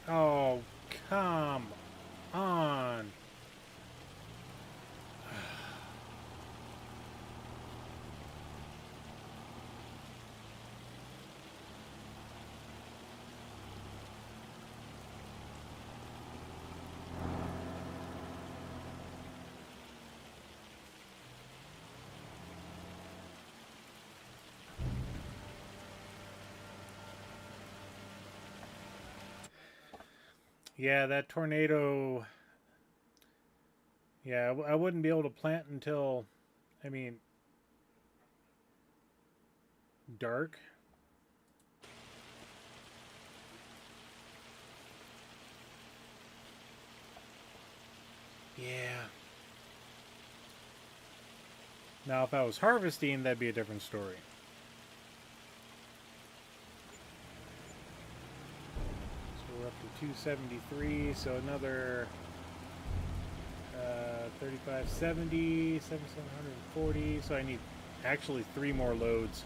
Oh, come on. Yeah, that tornado. Yeah, I wouldn't be able to plant until, I mean, dark. Yeah. Now, if I was harvesting, that'd be a different story. So we're up to 273, so another 3570, 7740. So I need actually 3 more loads.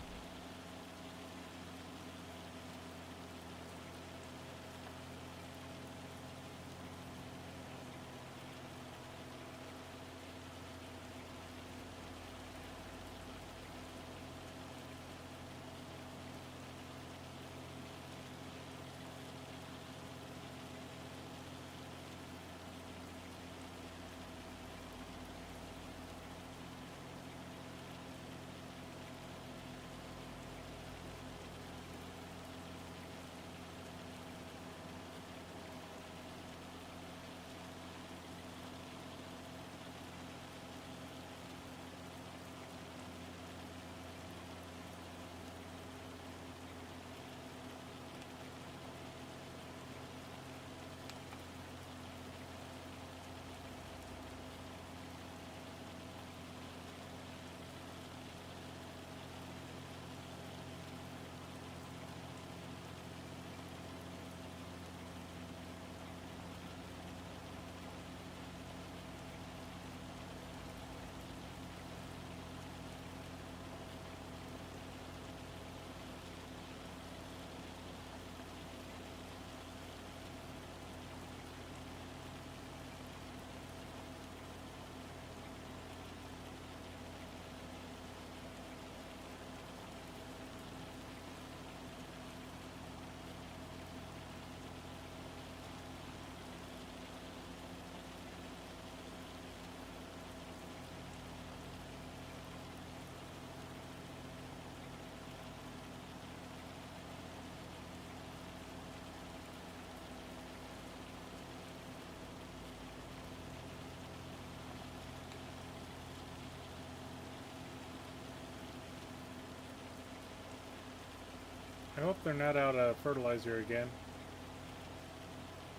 I hope they're not out of fertilizer again.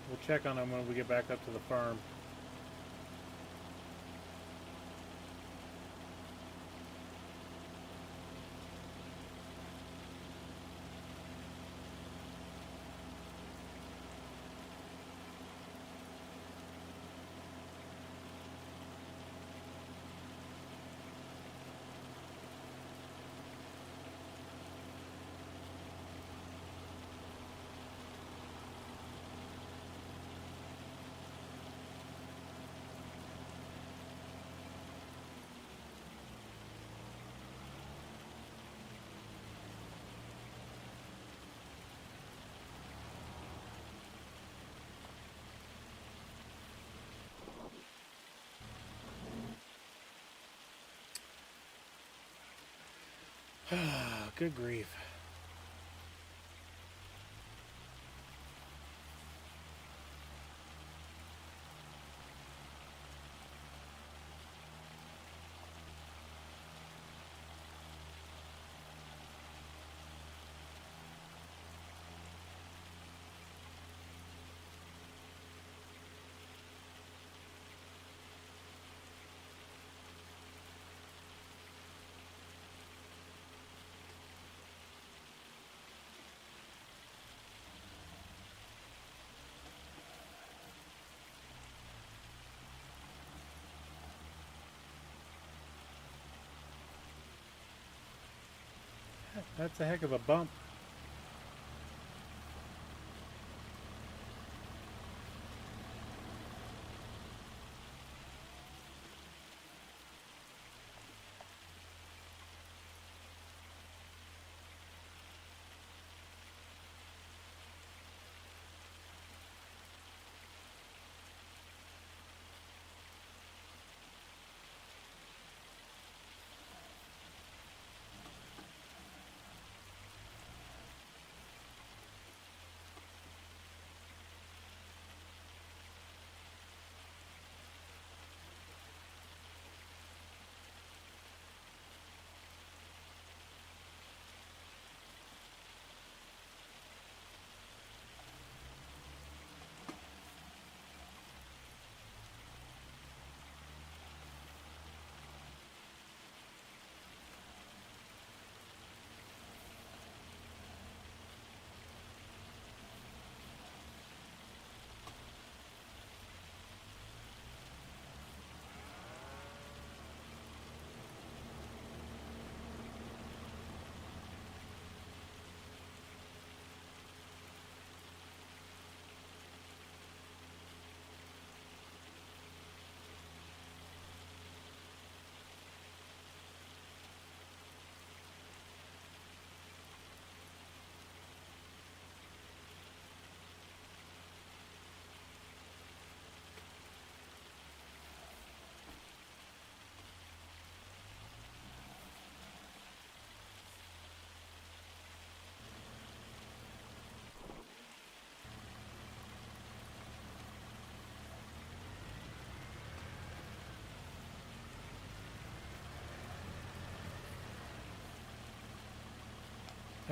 We'll check on them when we get back up to the farm. Good grief. That's a heck of a bump.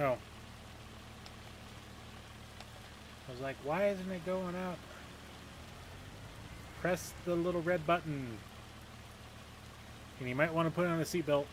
Oh. I was like, why isn't it going out? Press the little red button. And you might want to put on a seatbelt.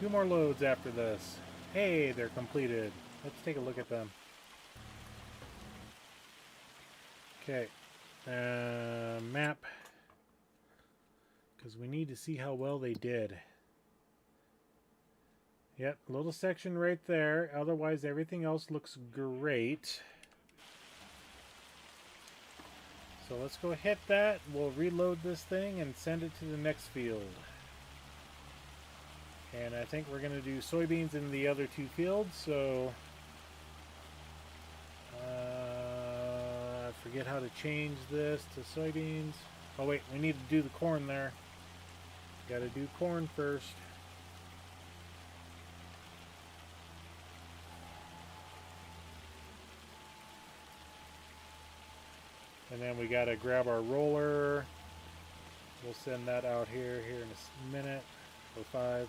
2 more loads after this. Hey, they're completed. Let's take a look at them. Okay. Map. Because we need to see how well they did. Yep, little section right there. Otherwise, everything else looks great. So let's go hit that. We'll reload this thing and send it to the next field. And I think we're going to do soybeans in the other 2 fields, so I forget how to change this to soybeans. Oh wait, we need to do the corn there. Got to do corn first. And then we got to grab our roller. We'll send that out here in a minute or 5.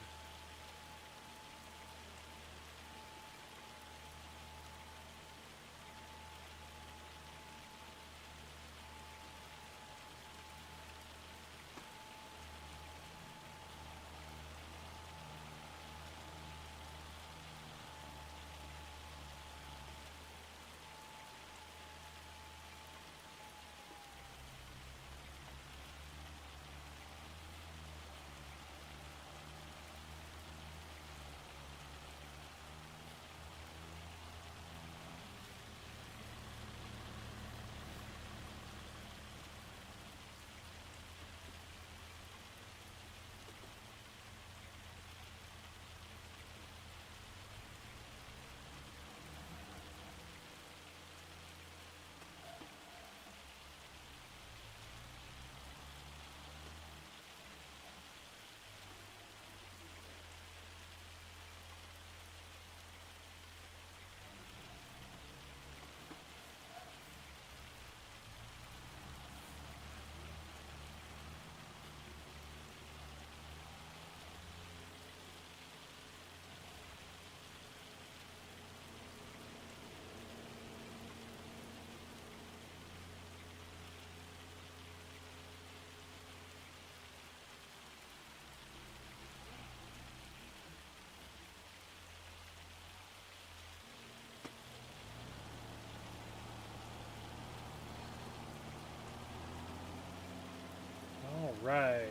All right.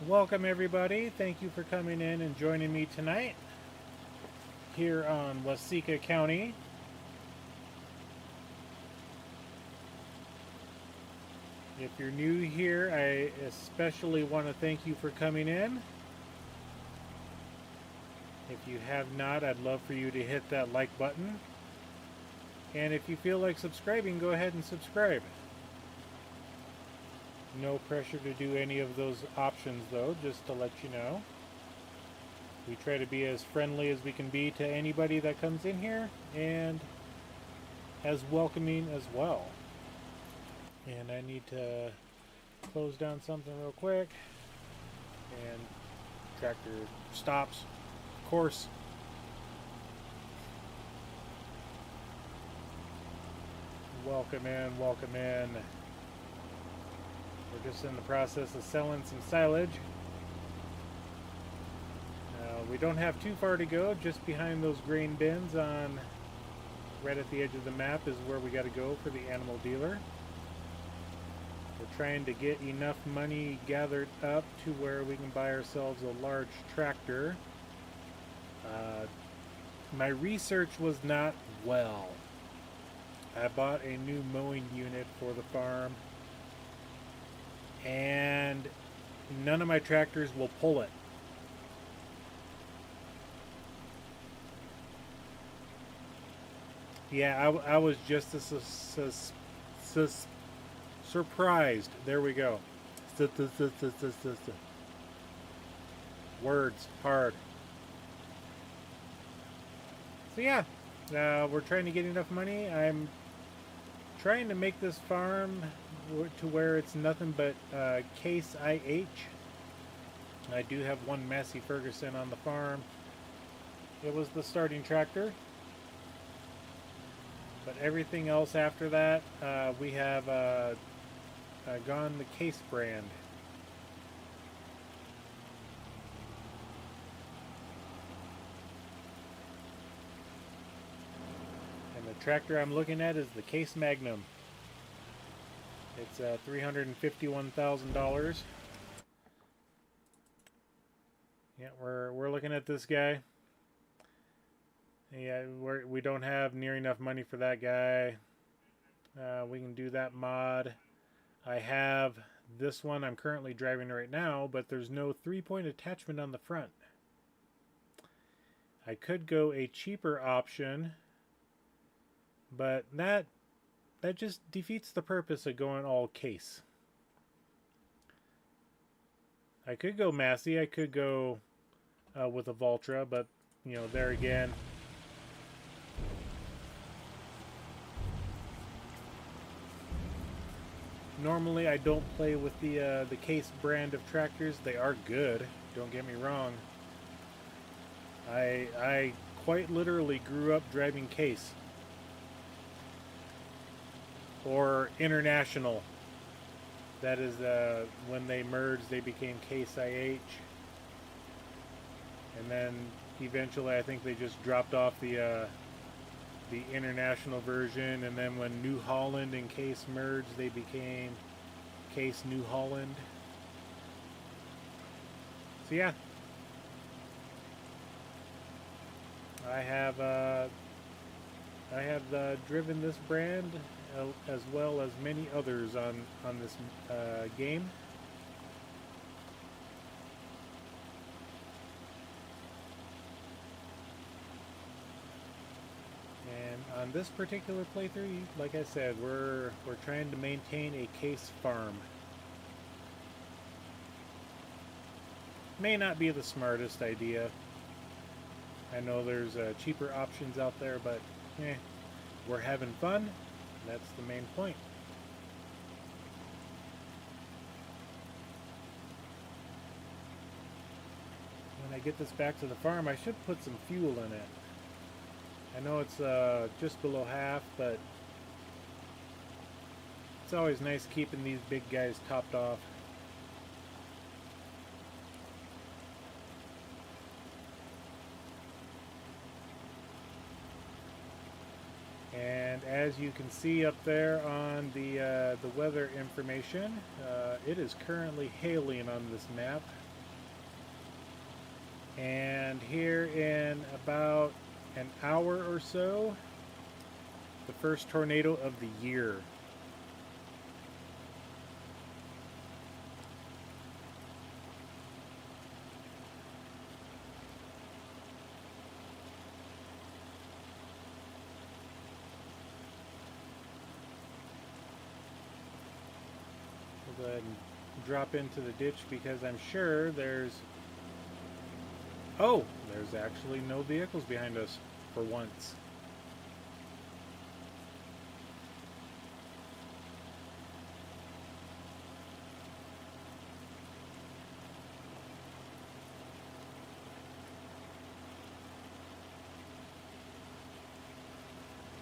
Welcome everybody. Thank you for coming in and joining me tonight here on Waseca County. If you're new here, I especially want to thank you for coming in. If you have not, I'd love for you to hit that like button. And if you feel like subscribing, go ahead and subscribe. No pressure to do any of those options though, just to let you know. We try to be as friendly as we can be to anybody that comes in here, and as welcoming as well. And I need to close down something real quick. And tractor stops, of course. Welcome in, welcome in. We're just in the process of selling some silage. We don't have too far to go. Just behind those grain bins on right at the edge of the map is where we got to go for the animal dealer. We're trying to get enough money gathered up to where we can buy ourselves a large tractor. My research was not well. I bought a new mowing unit for the farm, and none of my tractors will pull it. Yeah, I was just surprised. There we go. Words hard. So yeah, we're trying to get enough money. I'm trying to make this farm to where it's nothing but Case IH. I do have one Massey Ferguson on the farm. It was the starting tractor. But everything else after that, we have gone the Case brand. And the tractor I'm looking at is the Case Magnum. It's $351,000. Yeah, we're looking at this guy. Yeah, we don't have near enough money for that guy. We can do that mod. I have this one I'm currently driving right now, but there's no 3-point attachment on the front. I could go a cheaper option, but that just defeats the purpose of going all Case. I could go Massey, I could go with a Valtra, but you know, there again, normally I don't play with the Case brand of tractors. They are good, don't get me wrong. I quite literally grew up driving Case. Or International. That is when they merged, they became Case IH. And then eventually I think they just dropped off the International version, and then when New Holland and Case merged, they became Case New Holland. So yeah, I have driven this brand as well as many others on this game. And on this particular playthrough, like I said, we're trying to maintain a Case farm. May not be the smartest idea. I know there's cheaper options out there, but we're having fun. That's the main point. When I get this back to the farm, I should put some fuel in it. I know it's just below half, but it's always nice keeping these big guys topped off. And as you can see up there on the weather information, it is currently hailing on this map. And here in about an hour or so, the first tornado of the year. Go ahead and drop into the ditch because I'm sure there's actually no vehicles behind us for once.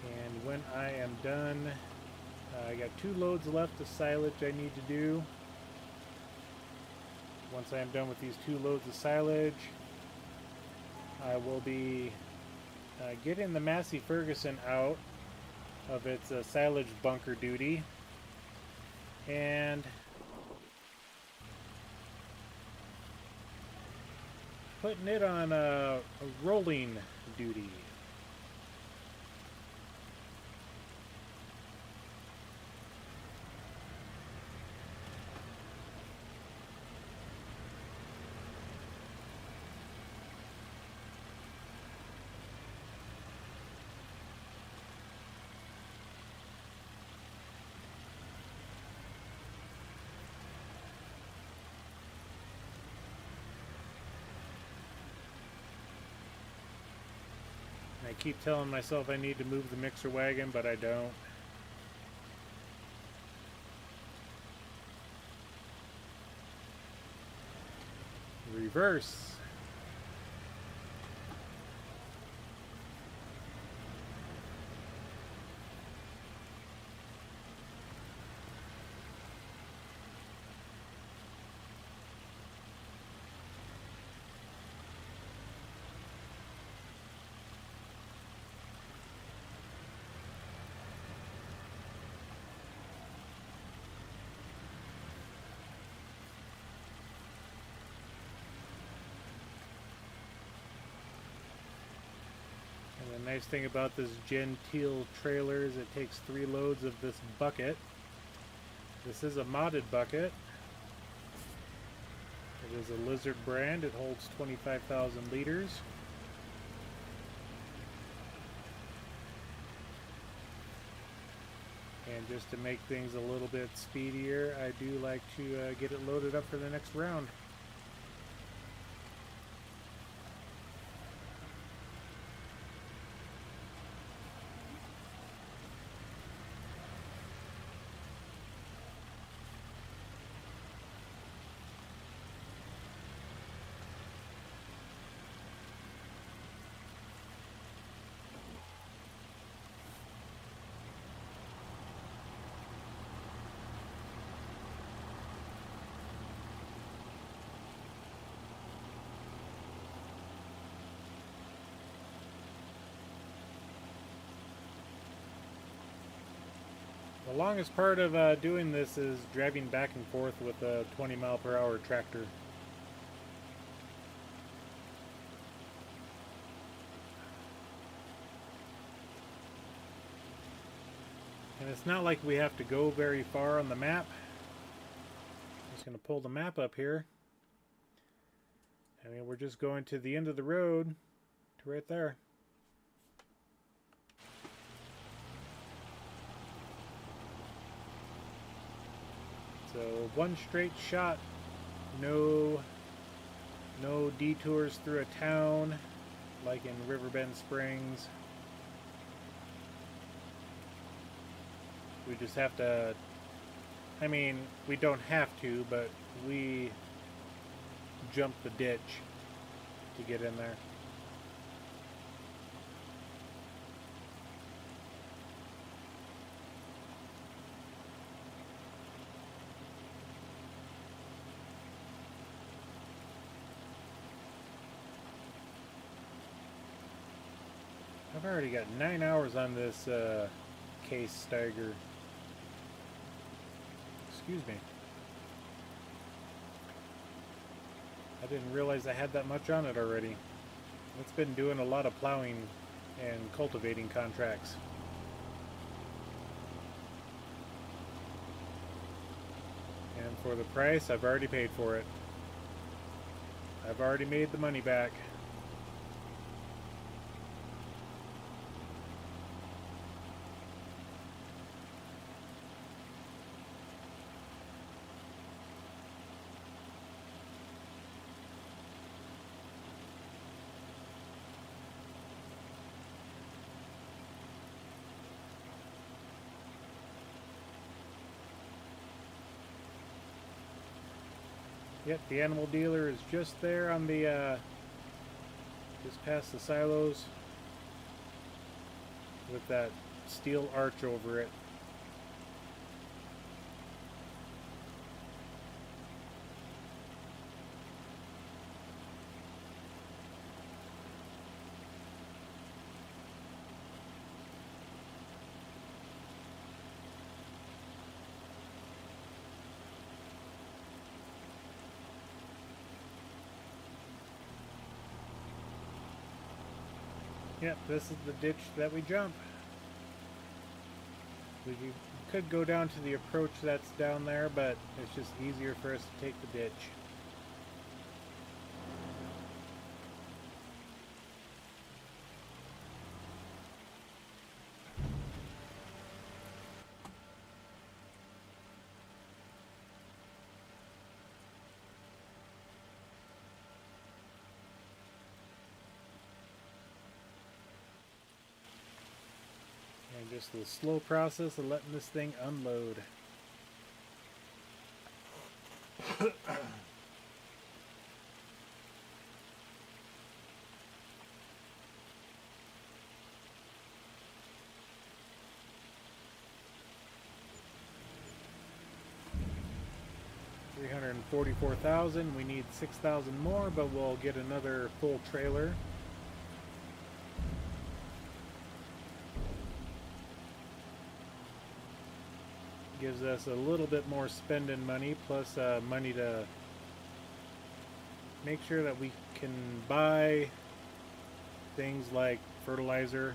And when I am done, I got 2 loads left of silage I need to do. Once I am done with these 2 loads of silage, I will be getting the Massey Ferguson out of its silage bunker duty and putting it on a rolling duty. I keep telling myself I need to move the mixer wagon, but I don't. reverse. The nice thing about this genteel trailer is it takes 3 loads of this bucket. This is a modded bucket. It is a Lizard brand. It holds 25,000 liters. And just to make things a little bit speedier, I do like to get it loaded up for the next round. The longest part of doing this is driving back and forth with a 20-mile-per-hour tractor. And it's not like we have to go very far on the map. I'm just going to pull the map up here. I mean, we're just going to the end of the road to right there. So one straight shot, no detours through a town like in Riverbend Springs. We just have to, I mean, we don't have to, but we jump the ditch to get in there. I've already got 9 hours on this case Steiger. Excuse me. I didn't realize I had that much on it already. It's been doing a lot of plowing and cultivating contracts. And for the price, I've already paid for it. I've already made the money back. Yep, the animal dealer is just there on the, just past the silos with that steel arch over it. Yep, this is the ditch that we jump. We could go down to the approach that's down there, but it's just easier for us to take the ditch. Just the slow process of letting this thing unload. 44,000. We need 6,000 more, but we'll get another full trailer. Gives us a little bit more spending money, plus money to make sure that we can buy things like fertilizer.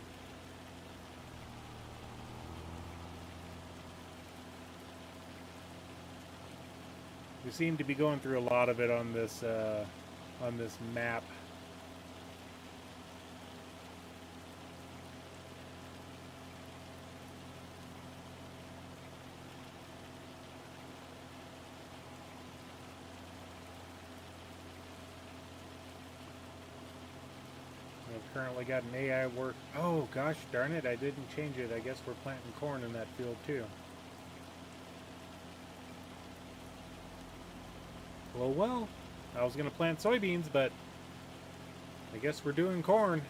We seem to be going through a lot of it on this map. I've currently got an AI work. Oh gosh darn it, I didn't change it. I guess we're planting corn in that field too. Well, I was going to plant soybeans, but I guess we're doing corn.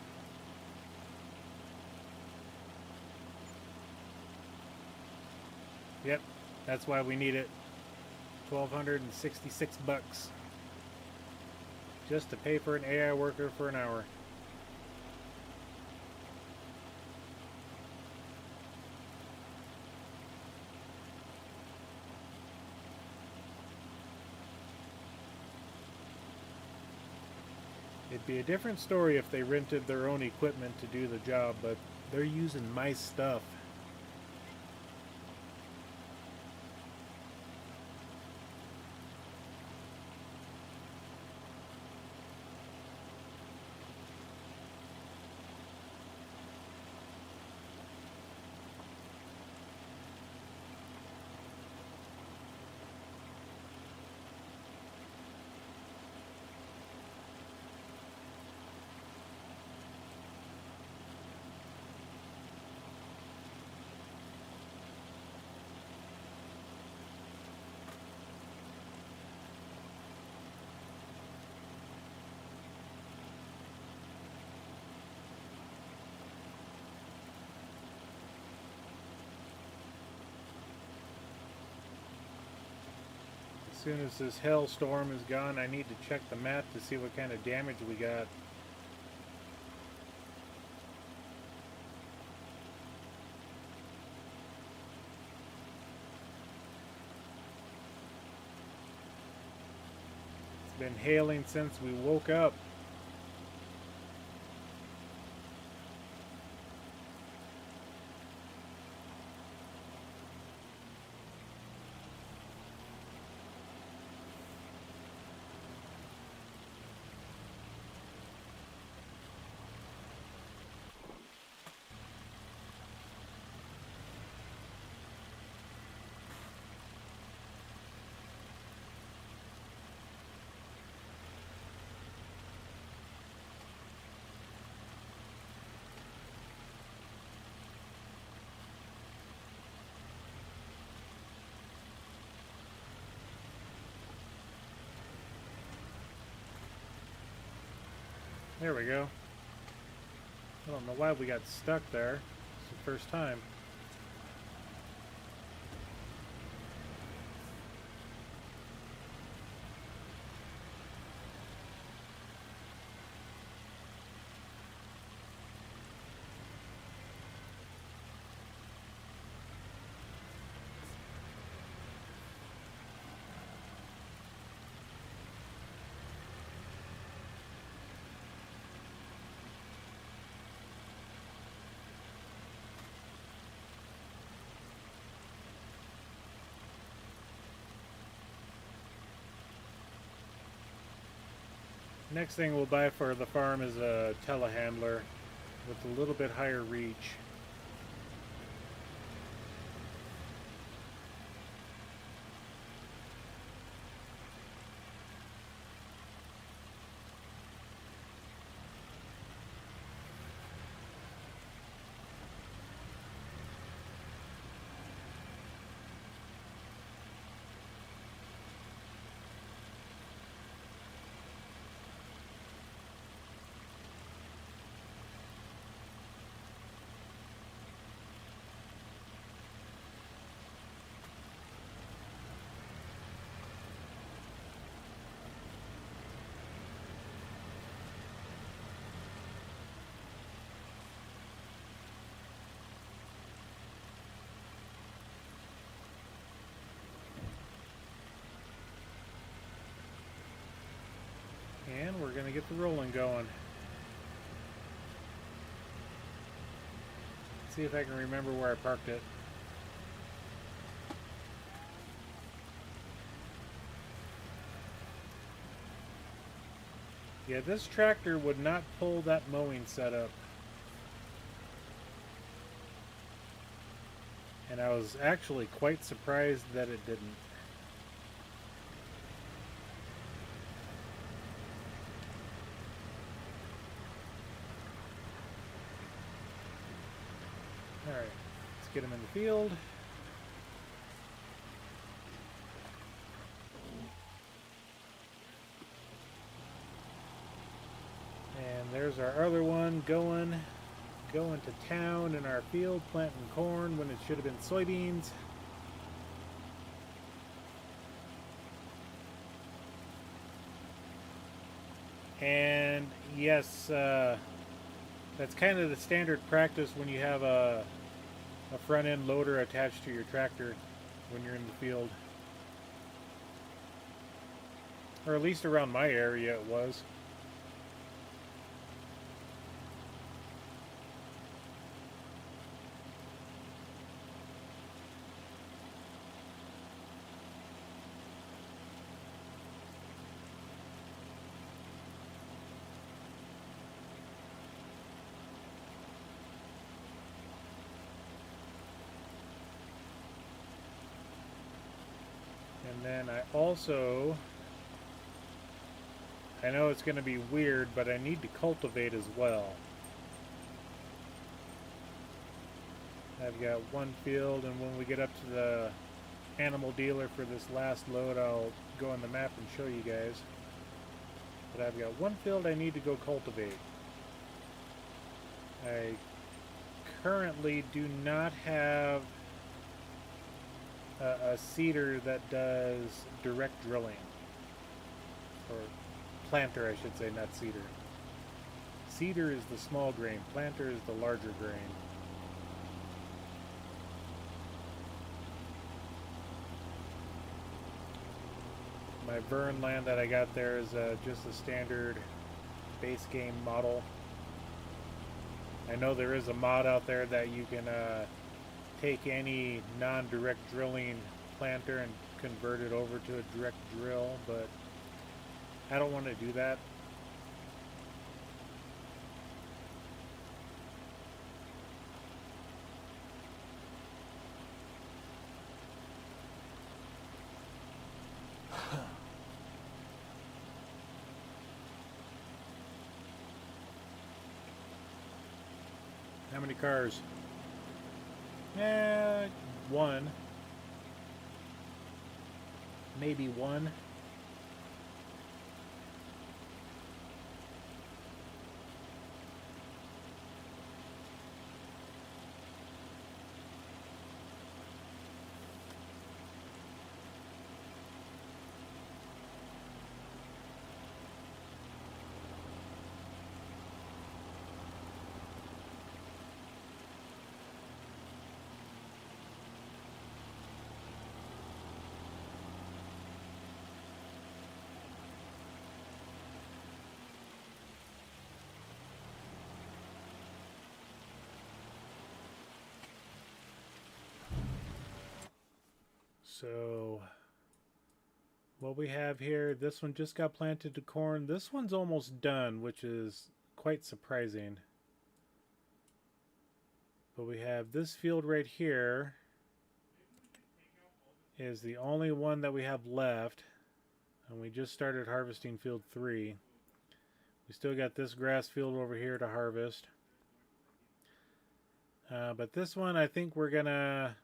Yep, that's why we need it. 1,266 bucks just to pay for an AI worker for an hour. It'd be a different story if they rented their own equipment to do the job, but they're using my stuff. As soon as this hailstorm is gone, I need to check the map to see what kind of damage we got. It's been hailing since we woke up. There we go. I don't know why we got stuck there. It's the first time. Next thing we'll buy for the farm is a telehandler with a little bit higher reach. And we're going to get the rolling going. See if I can remember where I parked it. Yeah, this tractor would not pull that mowing setup. And I was actually quite surprised that it didn't. Alright, let's get him in the field. And there's our other one going to town in our field, planting corn when it should have been soybeans. And yes, that's kind of the standard practice when you have a front end loader attached to your tractor when you're in the field. Or at least around my area it was. And then I know it's going to be weird, but I need to cultivate as well. I've got one field, and when we get up to the animal dealer for this last load, I'll go on the map and show you guys. But I've got one field I need to go cultivate. I currently do not have a seeder that does direct drilling, or planter I should say, not seeder. Seeder is the small grain, planter is the larger grain. My Vern land that I got there is just a standard base game model. I know there is a mod out there that you can take any non-direct drilling planter and convert it over to a direct drill, but I don't want to do that. How many cars? One. Maybe one. So what we have here, this one just got planted to corn. This one's almost done, which is quite surprising. But we have this field right here is the only one that we have left. And we just started harvesting field 3. We still got this grass field over here to harvest. But this one I think we're gonna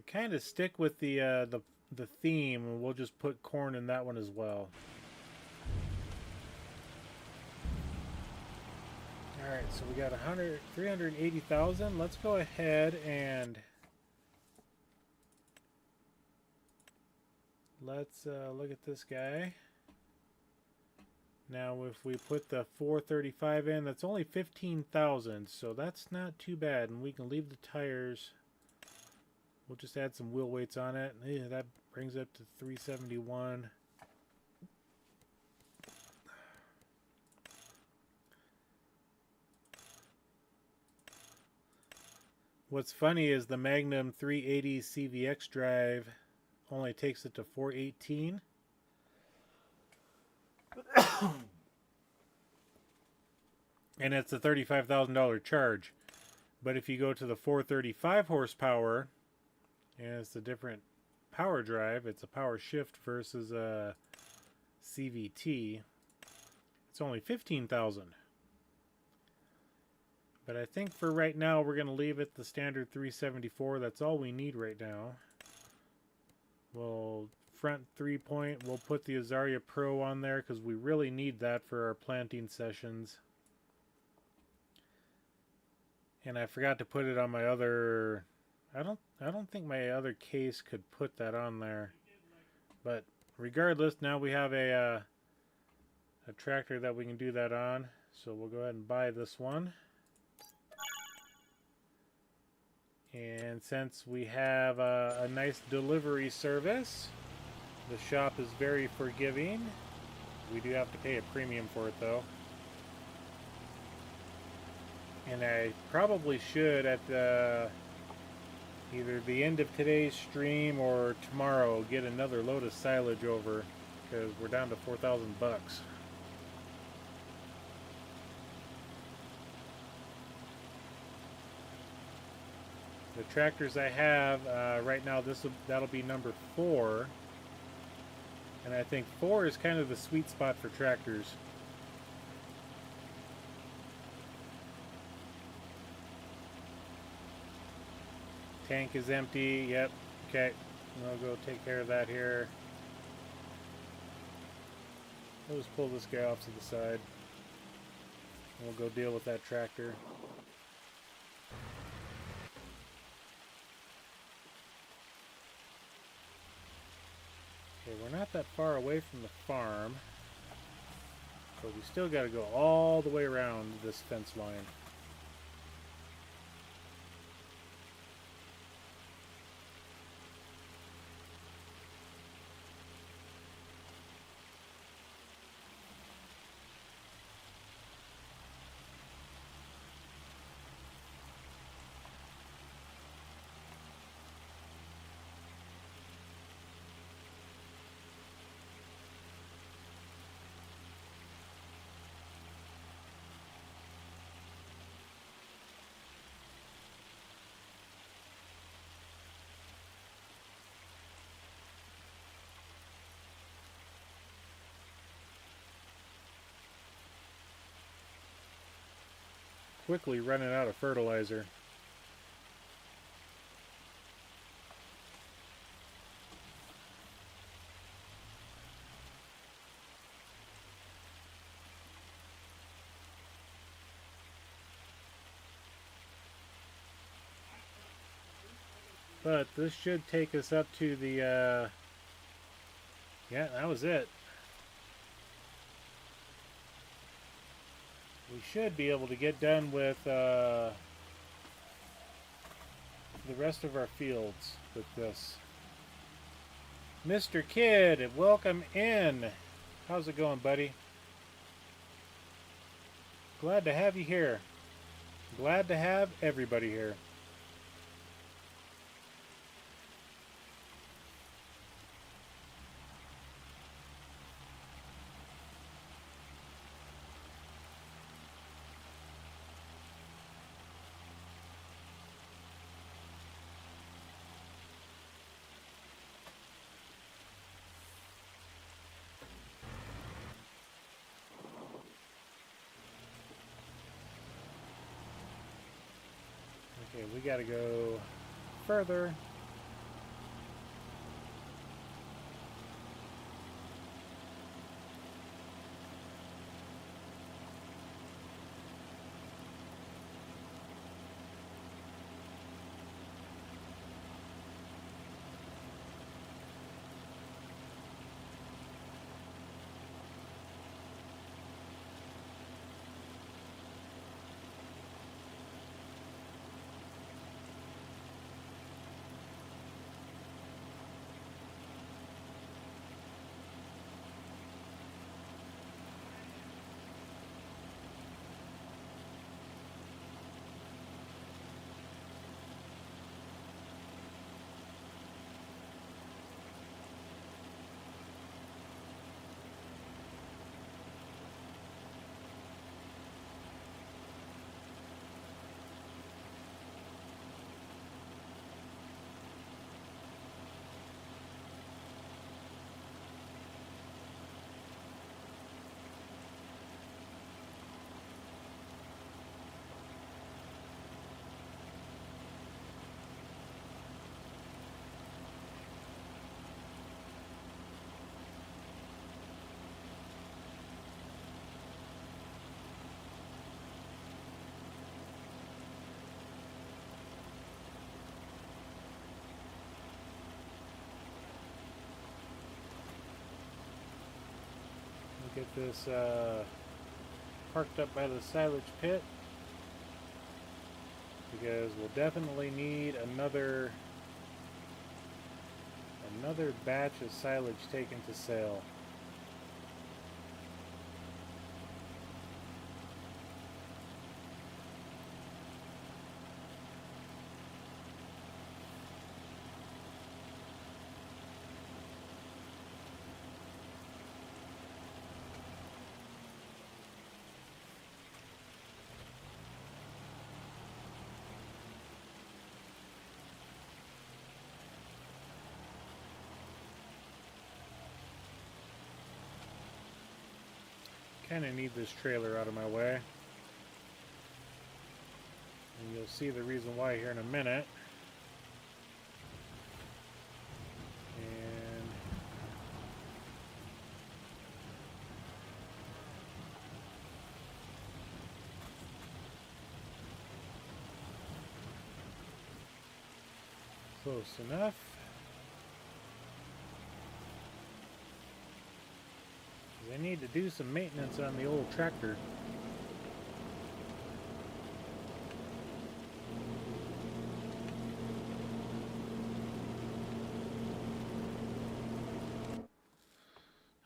kind of stick with the theme, and we'll just put corn in that one as well. All right, so we got 380,000. Let's go ahead and let's look at this guy. Now, if we put the 435 in, that's only 15,000, so that's not too bad, and we can leave the tires. We'll just add some wheel weights on it. Yeah, that brings up to 371. What's funny is the Magnum 380 CVX drive only takes it to 418. And it's a $35,000 charge. But if you go to the 435 horsepower, and it's a different power drive, it's a power shift versus a CVT, it's only 15,000. But I think for right now we're going to leave it the standard 374. That's all we need right now. We'll front 3-point, we'll put the Azaria Pro on there because we really need that for our planting sessions. And I forgot to put it on my other, I don't think my other case could put that on there. But regardless, now we have a tractor that we can do that on. So we'll go ahead and buy this one. And since we have a nice delivery service, the shop is very forgiving. We do have to pay a premium for it though. And I probably should at either the end of today's stream or tomorrow get another load of silage over, because we're down to 4,000 bucks. The tractors I have right now, that'll be number 4, and I think 4 is kind of the sweet spot for tractors. Tank is empty. Yep. Okay. We'll go take care of that here. We'll just pull this guy off to the side. We'll go deal with that tractor. Okay, we're not that far away from the farm, but we still got to go all the way around this fence line. Quickly running out of fertilizer. But this should take us up to the, yeah, that was it. We should be able to get done with the rest of our fields with this. Mr. Kid, welcome in. How's it going, buddy? Glad to have you here. Glad to have everybody here. Okay, we gotta go further. Get this parked up by the silage pit, because we'll definitely need another batch of silage taken to sale. Kind of need this trailer out of my way. And you'll see the reason why here in a minute. And close enough. I need to do some maintenance on the old tractor.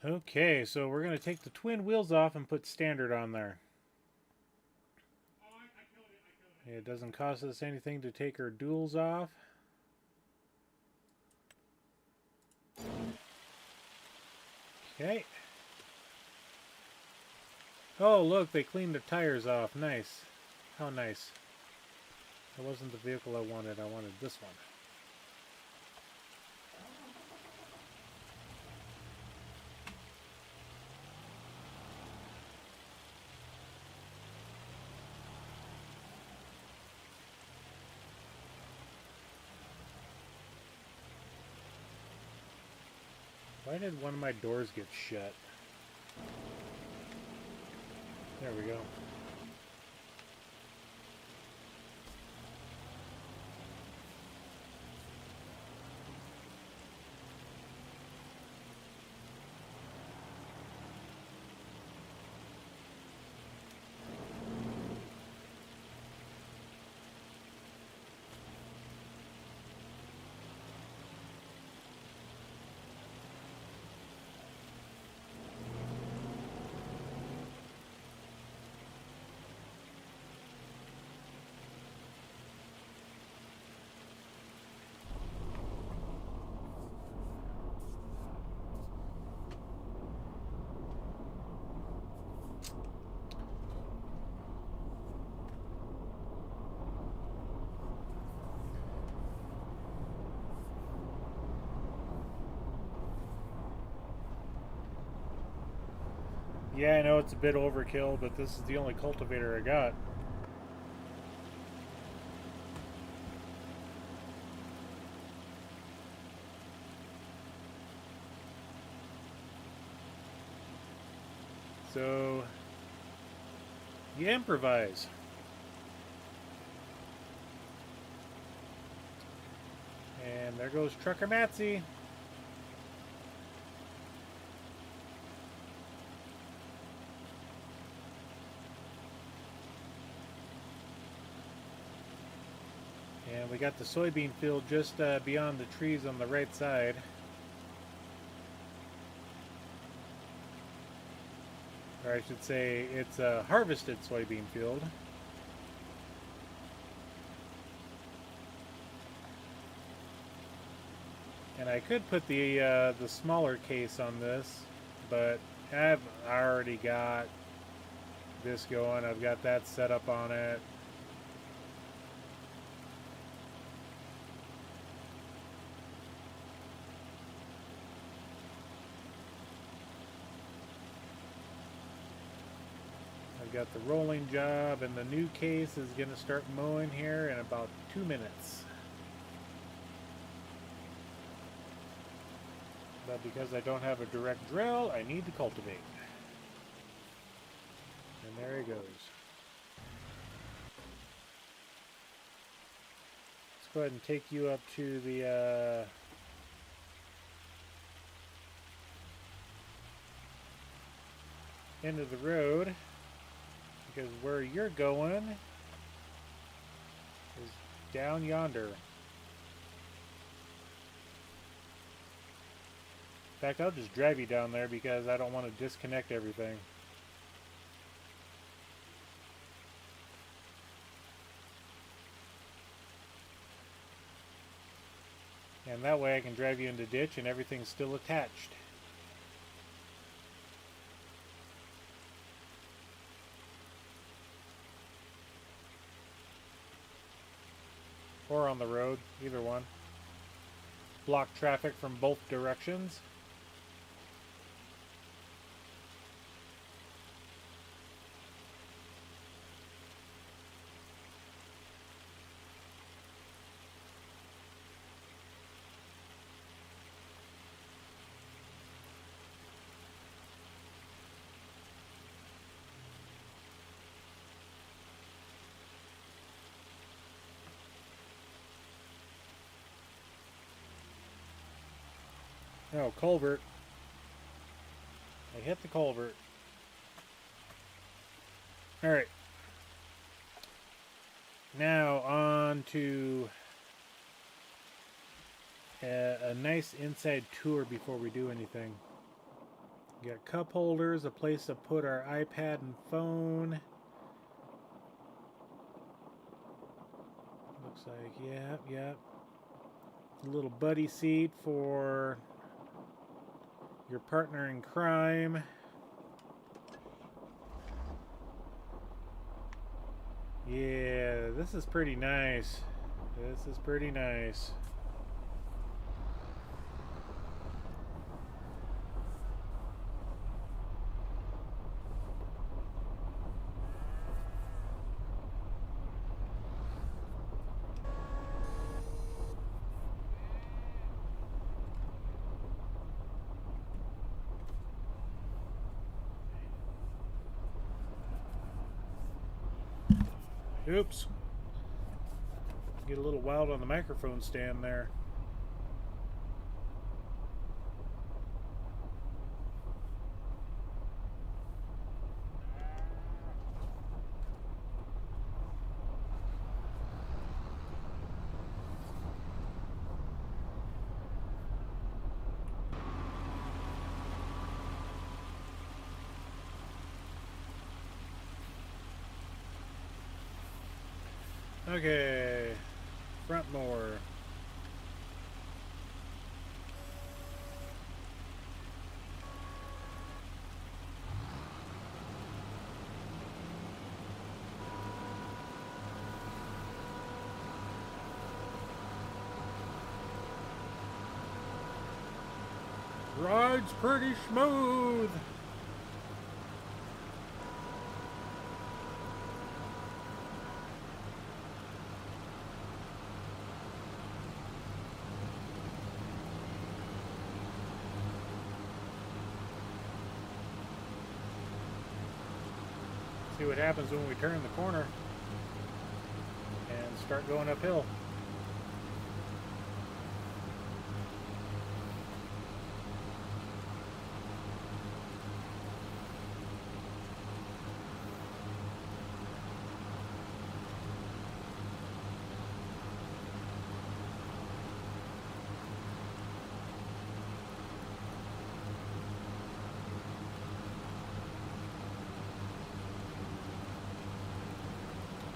Okay, so we're going to take the twin wheels off and put standard on there. It doesn't cost us anything to take our duals off. Okay. Oh, look, they cleaned the tires off. Nice. How nice. That wasn't the vehicle I wanted. I wanted this one. Why did one of my doors get shut? There we go. Yeah, I know it's a bit overkill, but this is the only cultivator I got. So, you improvise. And there goes Trucker Matsy. And we got the soybean field just beyond the trees on the right side. Or I should say, it's a harvested soybean field. And I could put the smaller case on this, but I've already got this going. I've got that set up on it. Got the rolling job, and the new case is going to start mowing here in about 2 minutes. But because I don't have a direct drill, I need to cultivate. And there he goes. Let's go ahead and take you up to the end of the road, because where you're going is down yonder. In fact, I'll just drive you down there because I don't want to disconnect everything. And that way I can drive you in the ditch and everything's still attached. Or on the road, either one. Block traffic from both directions. Oh, culvert. I hit the culvert. Alright. Now on to a nice inside tour before we do anything. We got cup holders, a place to put our iPad and phone. Looks like, yeah. A little buddy seat for your partner in crime. Yeah, this is pretty nice. This is pretty nice. Oops. Get a little wild on the microphone stand there. Okay, front more. Ride's pretty smooth. See what happens when we turn the corner and start going uphill.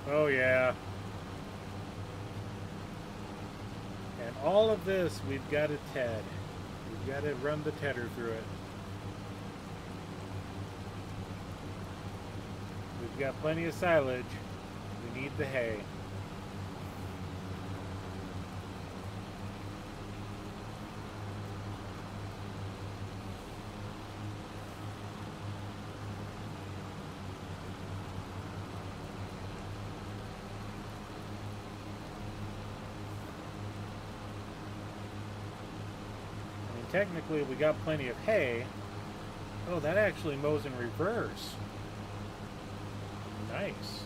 Oh yeah. And all of this we've got to TED. We've got to run the tedder through it. We've got plenty of silage. We need the hay. Technically, we got plenty of hay. Oh, that actually mows in reverse. Nice.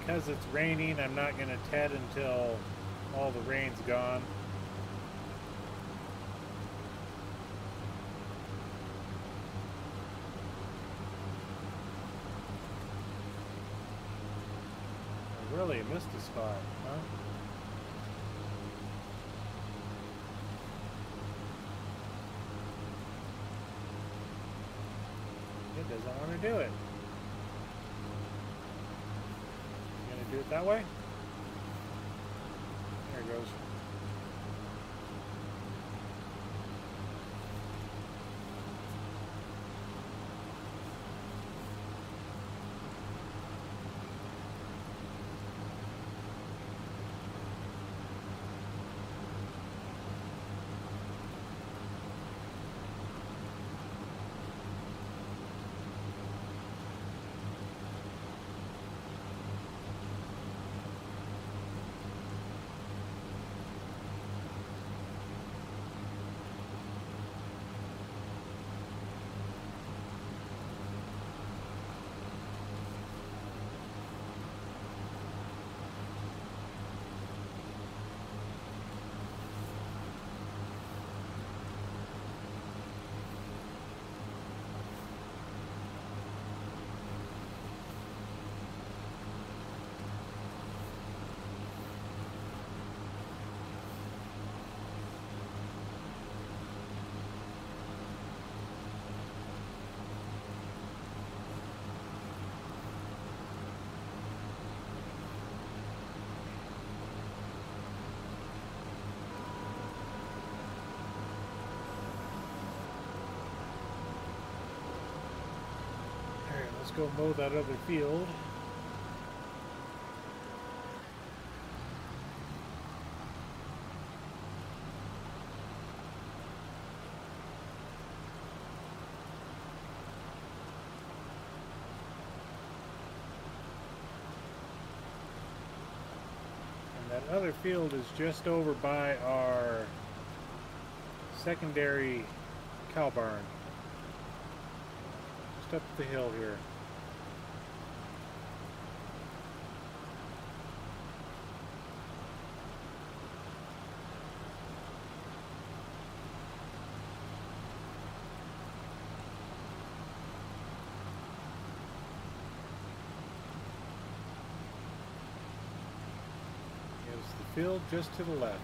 because it's raining, I'm not going to ted until all the rain's gone. I really missed a spot, huh? It doesn't want to do it. Do it that way. There it goes. Let's go mow that other field. And that other field is just over by our secondary cow barn. Just up the hill here. Field just to the left.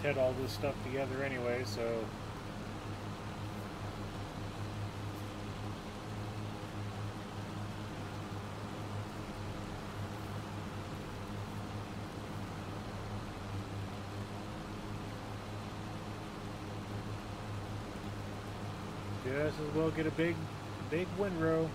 TED all this stuff together anyway, so just as well get a big windrow.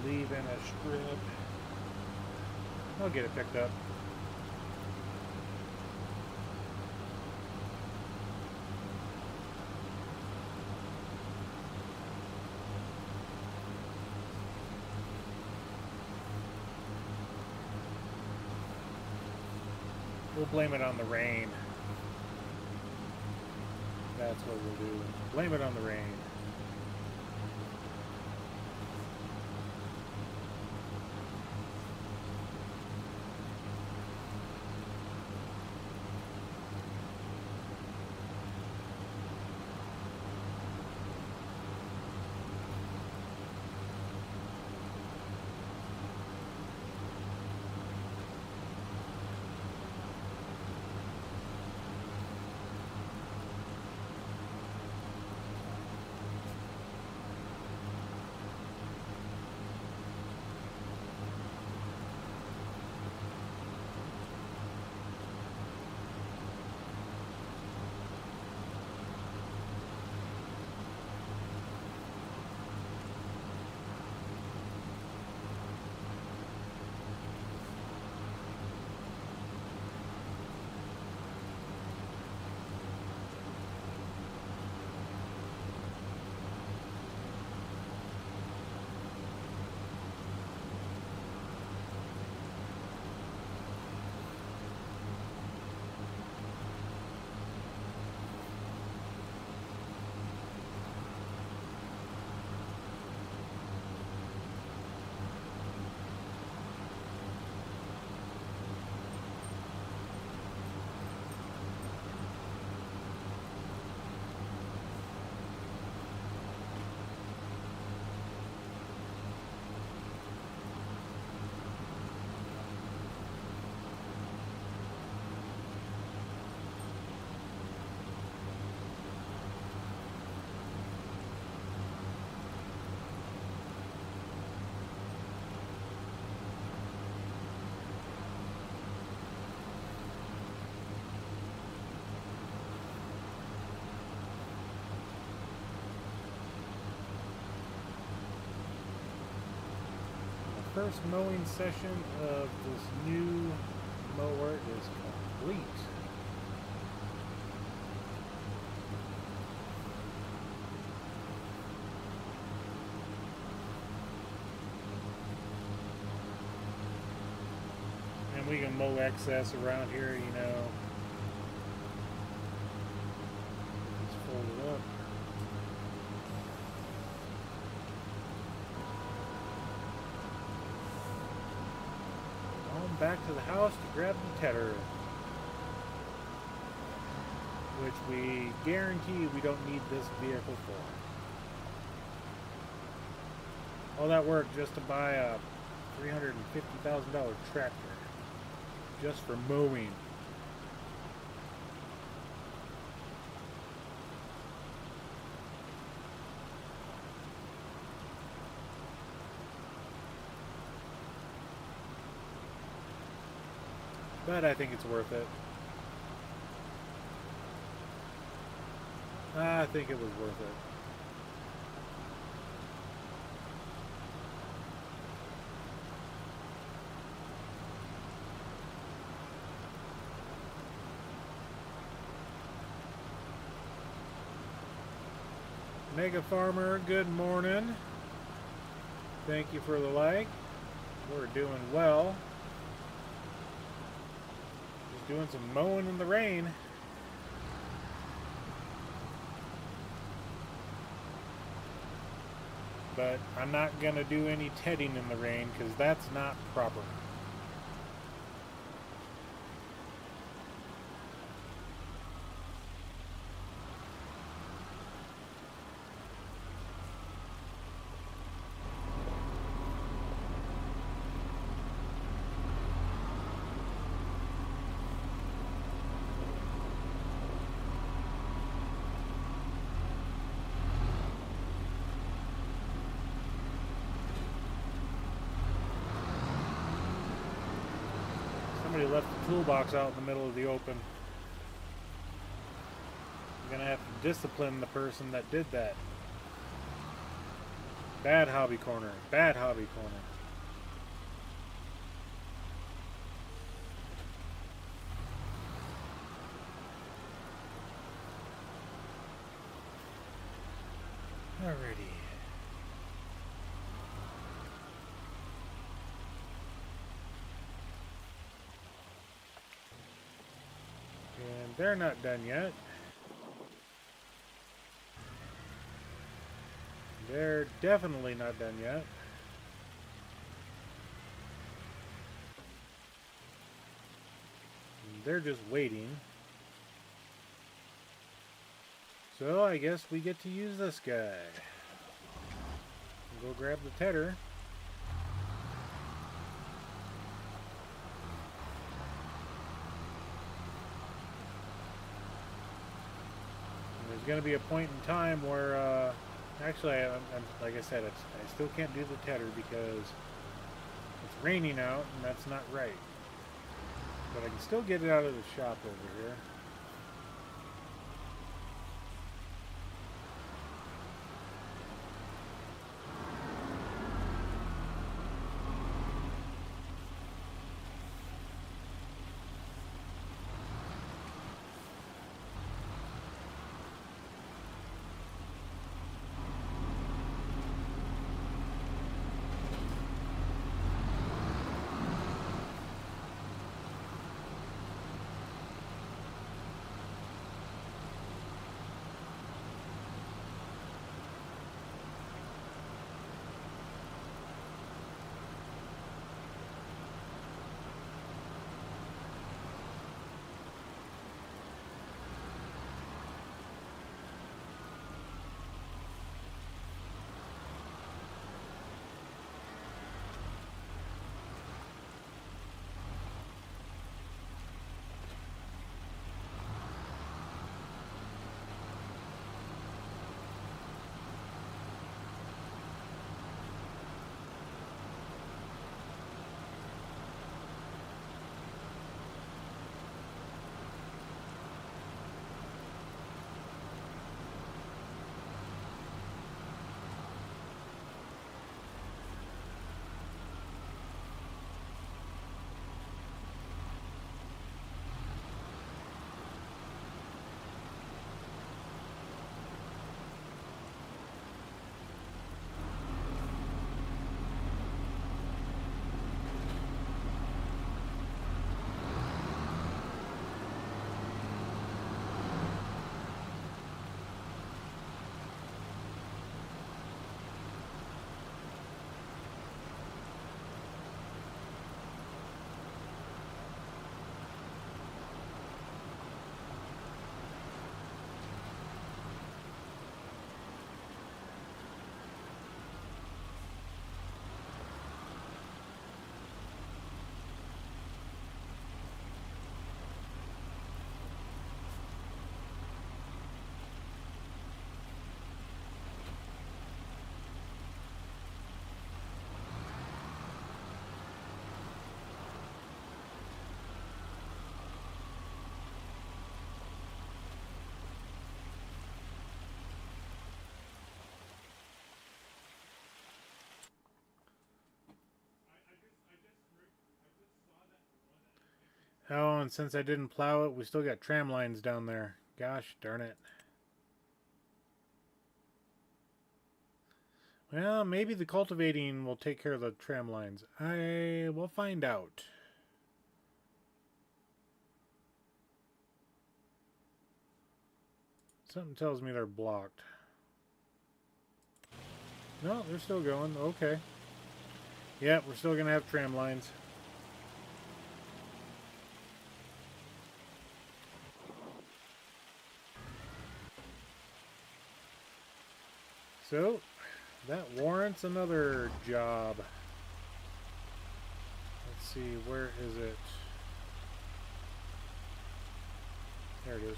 Leaving a strip. I'll get it picked up. We'll blame it on the rain. That's what we'll do. Blame it on the rain. first mowing session of this new mower is complete. And we can mow excess around here, you know. Let's fold it up. Back to the house to grab the tedder, which we guarantee we don't need this vehicle for. All that work just to buy a $350,000 tractor just for mowing. But I think it's worth it. I think it was worth it. Mega Farmer, good morning. Thank you for the like. We're doing well. Doing some mowing in the rain. But I'm not gonna do any tedding in the rain because that's not proper. Somebody left the toolbox out in the middle of the open. I'm gonna have to discipline the person that did that. Bad hobby corner. Bad hobby corner. Alrighty. And they're not done yet. They're definitely not done yet. They're just waiting. So I guess we get to use this guy. We'll go grab the tedder. There's going to be a point in time where, actually, like I said, I still can't do the tedder because it's raining out and that's not right. But I can still get it out of the shop over here. Oh, and since I didn't plow it, we still got tram lines down there. Gosh darn it. Well, maybe the cultivating will take care of the tram lines. I will find out. Something tells me they're blocked. No, they're still going. Okay. Yeah, we're still going to have tram lines. So, that warrants another job. Let's see, where is it? There it is.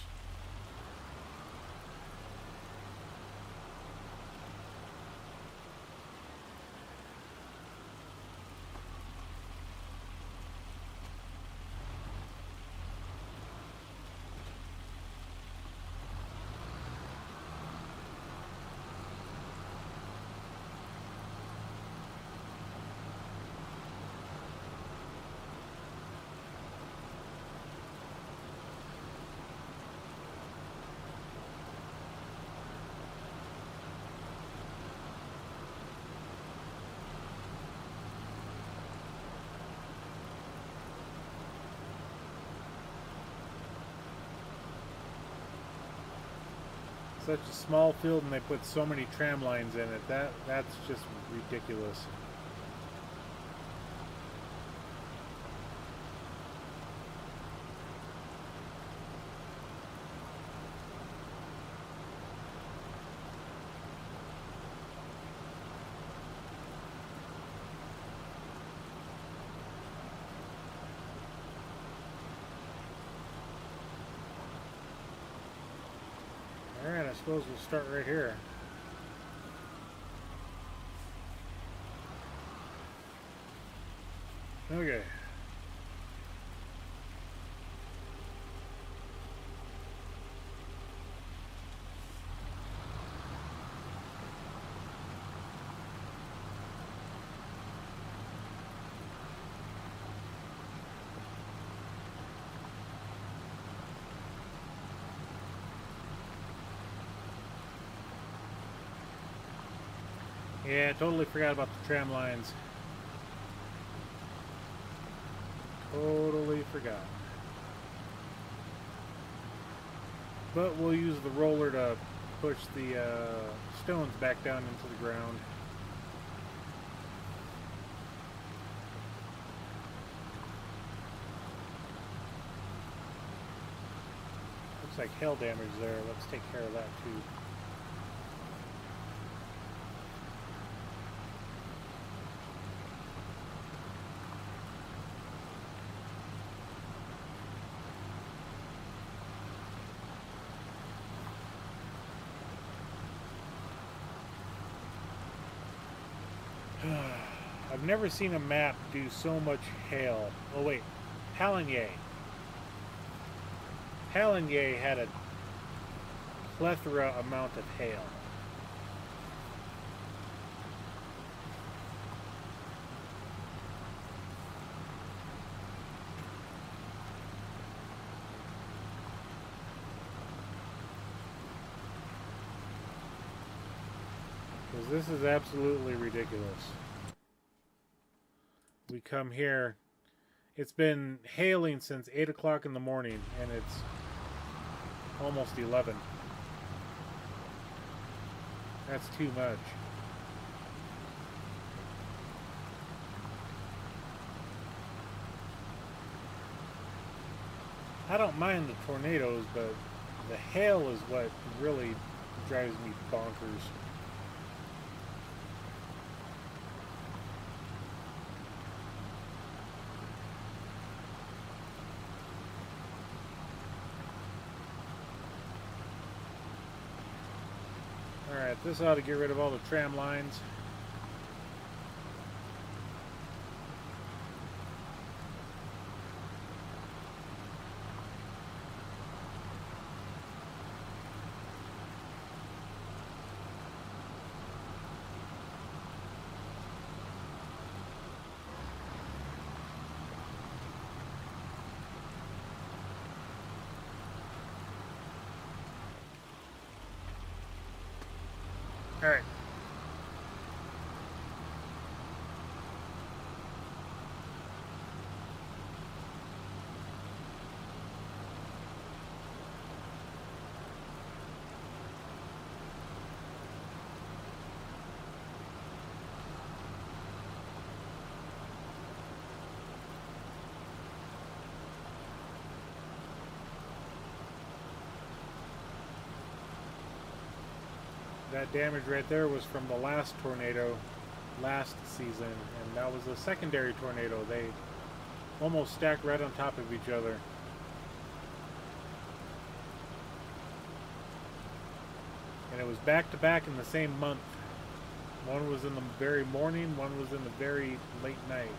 Such a small field and they put so many tram lines in it. That's just ridiculous. Alright, I suppose we'll start right here. Okay. Yeah, totally forgot about the tram lines. Totally forgot. But we'll use the roller to push the stones back down into the ground. Looks like hail damage there. Let's take care of that too. I've never seen a map do so much hail. Oh wait, Halanyay. Halanyay had a plethora amount of hail. Because this is absolutely ridiculous. We come here, it's been hailing since 8 o'clock in the morning and it's almost 11. That's too much. I don't mind the tornadoes, but the hail is what really drives me bonkers. Alright, this ought to get rid of all the tram lines. All right. That damage right there was from the last tornado last season, and that was a secondary tornado. They almost stacked right on top of each other. And it was back to back in the same month. One was in the very morning, one was in the very late night.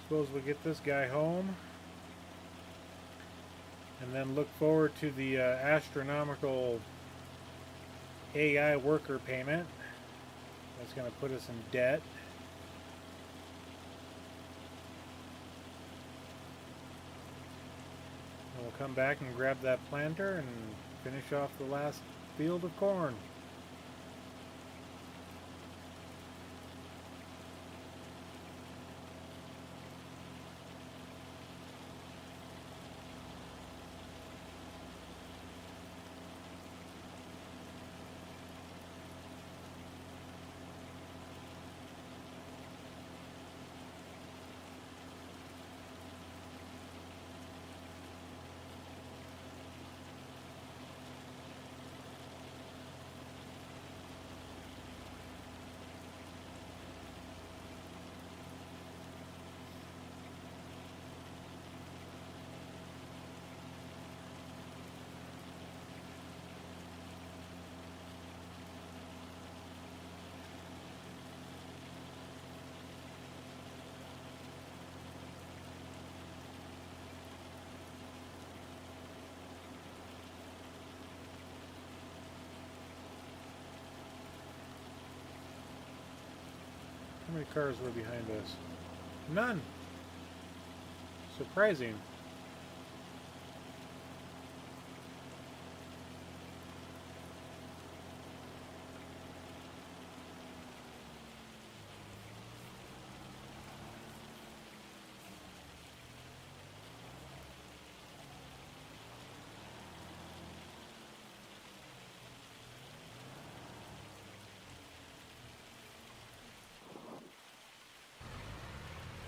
Suppose we get this guy home and then look forward to the astronomical AI worker payment. That's going to put us in debt. And we'll come back and grab that planter and finish off the last field of corn. How many cars were behind us? None. Surprising.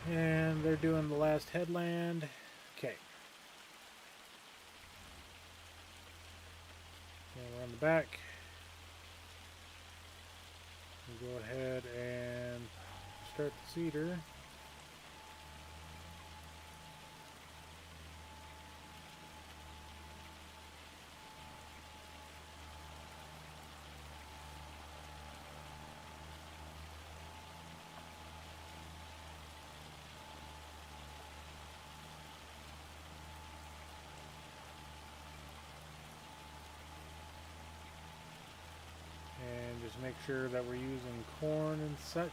And they're doing the last headland. Okay. And we're on the back. We'll go ahead and start the seeder. Just make sure that we're using corn and such.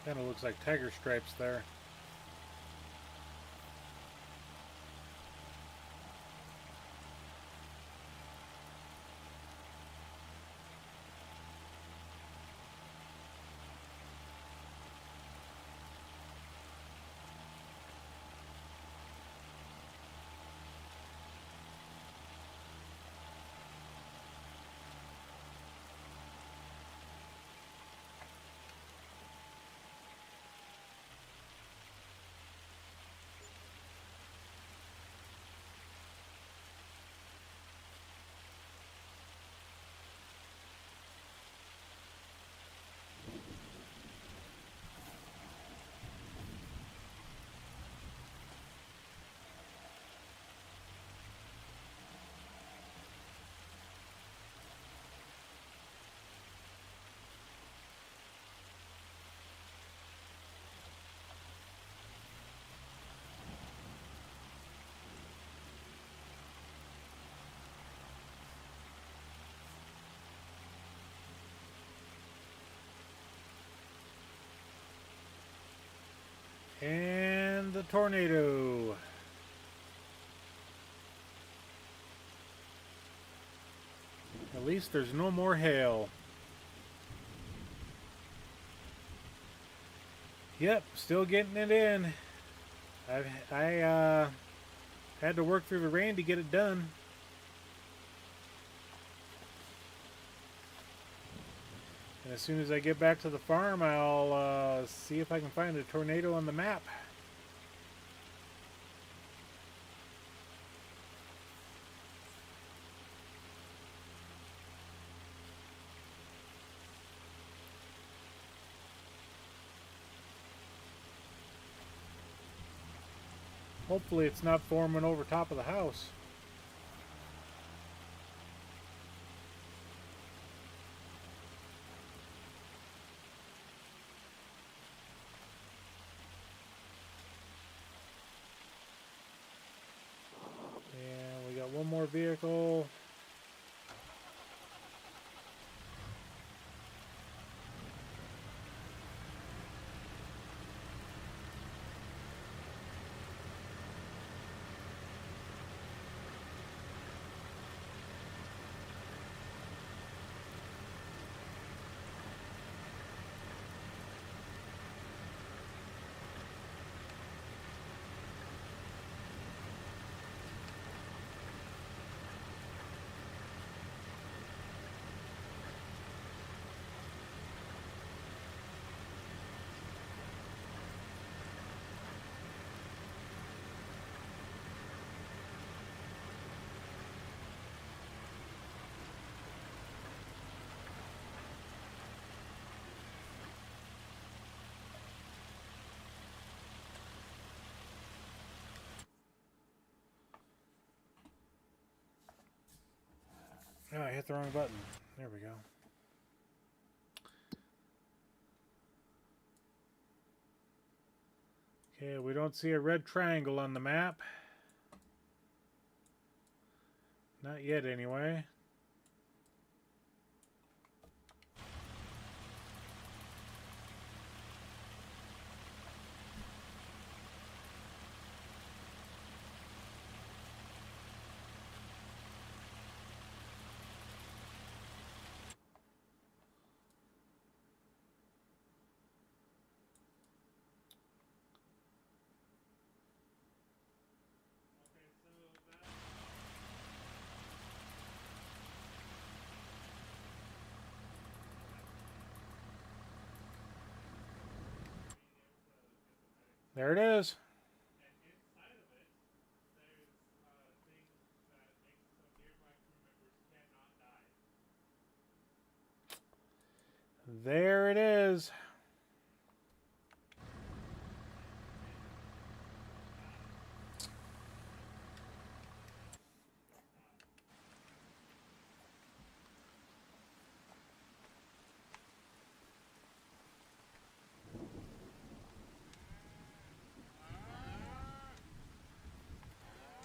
Kind of looks like tiger stripes there. And the tornado. At least there's no more hail. Yep, still getting it in. I had to work through the rain to get it done. And as soon as I get back to the farm, I'll see if I can find a tornado on the map. Hopefully it's not forming over top of the house. And we got one more vehicle. Oh, I hit the wrong button. There we go. Okay, we don't see a red triangle on the map. Not yet, anyway. There it is. There it is.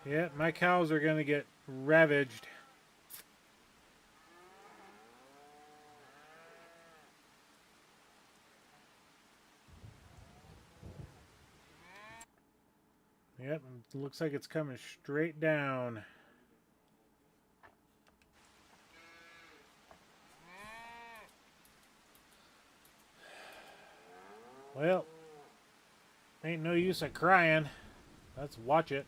Yeah, my cows are going to get ravaged. Yep, it looks like it's coming straight down. Well, ain't no use of crying. Let's watch it.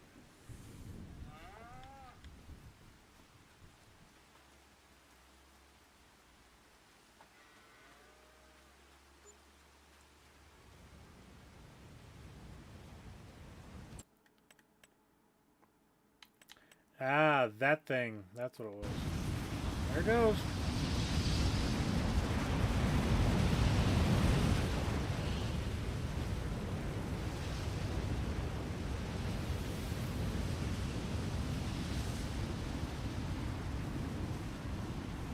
Ah, that thing. That's what it was. There it goes.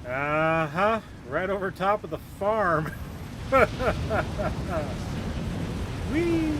Uh-huh. Right over top of the farm. Whee!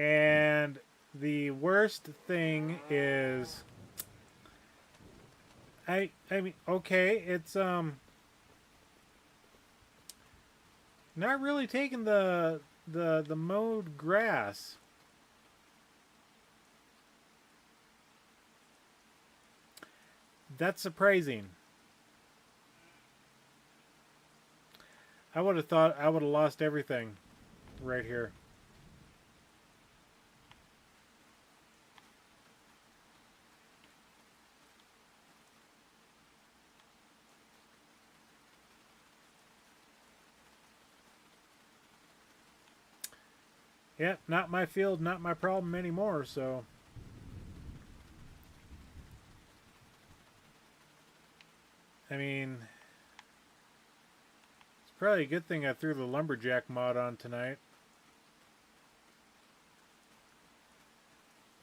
And the worst thing is, I mean, okay, it's not really taking the mowed grass. That's surprising. I would have thought I would have lost everything right here. Yep, not my field, not my problem anymore, so. I mean, it's probably a good thing I threw the lumberjack mod on tonight.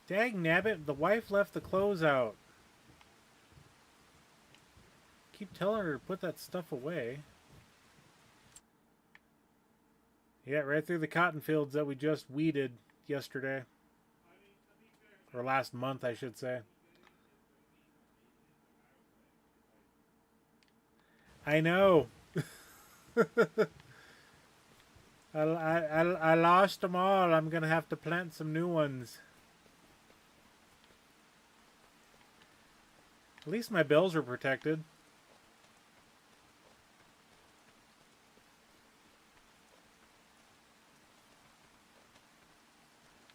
Dag nabbit, the wife left the clothes out. Keep telling her to put that stuff away. Yeah, right through the cotton fields that we just weeded yesterday. Or last month, I should say. I know. I lost them all. I'm going to have to plant some new ones. At least my bills are protected.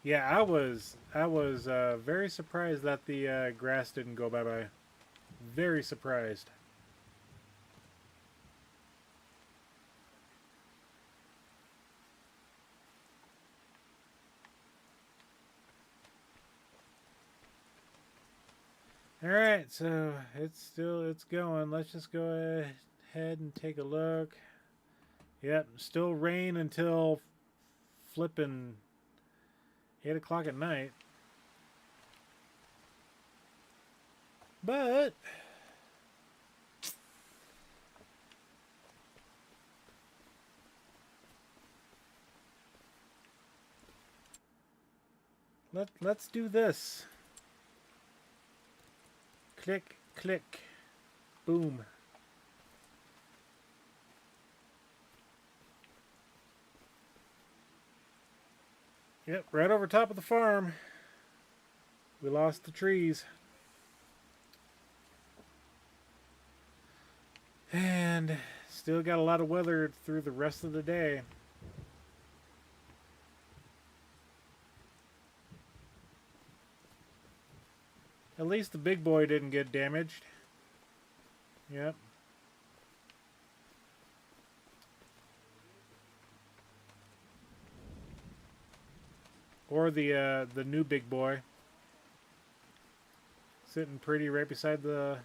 Yeah, I was very surprised that the grass didn't go bye-bye. Very surprised. Alright, so it's going. Let's just go ahead and take a look. Yep, still rain until flipping 8 o'clock at night. But let's do this. Click, click, boom. Yep, right over top of the farm. We lost the trees. And still got a lot of weather through the rest of the day. At least the big boy didn't get damaged. Yep. Or the new big boy. Sitting pretty right beside the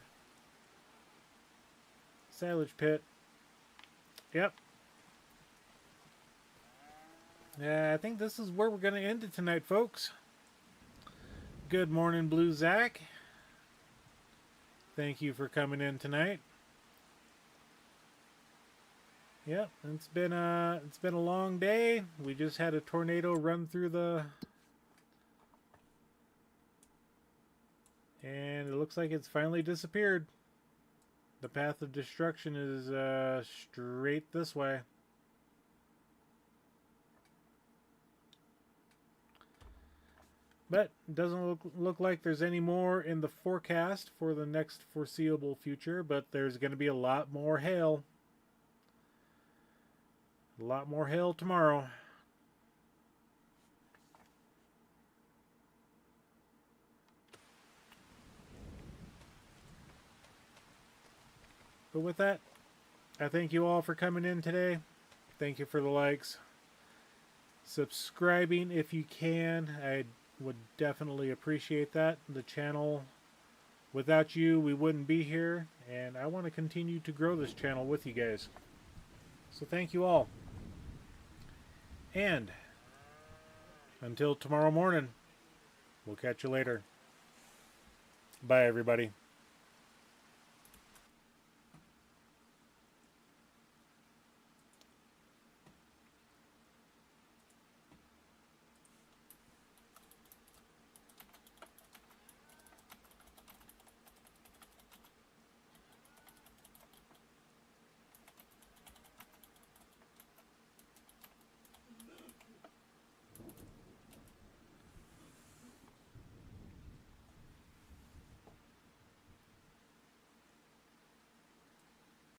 silage pit. Yep. Yeah, I think this is where we're going to end it tonight, folks. Good morning, Blue Zach. thank you for coming in tonight. Yep, it's been a long day. We just had a tornado run through and it looks like it's finally disappeared. The path of destruction is straight this way. But it doesn't look like there's any more in the forecast for the next foreseeable future, but there's going to be a lot more hail. A lot more hail tomorrow. But with that, I thank you all for coming in today. Thank you for the likes. Subscribing if you can. I would definitely appreciate that. The channel, without you, we wouldn't be here. And I want to continue to grow this channel with you guys. So thank you all. And until tomorrow morning, we'll catch you later. Bye, everybody.